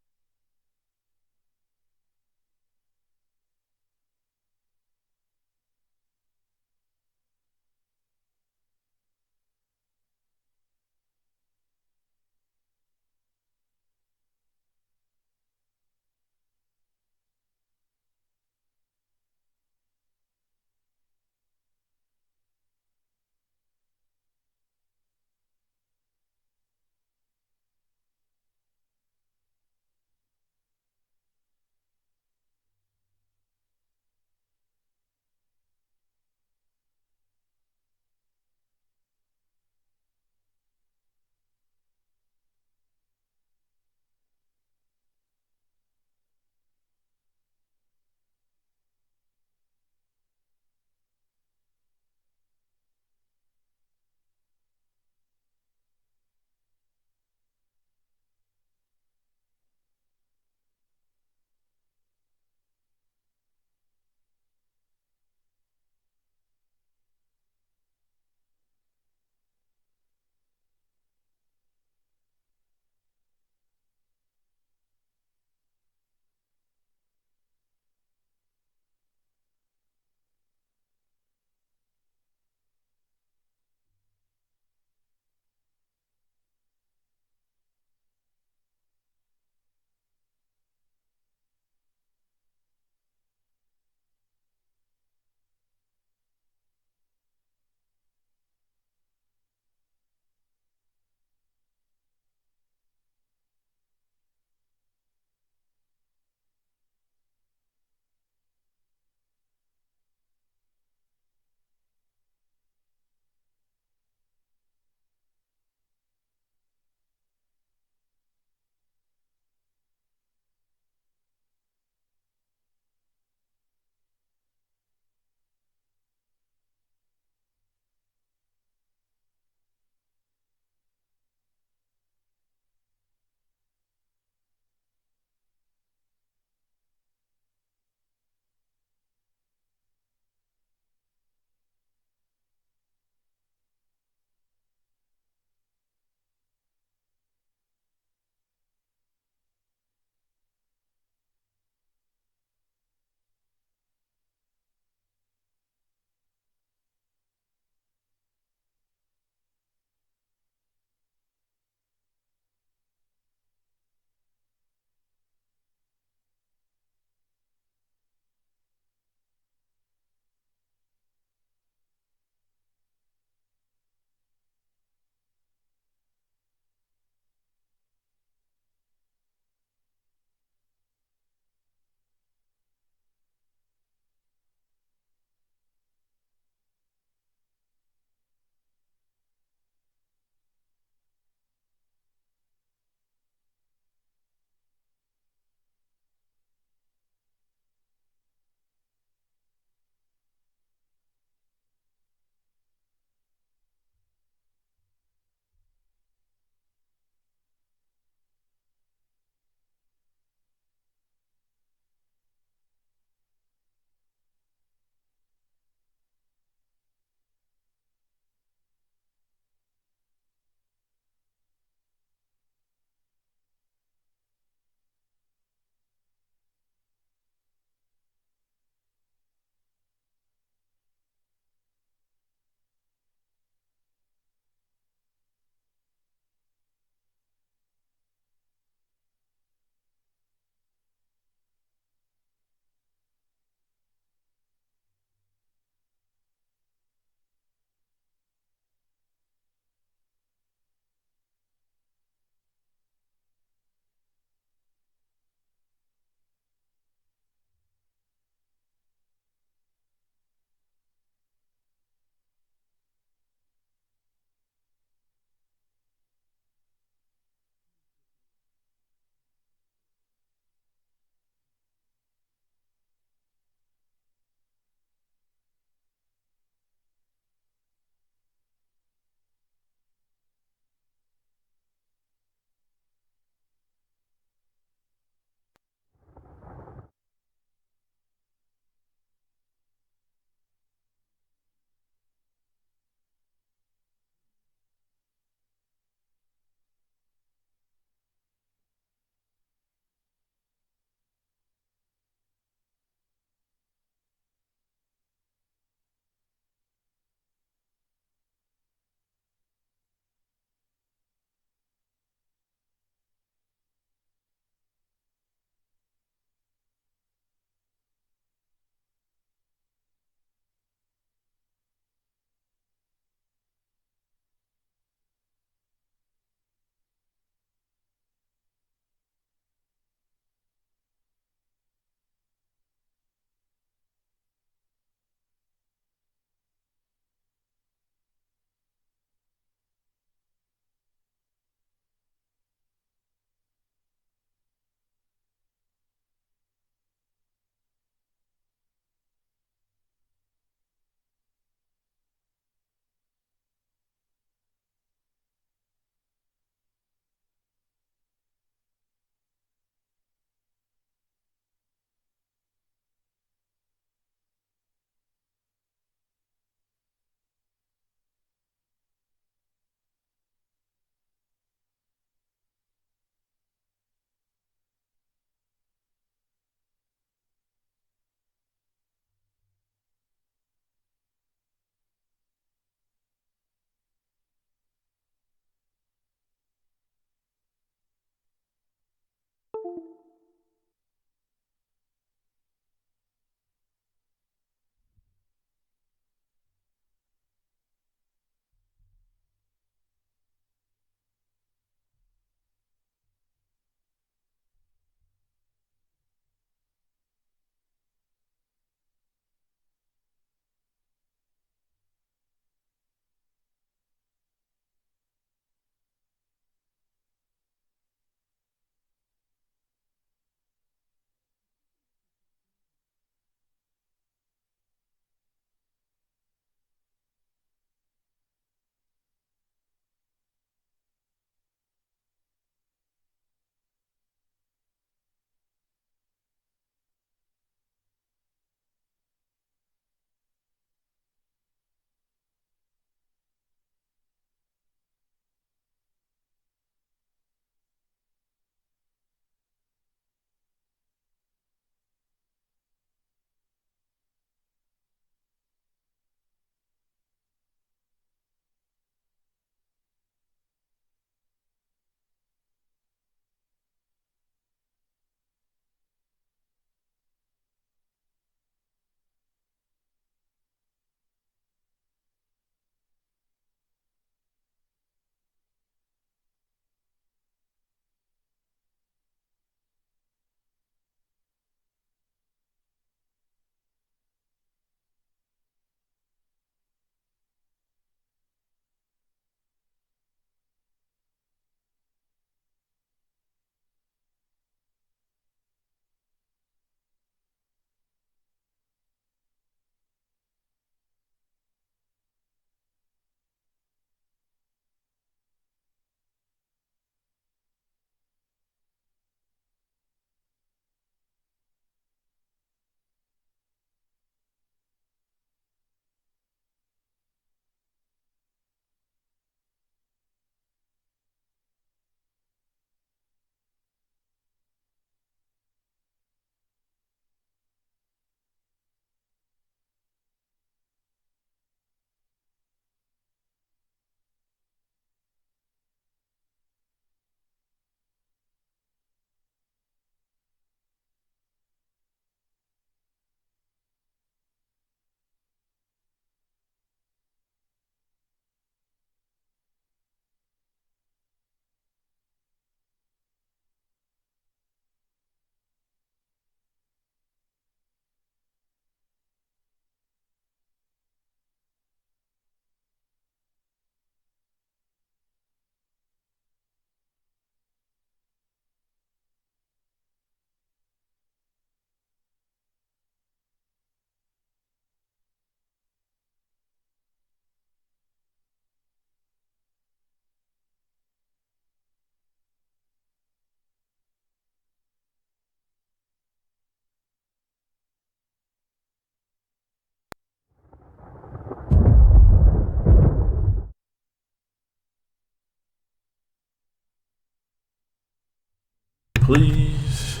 Please.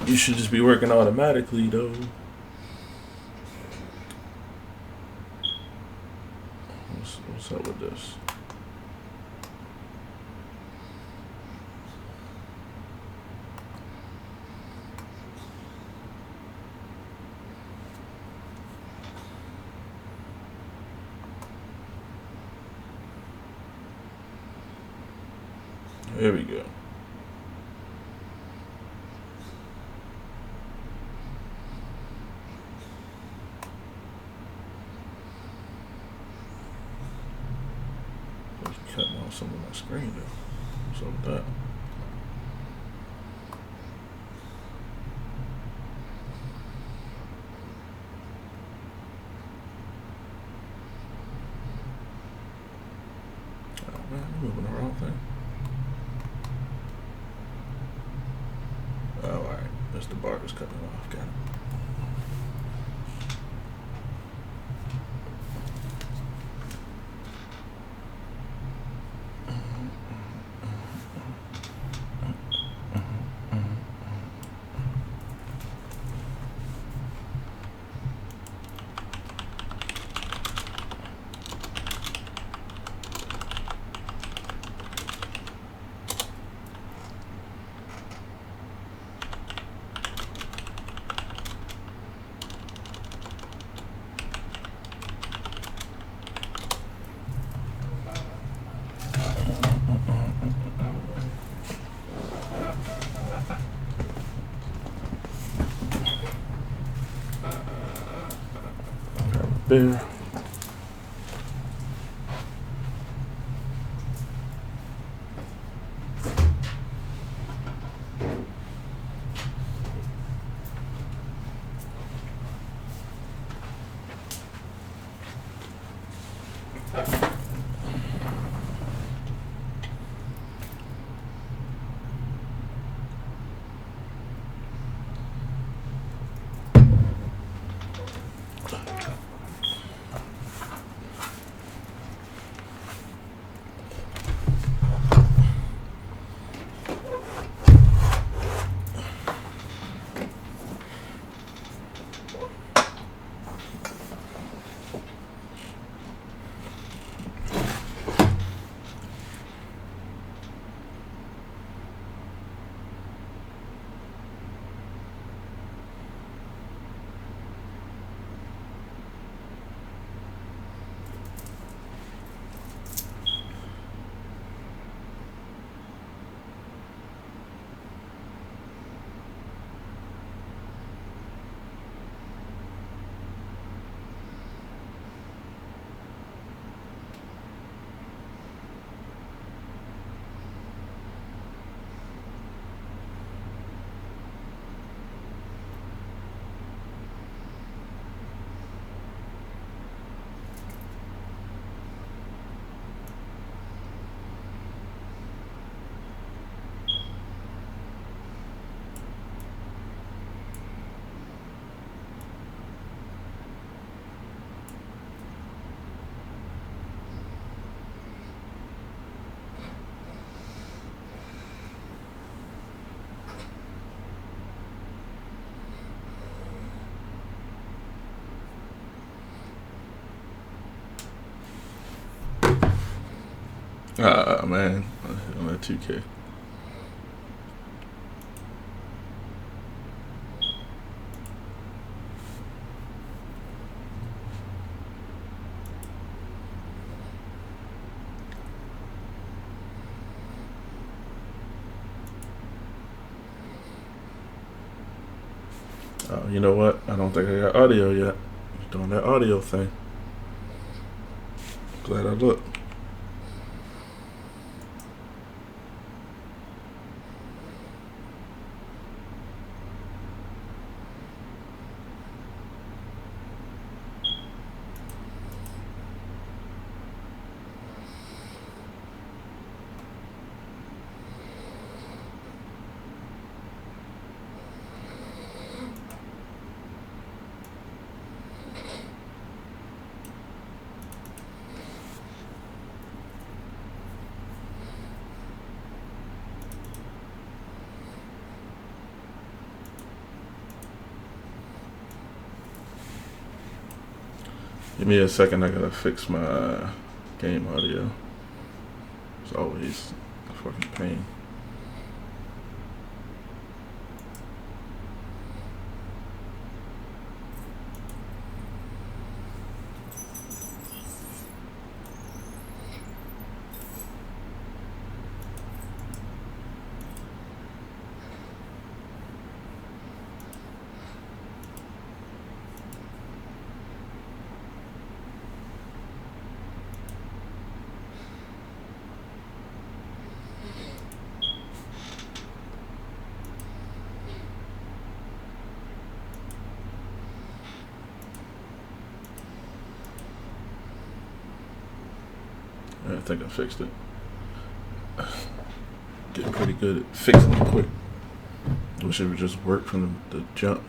You should just be working automatically, though. What's up with this? There we go. Cutting off some of my screen though. What's up with that? Oh man, I'm moving the wrong thing. Oh, alright. That's the bar that's cutting off. Got it. bear. Ah, man. On that 2K. Oh, you know what? I don't think I got audio yet. Doing that audio thing. Glad I looked. Give me a second, I gotta fix my game audio. It's always a fucking pain. I think I fixed it. Getting pretty good at fixing it quick. Wish it would just work from the jump.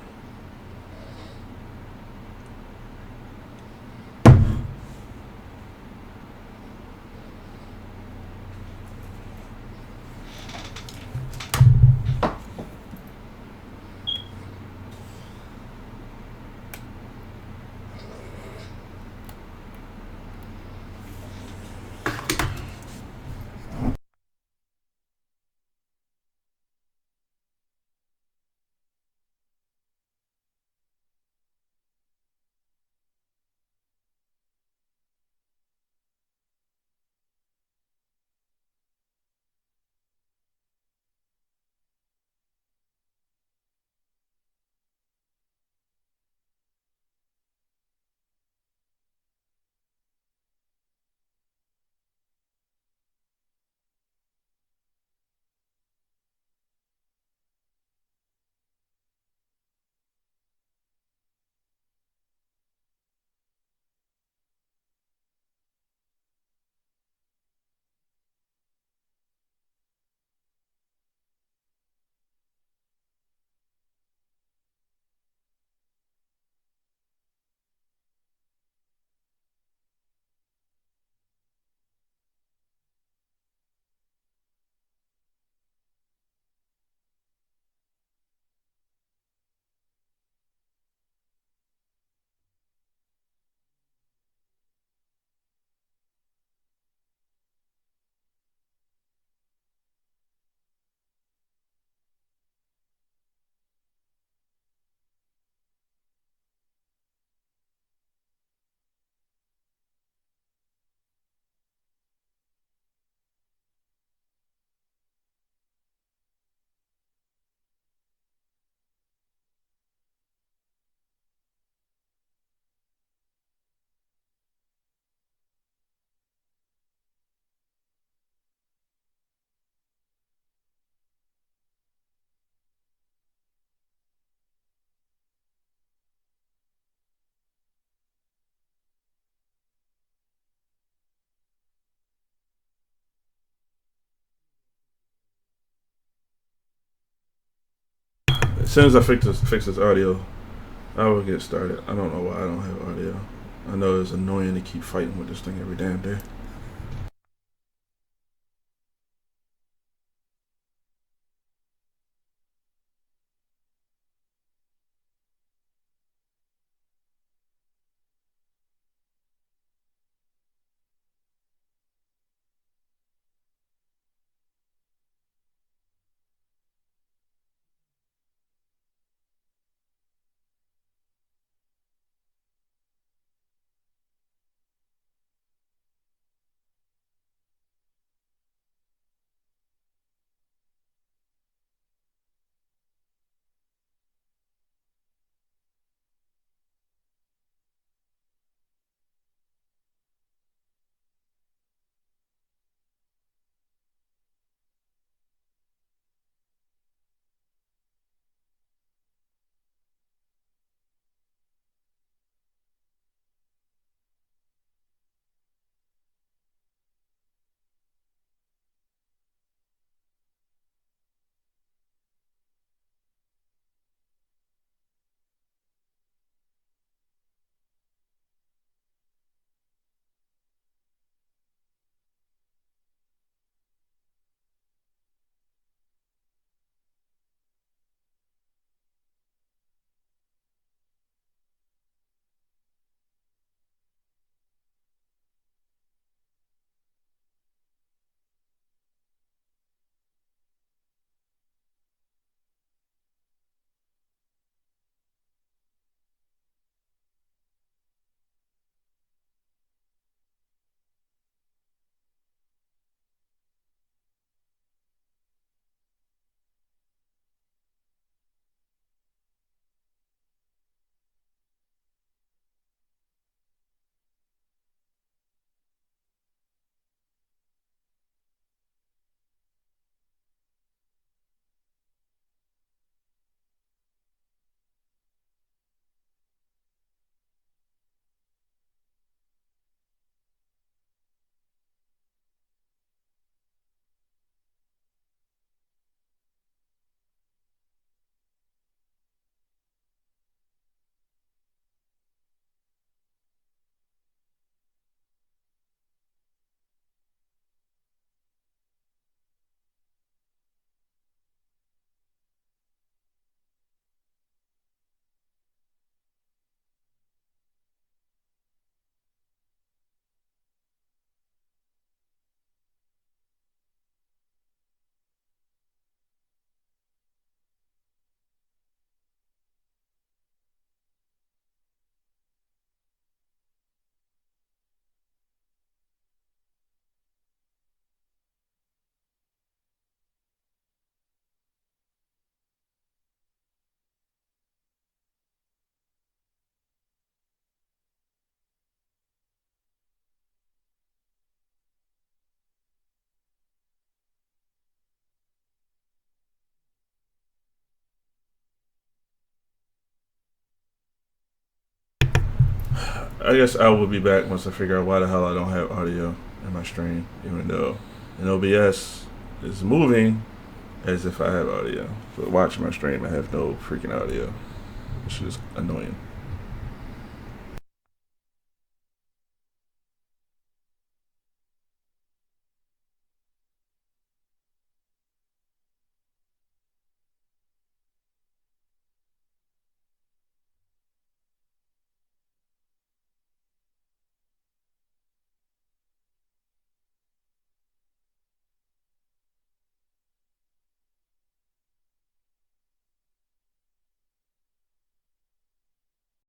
As soon as I fix this audio, I will get started. I don't know why I don't have audio. I know it's annoying to keep fighting with this thing every damn day. I guess I will be back once I figure out why the hell I don't have audio in my stream, even though an OBS is moving as if I have audio. But watching my stream, I have no freaking audio, which is annoying.